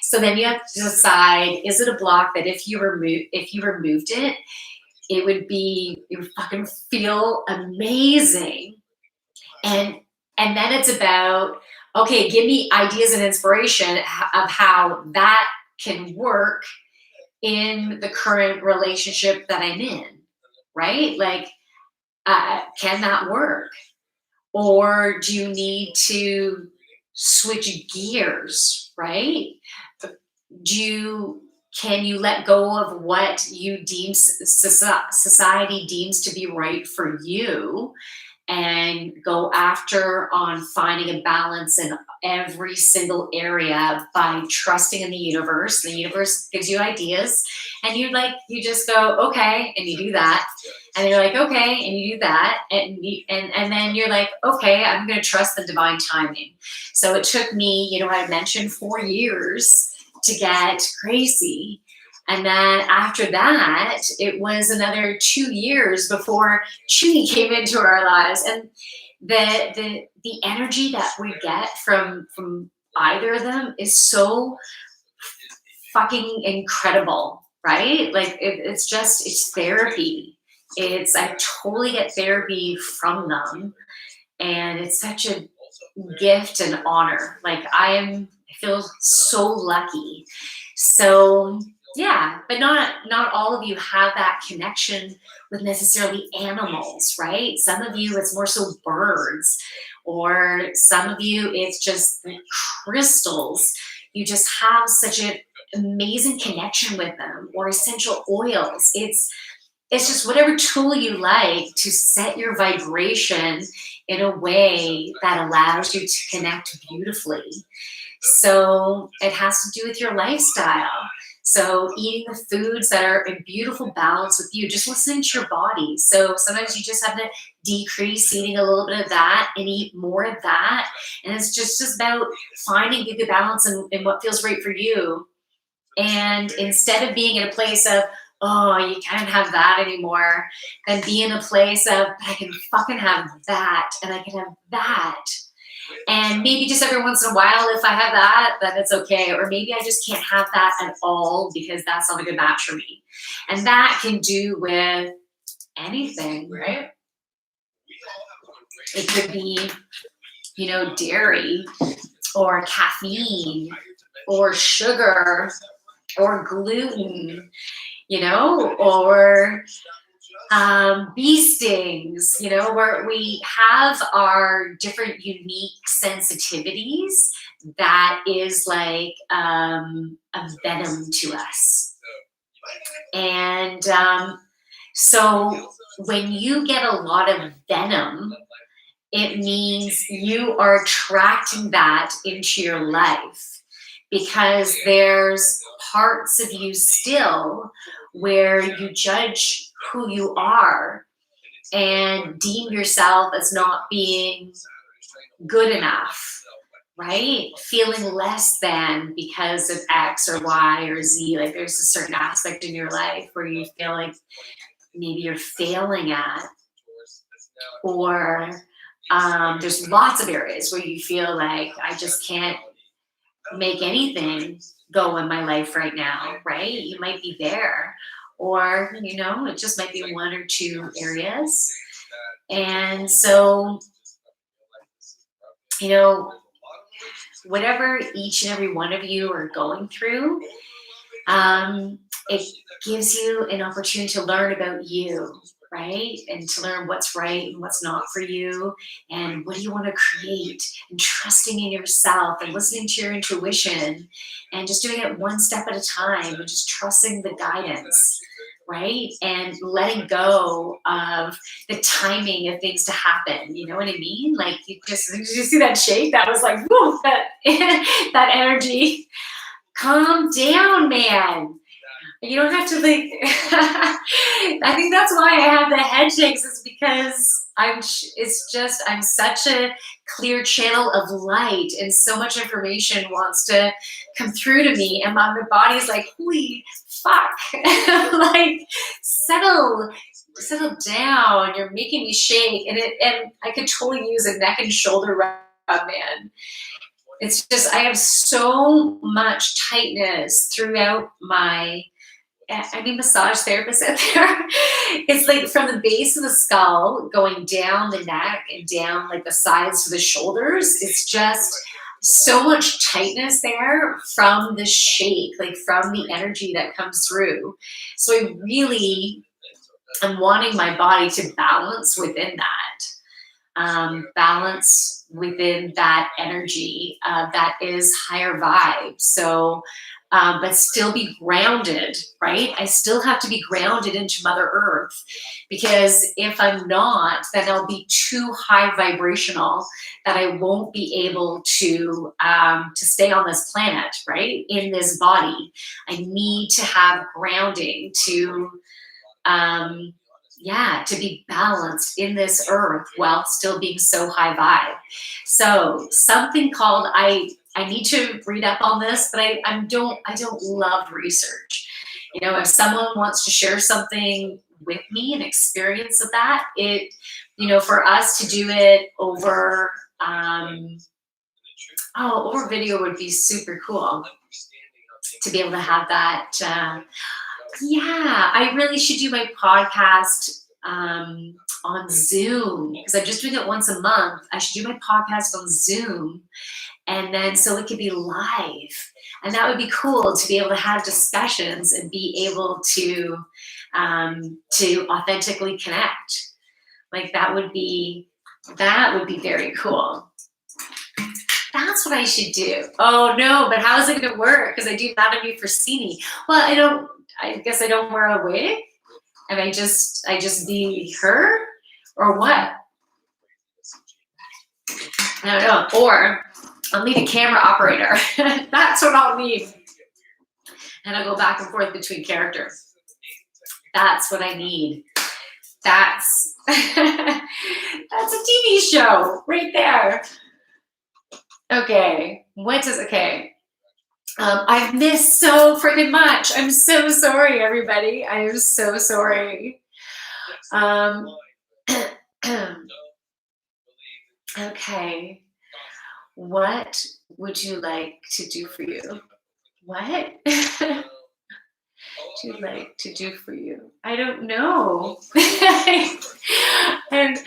So then you have to decide, is it a block that if you removed it, it would fucking feel amazing. And then it's about, okay, give me ideas and inspiration of how that can work in the current relationship that I'm in, right? Like, can that work? Or do you need to switch gears, right? Can you let go of what you deem society deems to be right for you and go after on finding a balance in every single area by trusting in the universe? The universe gives you ideas and you just go, okay, and you do that. And you're like, okay, and you do that. And then you're like, okay, I'm going to trust the divine timing. So it took me, I mentioned 4 years to get Gracie. And then after that, it was another 2 years before Chewie came into our lives. And the energy that we get from either of them is so fucking incredible, right? Like it's therapy. I totally get therapy from them. And it's such a gift and honor. Like I feel so lucky. So yeah, but not all of you have that connection with necessarily animals, right? Some of you, it's more so birds, or some of you, it's just crystals. You just have such an amazing connection with them, or essential oils. It's just whatever tool you like to set your vibration in a way that allows you to connect beautifully. So it has to do with your lifestyle. So eating the foods that are in beautiful balance with you, just listening to your body. So sometimes you just have to decrease eating a little bit of that and eat more of that. And it's just about finding a good balance in what feels right for you. And instead of being in a place of, oh, you can't have that anymore, then be in a place of, I can fucking have that, and I can have that. And maybe just every once in a while, if I have that, then it's okay. Or maybe I just can't have that at all because that's not a good match for me. And that can do with anything, right? It could be, dairy or caffeine or sugar or gluten, or bee stings, where we have our different unique sensitivities that is like a venom to us. And so when you get a lot of venom, it means you are attracting that into your life, because there's parts of you still where you judge who you are and deem yourself as not being good enough, right? Feeling less than because of X or Y or Z. Like there's a certain aspect in your life where you feel like maybe you're failing at, or there's lots of areas where you feel like I just can't make anything go in my life right now, right? You might be there, or it just might be 1 or 2 areas. And so whatever each and every one of you are going through, it gives you an opportunity to learn about you, right? And to learn what's right and what's not for you, and what do you want to create, and trusting in yourself and listening to your intuition and just doing it one step at a time and just trusting the guidance, right? And letting go of the timing of things to happen. You know what I mean? Like did you see that shake? That was like, whoa, that energy. Calm down, man. You don't have to like, I think that's why I have the head shakes, is because I'm such a clear channel of light, and so much information wants to come through to me, and my body's like, holy fuck, like settle down, you're making me shake. And I could totally use a neck and shoulder rub, man. It's just, I have so much tightness throughout my, I mean, massage therapist out there. It's like from the base of the skull going down the neck and down like the sides to the shoulders. It's just so much tightness there from the shake, like from the energy that comes through. So I really am wanting my body to balance within that. Balance within that energy that is higher vibe. So, but still be grounded, right? I still have to be grounded into Mother Earth, because if I'm not, then I'll be too high vibrational that I won't be able to stay on this planet, right? In this body, I need to have grounding to to be balanced in this earth while still being so high vibe. So something called, I need to read up on this, but I don't love research. You know, if someone wants to share something with me, an experience of that, it, you know, for us to do it over over video would be super cool, to be able to have that. Yeah, I really should do my podcast on Zoom, because I'm just doing it once a month. I should do my podcast on Zoom, and then so it could be live, and that would be cool to be able to have discussions and be able to authentically connect. Like that would be very cool. That's what I should do. Oh no, but how is it going to work? Because I do anatomy for Sini. Well, I guess I don't wear a wig, and I just be her, or what? I don't know. Or I'll need a camera operator. That's what I'll need. And I'll go back and forth between characters. That's what I need. That's a TV show right there. Okay. I've missed so freaking much. I'm so sorry, everybody. I am so sorry. Okay. What would you like to do for you? What? Would you like to do for you? I don't know. And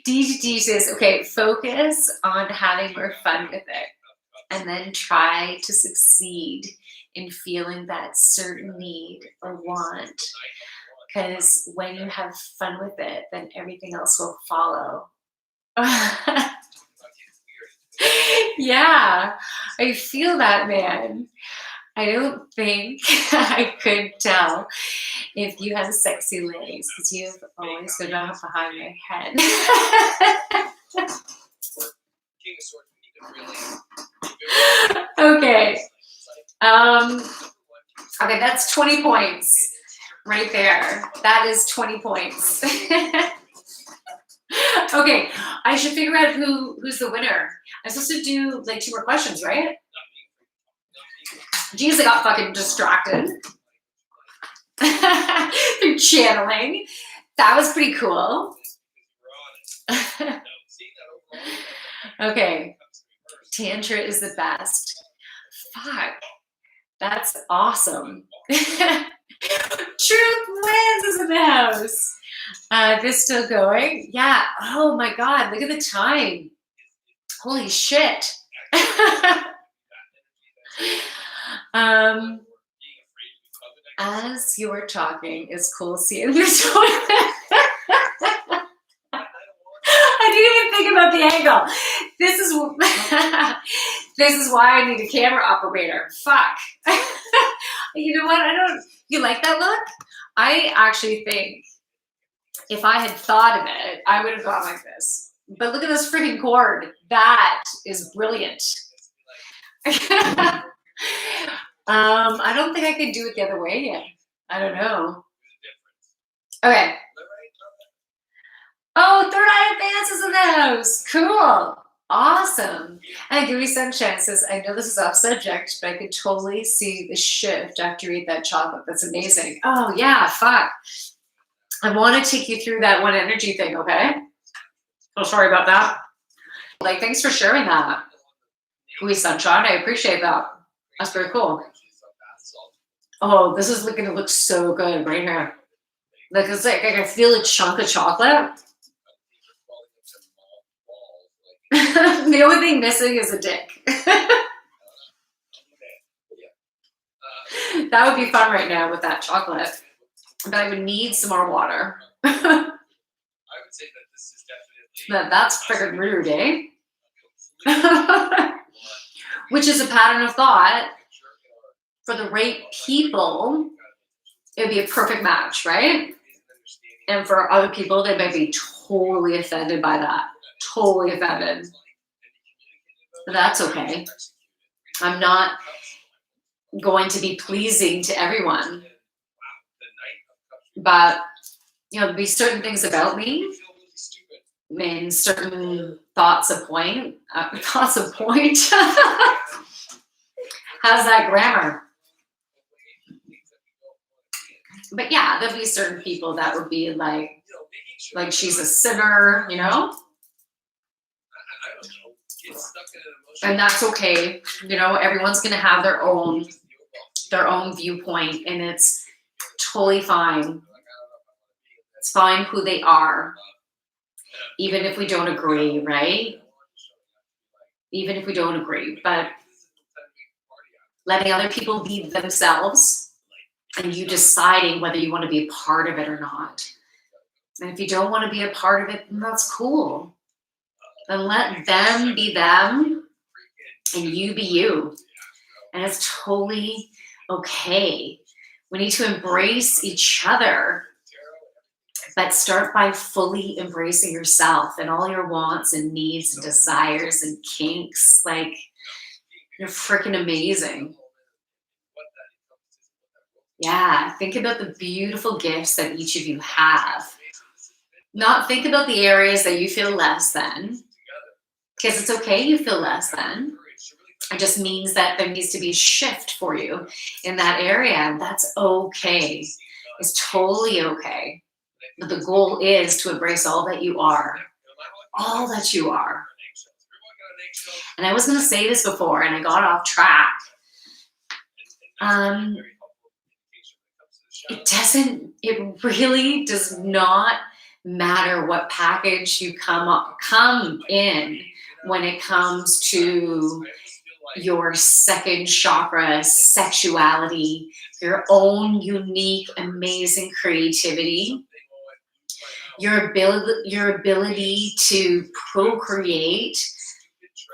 DGT says, okay, focus on having more fun with it, and then try to succeed in feeling that certain need or want, because when you have fun with it, then everything else will follow. Yeah, I feel that, man. I don't think I could tell if you have sexy legs, because you've always been up behind my head. Okay. Okay, that's 20 points right there. That is 20 points. Okay, I should figure out who's the winner. I'm supposed to do like 2 more questions, right? Jeez, I got fucking distracted. Through channeling. That was pretty cool. Okay. Tantra is the best. Fuck. That's awesome. Truth wins is in the house. This still going? Yeah. Oh my God. Look at the time. Holy shit. As you were talking, it's cool seeing this one. I didn't even think about the angle. This is why I need a camera operator. Fuck. You know what? You like that look? I actually think if I had thought of it, I would have gone like this. But look at this freaking cord. That is brilliant. I don't think I could do it the other way yet. I don't know. Okay. Oh, third eye advances in the house. Cool. Awesome. And give me some chances. I know this is off subject, but I could totally see the shift after you eat that chocolate. That's amazing. Oh, yeah, fuck. I want to take you through that one energy thing, okay? Oh, sorry about that. Like, thanks for sharing that. Louis Sunshine, I appreciate that. That's very cool. Oh, this is going to look so good right here. Like, it's like I can feel a chunk of chocolate. The only thing missing is a dick. That would be fun right now with that chocolate. But I would need some more water. I would say that this is definitely that's freaking rude, eh? Which is a pattern of thought. For the right people, it would be a perfect match, right? And for other people, they might be totally offended by that. Totally offended. But that's okay. I'm not going to be pleasing to everyone. But, there'll be certain things about me and certain thoughts of point. How's that grammar? But yeah, there'll be certain people that would be like she's a sinner, and that's okay. Everyone's gonna have their own viewpoint, and it's totally fine. It's fine who they are, even if we don't agree, right? Even if we don't agree, but letting other people be themselves and you deciding whether you want to be a part of it or not. And if you don't want to be a part of it, then that's cool. Then let them be them and you be you. And it's totally okay. We need to embrace each other, but start by fully embracing yourself and all your wants and needs and desires and kinks. Like, you're freaking amazing. Yeah, think about the beautiful gifts that each of you have. Not think about the areas that you feel less than, because it's okay you feel less than. It just means that there needs to be a shift for you in that area, and that's okay. It's totally okay. But the goal is to embrace all that you are. All that you are. And I was going to say this before, and I got off track. It really does not matter what package you come in when it comes to your second chakra, sexuality, your own unique, amazing creativity, your ability to procreate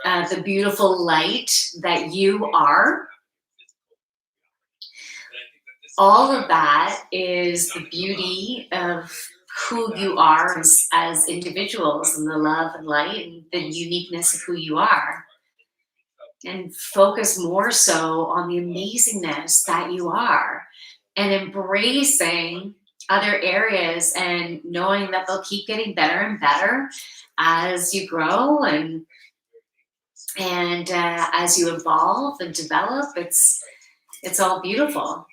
the beautiful light that you are. All of that is the beauty of who you are as individuals, and the love and light and the uniqueness of who you are. And focus more so on the amazingness that you are, and embracing other areas and knowing that they'll keep getting better and better as you grow and as you evolve and develop. It's all beautiful.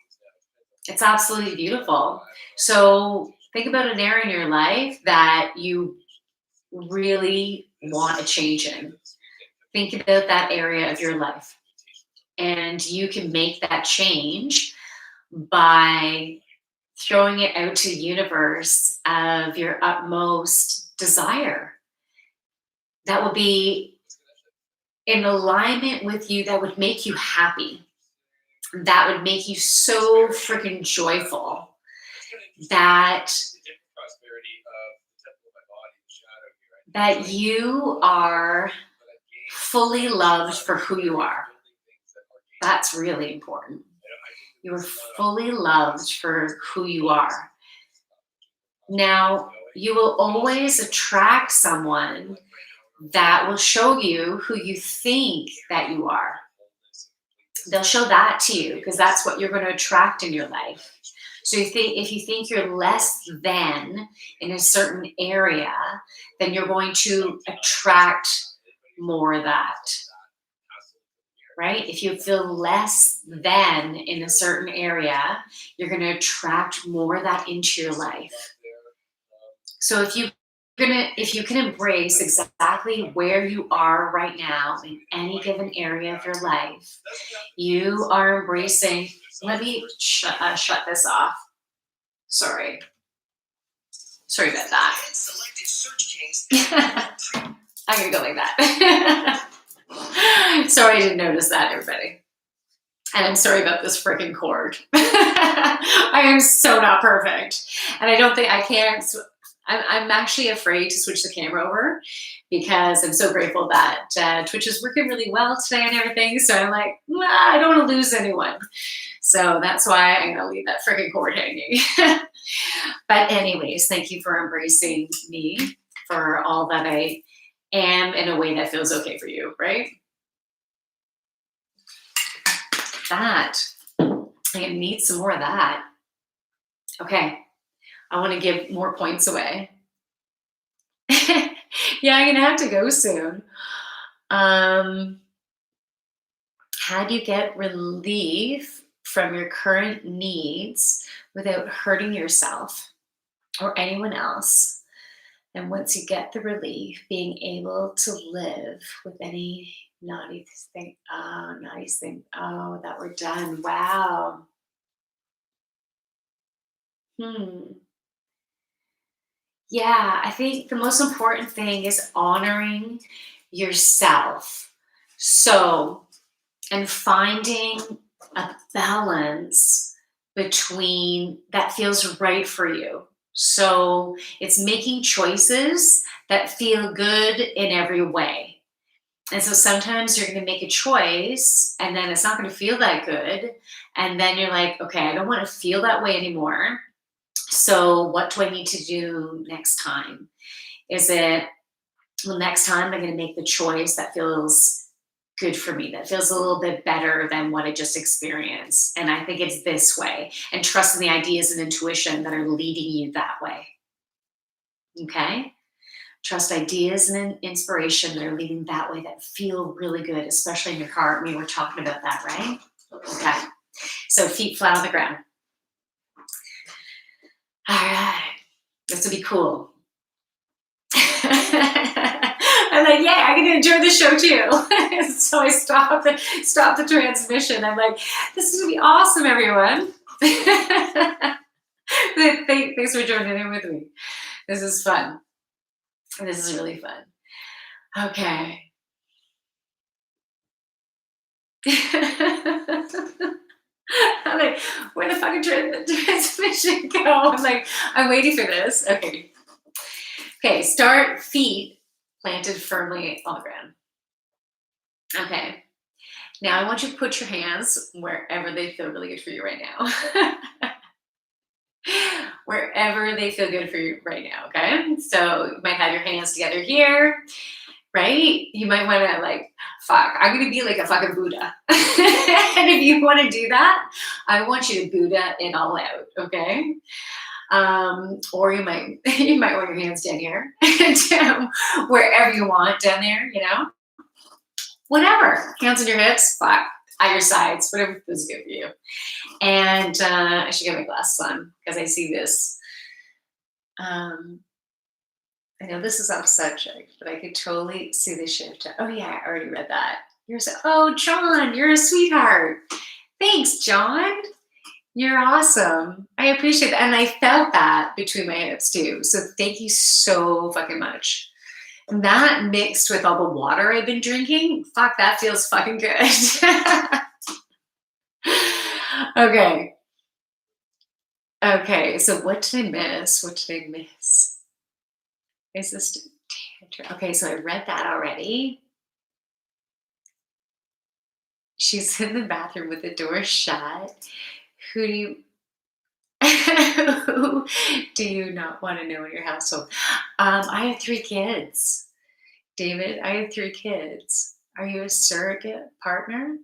It's absolutely beautiful. So think about an area in your life that you really want a change in. Think about that area of your life. And you can make that change by throwing it out to the universe of your utmost desire. That will be in alignment with you, that would make you happy. That would make you so freaking joyful that you are fully loved for who you are. That's really important. You are fully loved for who you are. Now, you will always attract someone that will show you who you think that you are. they'll show that to you because that's what you're going to attract in your life. So if you think you're less than in a certain area, then you're going to attract more of that, right? If you feel less than in a certain area, you're going to attract more of that into your life. So if you can embrace exactly where you are right now in any given area of your life, you are embracing. Let me shut this off. Sorry about that. I'm gonna go like that. Sorry I didn't notice that, everybody. And I'm sorry about this freaking cord. I am so not perfect. And I don't think I can't. I'm actually afraid to switch the camera over because I'm so grateful that Twitch is working really well today and everything. So I'm like, I don't want to lose anyone. So that's why I'm going to leave that freaking cord hanging. But anyways, thank you for embracing me for all that I am in a way that feels okay for you, right? That. I need some more of that. Okay. I want to give more points away. Yeah, I'm going to have to go soon. How do you get relief from your current needs without hurting yourself or anyone else? And once you get the relief, being able to live with any naughty thing. Oh, that we're done. Wow. Yeah, I think the most important thing is honoring yourself. So, and finding a balance between that feels right for you. So, it's making choices that feel good in every way. And so sometimes you're going to make a choice and then it's not going to feel that good. And then you're like, okay, I don't want to feel that way anymore. So what do I need to do next time? Is it, well, next time I'm going to make the choice that feels good for me, that feels a little bit better than what I just experienced. And I think it's this way. And trust in the ideas and intuition that are leading you that way. Okay? Trust ideas and inspiration that are leading that way that feel really good, especially in your heart. We were talking about that, right? Okay. So feet flat on the ground. All right. This will be cool. I'm like, yeah, I'm gonna enjoy the show too. So I stop the transmission. I'm like, this is gonna be awesome, everyone. Thanks for joining in with me. This is fun. This is really fun. Okay. I'm like, where the fucking transmission go? I'm like, I'm waiting for this. Okay. Okay, start feet planted firmly on the ground. Okay. Now I want you to put your hands wherever they feel really good for you right now. Wherever they feel good for you right now, okay? So you might have your hands together here, right? You might want to like, fuck, I'm going to be like a fucking Buddha. And if you want to do that, I want you to Buddha it all out, okay? Or you might want your hands down here, wherever you want down there, you know? Whatever. Hands on your hips, fuck, at your sides, whatever feels good for you. And I should get my glasses on because I see this. I know this is off subject, but I could totally see the shift. Oh yeah, I already read that. Oh, John, you're a sweetheart. Thanks, John. You're awesome. I appreciate that. And I felt that between my hips too. So thank you so fucking much. And that mixed with all the water I've been drinking, fuck, that feels fucking good. Okay. Okay, so what did I miss? Is this tantra? Okay, so I read that already. She's in the bathroom with the door shut. Who do you not want to know in your household? I have 3 kids. David, I have 3 kids. Are you a surrogate partner?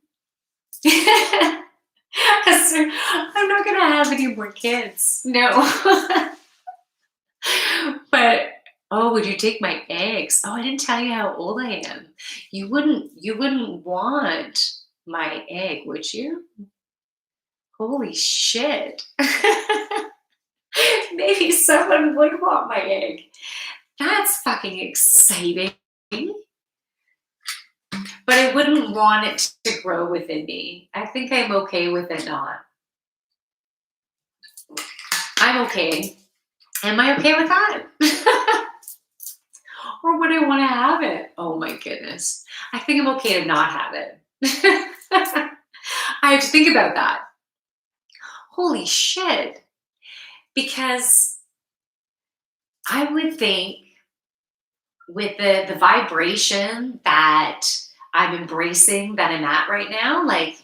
I'm not gonna have any more kids. No. But oh, would you take my eggs? Oh, I didn't tell you how old I am. You wouldn't want my egg, would you? Holy shit. Maybe someone would want my egg. That's fucking exciting. But I wouldn't want it to grow within me. I think I'm okay with it not. I'm okay. Am I okay with that? Or would I want to have it? Oh my goodness. I think I'm okay to not have it. I have to think about that. Holy shit. Because I would think with the vibration that I'm embracing, that I'm at right now, like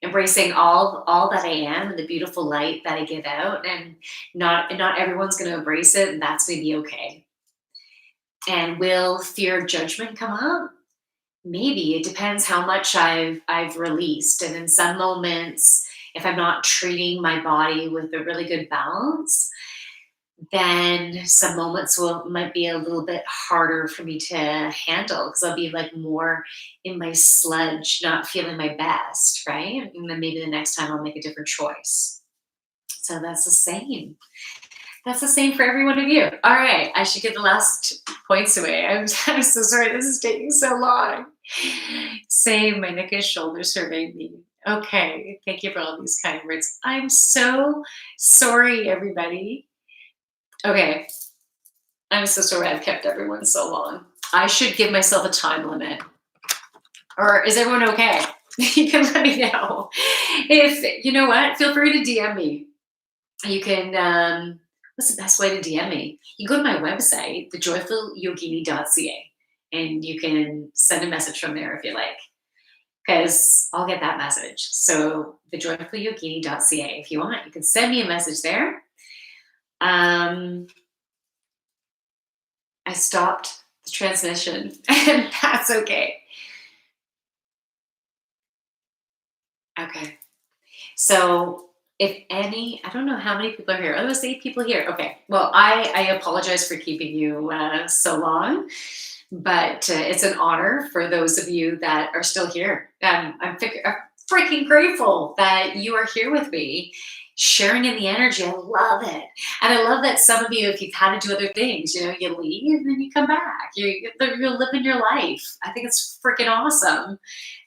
embracing all that I am and the beautiful light that I give out, and not everyone's going to embrace it, and that's going to be okay. And will fear of judgment come up? Maybe. It depends how much I've released. And in some moments, if I'm not treating my body with a really good balance, then some moments might be a little bit harder for me to handle, because I'll be like more in my sludge, not feeling my best, right? And then maybe the next time I'll make a different choice. So that's the same. That's the same for every one of you. All right, I should give the last points away. I'm so sorry. This is taking so long. Same, my neck and shoulders hurting me. Okay, thank you for all these kind words. I'm so sorry, everybody. Okay, I'm so sorry I've kept everyone so long. I should give myself a time limit. Or is everyone okay? You can let me know. If you know what, feel free to DM me. You can. What's the best way to DM me? You go to my website, thejoyfulyogini.ca, and you can send a message from there if you like, because I'll get that message. So thejoyfulyogini.ca, if you want, you can send me a message there. I stopped the transmission, and that's okay. Okay. So if any, I don't know how many people are here. Oh, there's 8 people here. Okay. Well, I apologize for keeping you so long, but it's an honor for those of you that are still here. I'm freaking grateful that you are here with me, sharing in the energy. I love it. And I love that some of you, if you've had to do other things, you leave and then you come back. You're living your life. I think it's freaking awesome.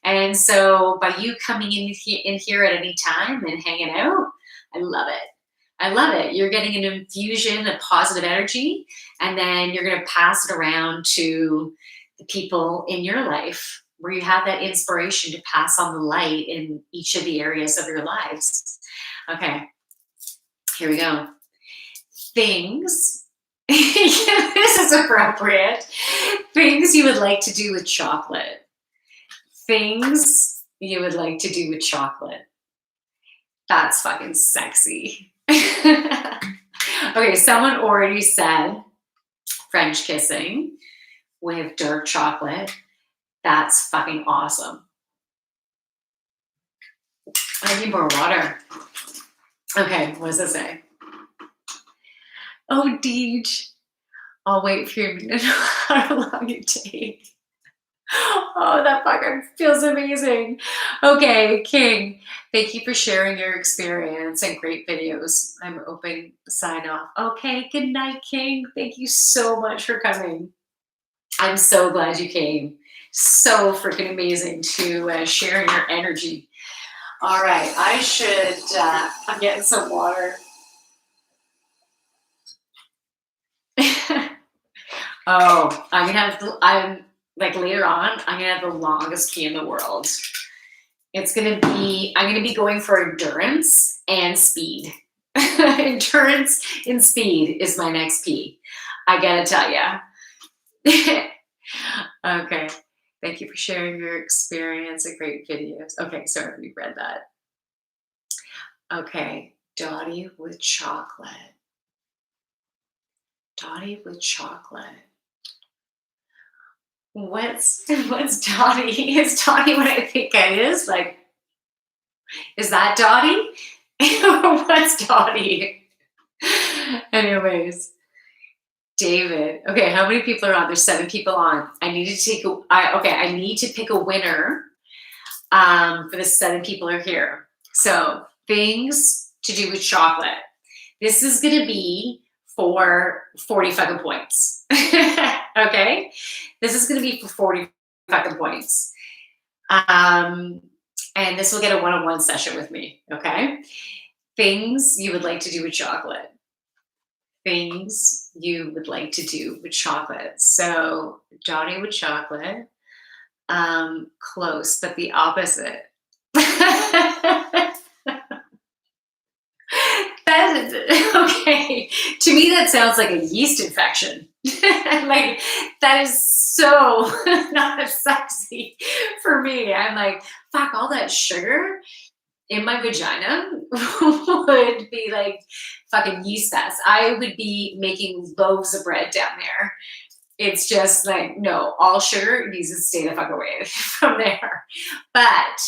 And so by you coming in here at any time and hanging out, I love it. I love it. You're getting an infusion of positive energy, and then you're going to pass it around to the people in your life where you have that inspiration to pass on the light in each of the areas of your lives. Okay, here we go. Things, this is appropriate. Things you would like to do with chocolate. Things you would like to do with chocolate. That's fucking sexy. Okay, someone already said French kissing with dark chocolate. That's fucking awesome. I need more water. Okay, what does it say? Oh, Deej. I'll wait for you to know how long it takes. Oh, that fucking feels amazing. Okay, King, thank you for sharing your experience and great videos. I'm open sign off. Okay, good night, King. Thank you so much for coming. I'm so glad you came. So freaking amazing to share your energy. All right, I should, I'm getting some water. Oh, I'm like later on, I'm gonna have the longest pee in the world. I'm gonna be going for endurance and speed. Endurance and speed is my next pee. I gotta tell ya. Okay. Thank you for sharing your experience and great videos. Okay, sorry, we read that. Okay, Dottie with chocolate. Dottie with chocolate. What's Dottie? Is Dottie what I think it is? Like, is that Dottie? What's Dottie? Anyways, David. Okay, how many people are on? There's 7 people on. I need to take I need to pick a winner for the 7 people are here. So things to do with chocolate. This is gonna be for 40 fucking points. Okay? This is gonna be for 40 fucking points. And this will get a one-on-one session with me. Okay? Things you would like to do with chocolate. Things you would like to do with chocolate. So Dottie with chocolate. Close, but the opposite. Okay. To me, that sounds like a yeast infection. Like, that is so not sexy for me. I'm like, fuck, all that sugar in my vagina would be like fucking yeast fest. I would be making loaves of bread down there. It's just like, no, all sugar needs to stay the fuck away from there. But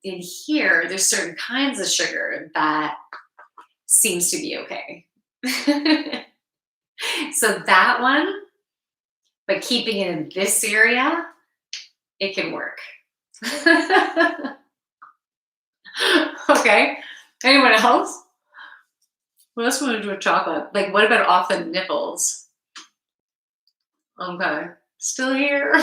in here, there's certain kinds of sugar that seems to be okay. So that one, but keeping it in this area, it can work. Okay. Anyone else? What else want to do with chocolate? Like, what about off the nipples? Okay. Still here.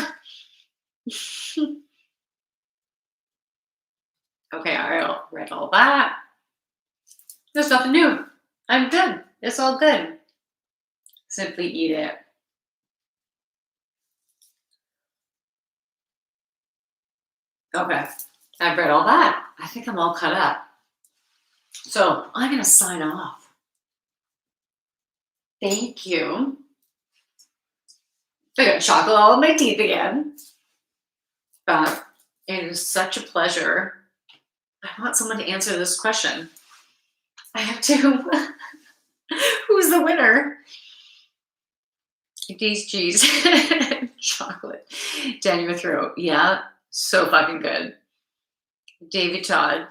Okay, I read all that. There's nothing new. I'm good. It's all good. Simply eat it. Okay, I've read all that. I think I'm all cut up. So I'm going to sign off. Thank you. I got chocolate all in my teeth again. But it is such a pleasure. I want someone to answer this question. I have to. Who's the winner? These cheese. Chocolate down your throat. Yeah, so fucking good. David Todd,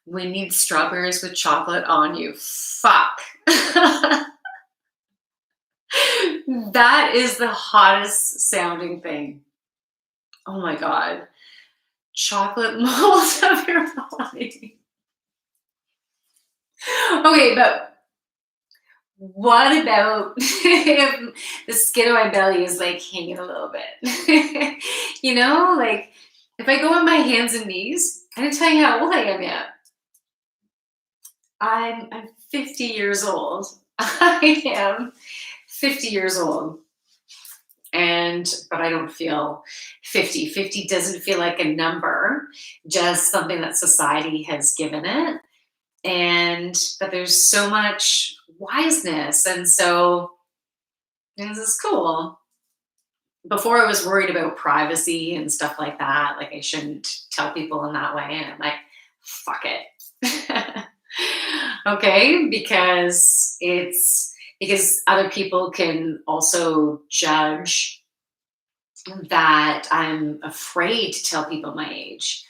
we need strawberries with chocolate on you. Fuck. That is the hottest sounding thing. Oh my God. Chocolate molds of your body. Okay, but what about if the skin of my belly is like hanging a little bit? You know, like if I go on my hands and knees, I didn't tell you how old I am yet. I'm 50 years old. I am 50 years old. But I don't feel 50. 50 doesn't feel like a number, just something that society has given it. But there's so much wiseness. And so this is cool. Before I was worried about privacy and stuff like that. Like I shouldn't tell people in that way. And I'm like, fuck it. Okay. Because other people can also judge that I'm afraid to tell people my age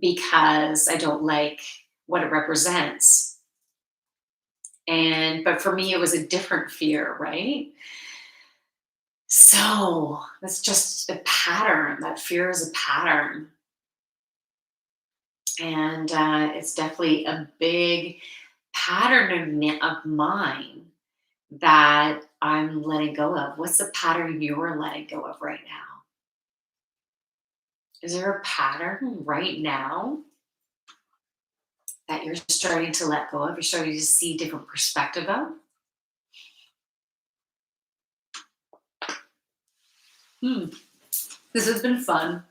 because I don't like what it represents. But for me, it was a different fear, right? So that's just a pattern. That fear is a pattern. And it's definitely a big pattern of mine that I'm letting go of. What's the pattern you're letting go of right now? Is there a pattern right now that you're starting to let go of? You're starting to see different perspective of? This has been fun.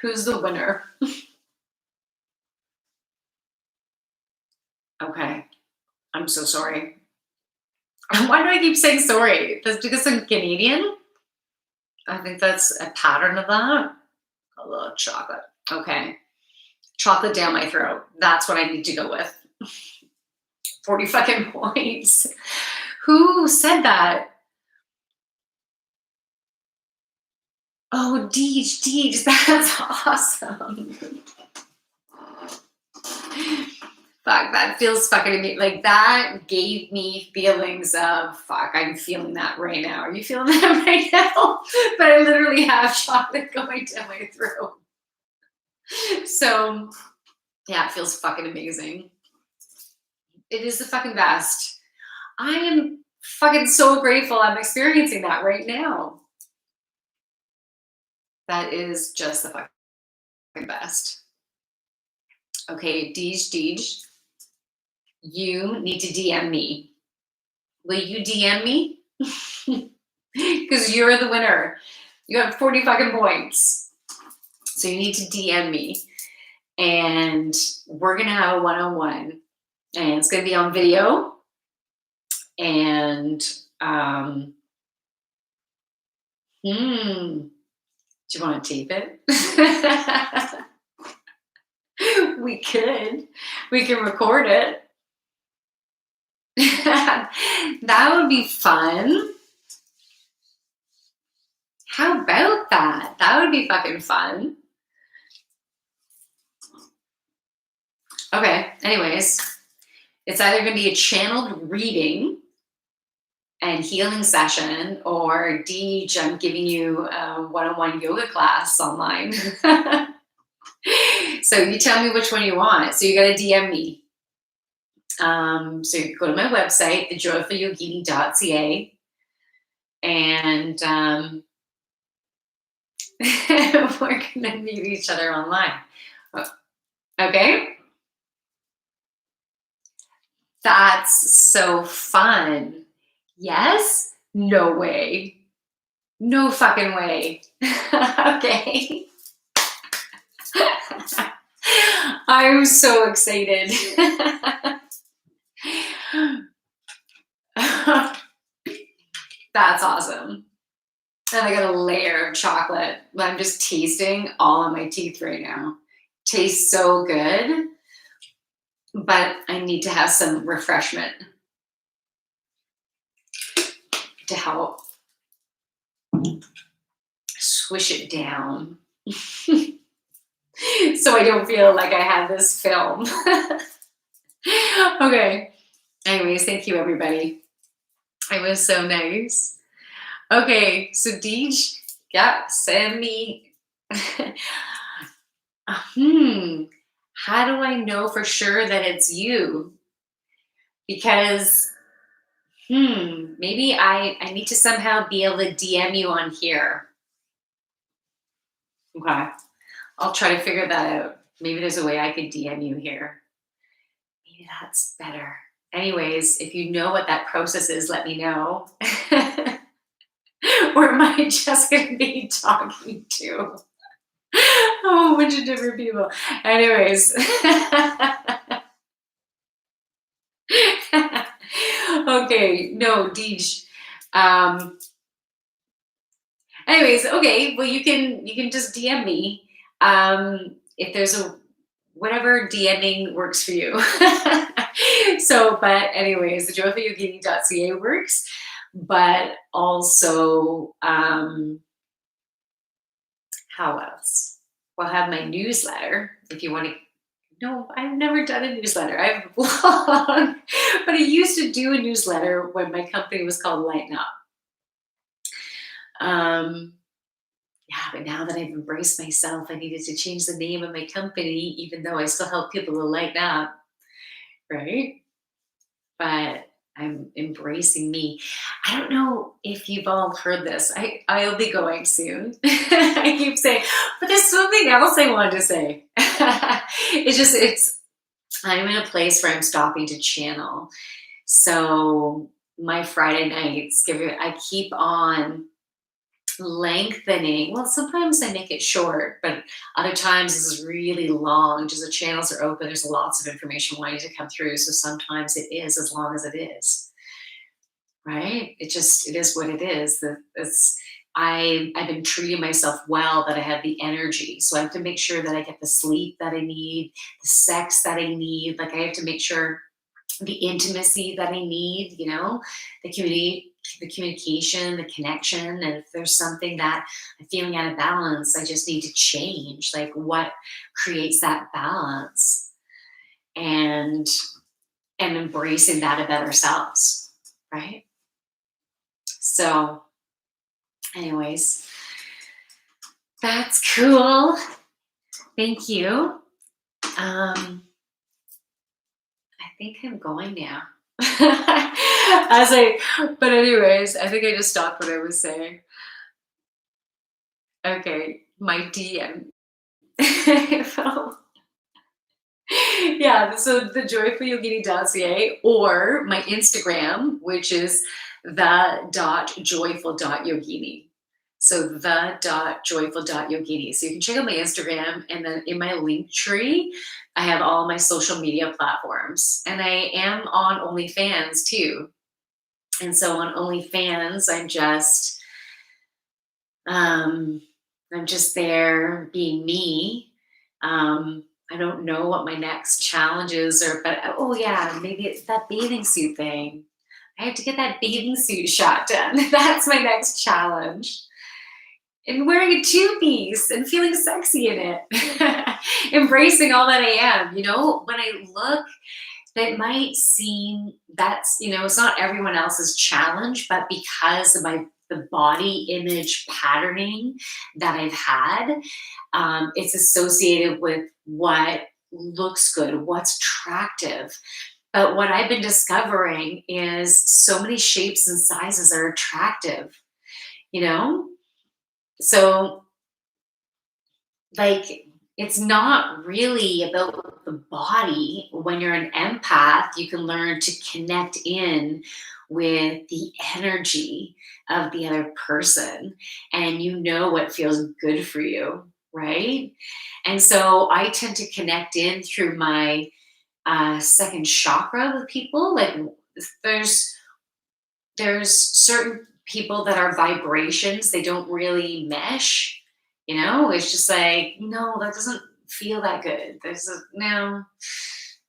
Who's the winner? Okay. I'm so sorry. Why do I keep saying sorry? That's because I'm Canadian? I think that's a pattern of that. A little chocolate. Okay. Chocolate down my throat. That's what I need to go with. 40 fucking points. Who said that? Oh, Deej, that's awesome. Fuck, that feels fucking amazing. Like, that gave me feelings of, fuck, I'm feeling that right now. Are you feeling that right now? But I literally have chocolate going down my throat. So, yeah, it feels fucking amazing. It is the fucking best. I am fucking so grateful I'm experiencing that right now. That is just the fucking best. Okay, Deej, you need to DM me. Will you DM me? Because you're the winner. You got 40 fucking points. So you need to DM me. And we're going to have a one-on-one. And it's going to be on video. And, do you want to tape it? We could. We can record it. That would be fun. How about that? That would be fucking fun. Okay, anyways, it's either going to be a channeled reading and healing session, or Deej, I'm giving you a one-on-one yoga class online. So you tell me which one you want. So you got to DM me. So you go to my website, thejoyfulyogini.ca, and we're gonna meet each other online. Okay? That's so fun. Yes? No way. No fucking way. Okay. I'm so excited. That's awesome. And I got a layer of chocolate. I'm just tasting all on my teeth right now. Tastes so good, but I need to have some refreshment to help swish it down. So I don't feel like I have this film. Okay. Anyways, thank you, everybody. It was so nice. Okay, so Deej, yeah, send me. How do I know for sure that it's you? Because, maybe I need to somehow be able to DM you on here. Okay, I'll try to figure that out. Maybe there's a way I could DM you here. Maybe that's better. Anyways, if you know what that process is, let me know. Or am I just going to be talking to a whole bunch of different people? Anyways. Okay, no, Deej. Anyways, okay, well, you can just DM me. If there's a whatever DMing works for you. So, but anyways, the joyfulyogini.ca works. But also, how else? We'll have my newsletter if you want to. No, I've never done a newsletter. I have a blog, but I used to do a newsletter when my company was called Lighten Up. Yeah, but now that I've embraced myself, I needed to change the name of my company, even though I still help people to lighten up, right? But I'm embracing me. I don't know if you've all heard this. I'll be going soon. I keep saying, but there's something else I wanted to say. I'm in a place where I'm stopping to channel. So my Friday nights, I keep on lengthening. Well, sometimes I make it short, but other times this is really long. Just the channels are open. There's lots of information wanting to come through. So sometimes it is as long as it is. Right? It is what it is. I've been treating myself well, that I have the energy. So I have to make sure that I get the sleep that I need, the sex that I need. Like, I have to make sure the intimacy that I need, the the communication, the connection. And if there's something that I'm feeling out of balance, I just need to change. Like, what creates that balance? And embracing that about ourselves, right? So, anyways, that's cool. Thank you. I think I'm going now. But anyways, I think I just stopped what I was saying. Okay, my DM. Yeah, so the joyfulyogini.ca, or my Instagram, which is the.joyful.yogini. So the.joyful.yogini. So you can check out my Instagram, and then in my link tree, I have all my social media platforms. And I am on OnlyFans too. And so on OnlyFans, I'm just there being me. I don't know what my next challenges are, but oh yeah, maybe it's that bathing suit thing. I have to get that bathing suit shot done. That's my next challenge. And wearing a two-piece and feeling sexy in it. Embracing all that I am. You know, when I look, that might seem that's, it's not everyone else's challenge, but because of the body image patterning that I've had, it's associated with what looks good, what's attractive. But what I've been discovering is so many shapes and sizes are attractive, you know? So, like, it's not really about the body. When you're an empath, you can learn to connect in with the energy of the other person, and you know what feels good for you, right? And so I tend to connect in through my second chakra with people. Like, there's certain people that are vibrations, they don't really mesh. It's just like, no, that doesn't feel that good. No,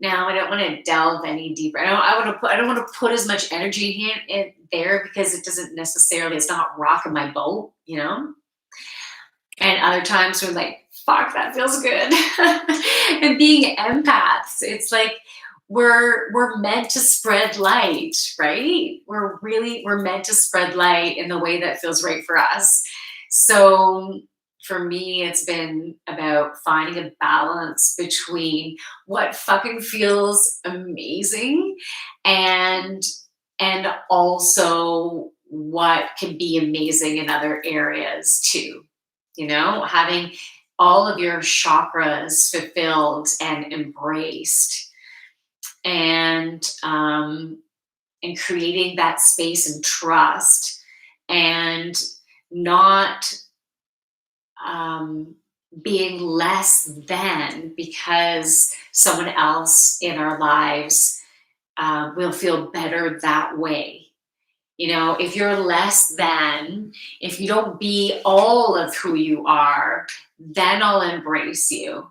I don't want to delve any deeper. I don't want to put as much energy in there, because it doesn't necessarily, it's not rocking my boat. And other times we're like, fuck, that feels good. And being empaths, it's like we're meant to spread light, right? We're meant to spread light in the way that feels right for us. So for me, it's been about finding a balance between what fucking feels amazing and also what can be amazing in other areas too. Having all of your chakras fulfilled and embraced, and creating that space and trust, and not being less than because someone else in our lives will feel better that way. If you're less than, if you don't be all of who you are, then I'll embrace you.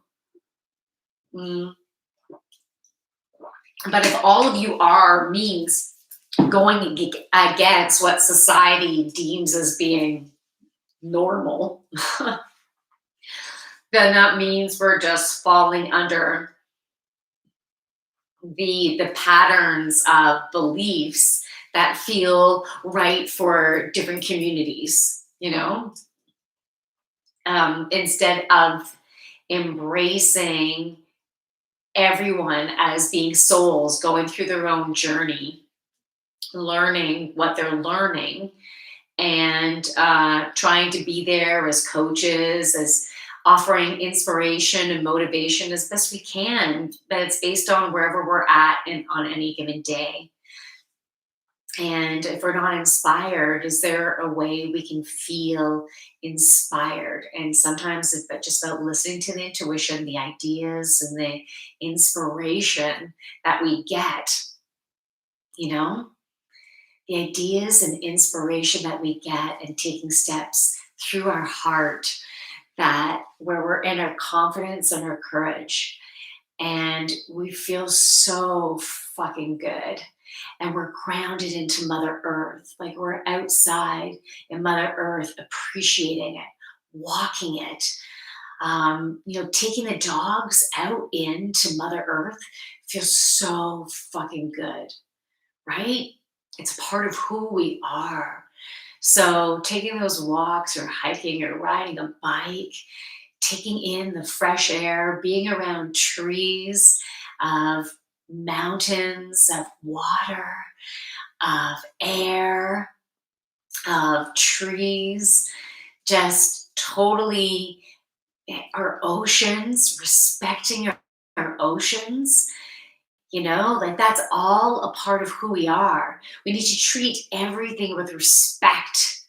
But if all of you are means going against what society deems as being normal, then that means we're just falling under the patterns of beliefs that feel right for different communities, instead of embracing everyone as being souls going through their own journey, learning what they're learning, and trying to be there as coaches, as offering inspiration and motivation as best we can, but it's based on wherever we're at on any given day. And if we're not inspired, is there a way we can feel inspired? And sometimes it's just about listening to the intuition, the ideas, and the inspiration that we get, the ideas and inspiration that we get, and taking steps through our heart, that where we're in our confidence and our courage, and we feel so fucking good. and we're grounded into Mother Earth. Like we're outside in Mother Earth, appreciating it, walking it. Taking the dogs out into Mother Earth feels so fucking good, right? It's part of who we are. So taking those walks or hiking or riding a bike, taking in the fresh air, being around trees, of mountains, of water, of air, of trees, just totally our oceans, respecting our oceans, like that's all a part of who we are. We need to treat everything with respect.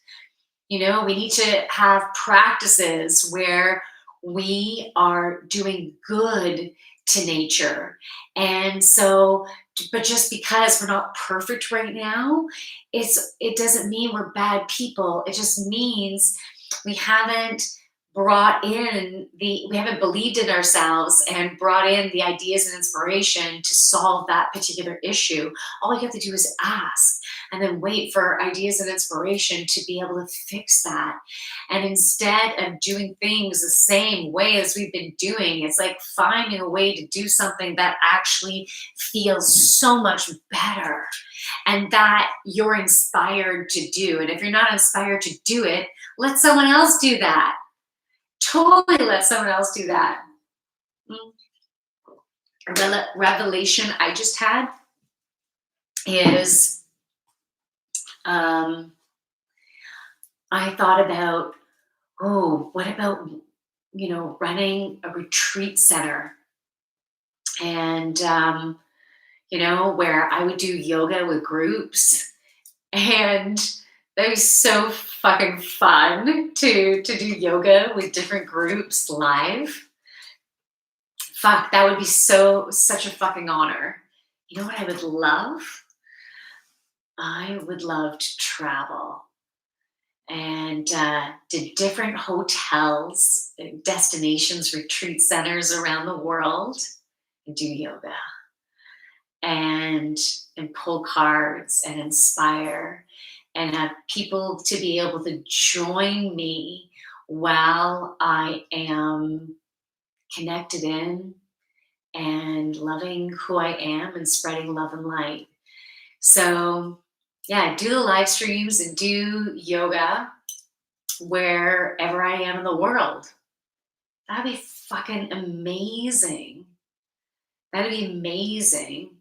We need to have practices where we are doing good to nature. And so, but just because we're not perfect right now, it doesn't mean we're bad people. It just means we haven't we haven't believed in ourselves and brought in the ideas and inspiration to solve that particular issue. All you have to do is ask and then wait for ideas and inspiration to be able to fix that. And instead of doing things the same way as we've been doing, it's like finding a way to do something that actually feels so much better and that you're inspired to do. And if you're not inspired to do it, let someone else do that. Totally let someone else do that. Revelation I just had is I thought about, what about, running a retreat center and, where I would do yoga with groups, and that was so fucking fun to do yoga with different groups live. Fuck, that would be such a fucking honor. You know what I would love? I would love to travel and to different hotels, destinations, retreat centers around the world and do yoga and pull cards and inspire and have people to be able to join me while I am connected in and loving who I am and spreading love and light. So yeah, do the live streams and do yoga wherever I am in the world. That'd be fucking amazing. That'd be amazing.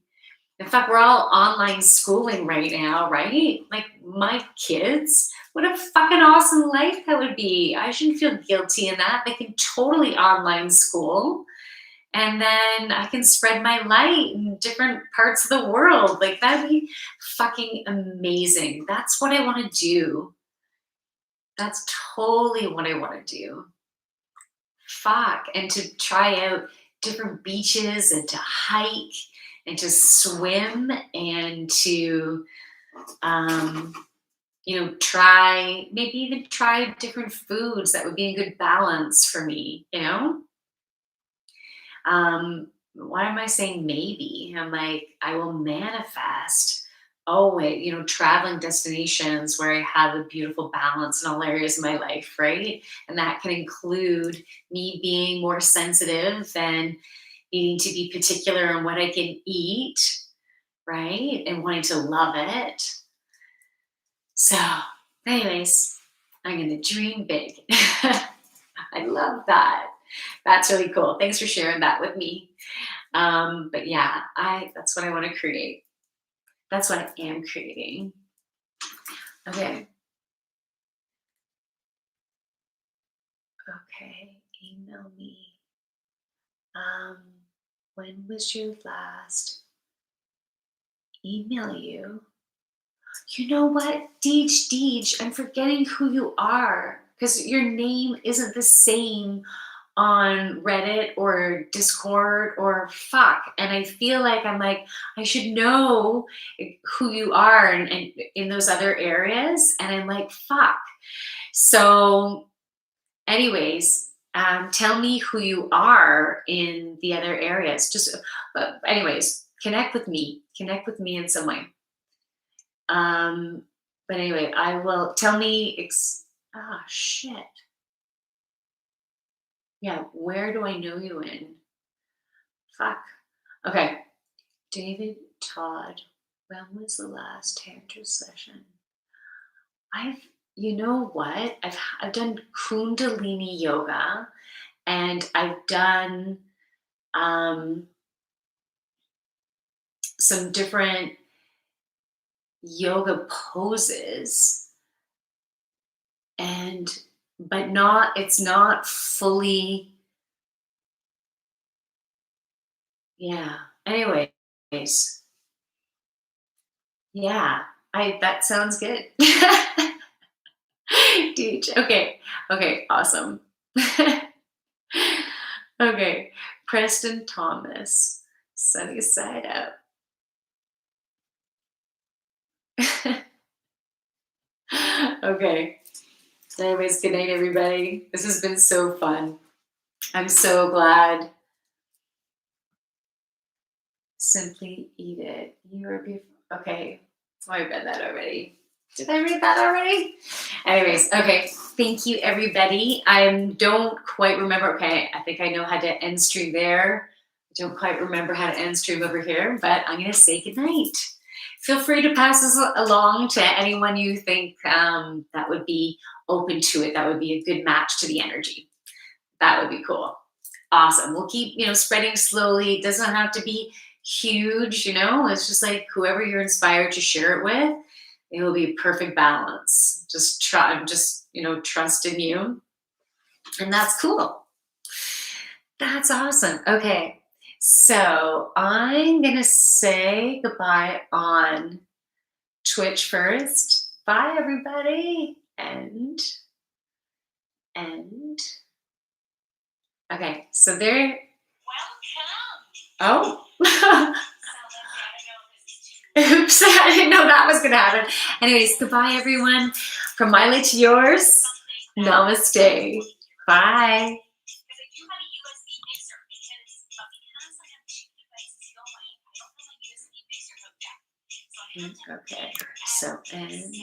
In fact, we're all online schooling right now, right? Like my kids, what a fucking awesome life that would be. I shouldn't feel guilty in that. They can totally online school. And then I can spread my light in different parts of the world. Like that'd be fucking amazing. That's what I want to do. That's totally what I want to do. Fuck. And to try out different beaches and to hike and to swim and to, maybe even try different foods that would be a good balance for me, Why am I saying maybe? I'm like, I will manifest always, traveling destinations where I have a beautiful balance in all areas of my life, right? And that can include me being more sensitive and needing to be particular on what I can eat, right? And wanting to love it. So, anyways, I'm going to dream big. I love that. That's really cool. Thanks for sharing that with me. But yeah, that's what I want to create. That's what I am creating. Okay. Okay, email me. When was your last email you? You know what? Deej, I'm forgetting who you are because your name isn't the same on Reddit or Discord or fuck. And I feel like I should know who you are and in those other areas. And I'm like, fuck. So anyways, tell me who you are in the other areas. Anyways, connect with me in some way. But anyway, I will tell me. Shit. Yeah, where do I know you in? Fuck. Okay. David Todd. When was the last tantra session? You know what? I've done Kundalini yoga, and I've done some different yoga poses, but it's not fully. Yeah. Anyways, yeah, that sounds good. Teach. Okay. Okay. Awesome. Okay. Preston Thomas. Sunny side up. Okay. Anyways, good night, everybody. This has been so fun. I'm so glad. Simply eat it. You are beautiful. Okay. Oh, I read that already. Did I read that already? Anyways, okay. Thank you, everybody. I don't quite remember. Okay, I think I know how to end stream there. I don't quite remember how to end stream over here, but I'm going to say goodnight. Feel free to pass this along to anyone you think that would be open to it. That would be a good match to the energy. That would be cool. Awesome. We'll keep, spreading slowly. It doesn't have to be huge, It's just like whoever you're inspired to share it with, it will be a perfect balance. I'm just, trust in you. And that's cool. That's awesome. Okay. So I'm going to say goodbye on Twitch first. Bye, everybody. And okay. So there. Welcome. Oh. Oops, I didn't know that was going to happen. Anyways, goodbye, everyone. From my light to yours, namaste. Bye. Okay, so end.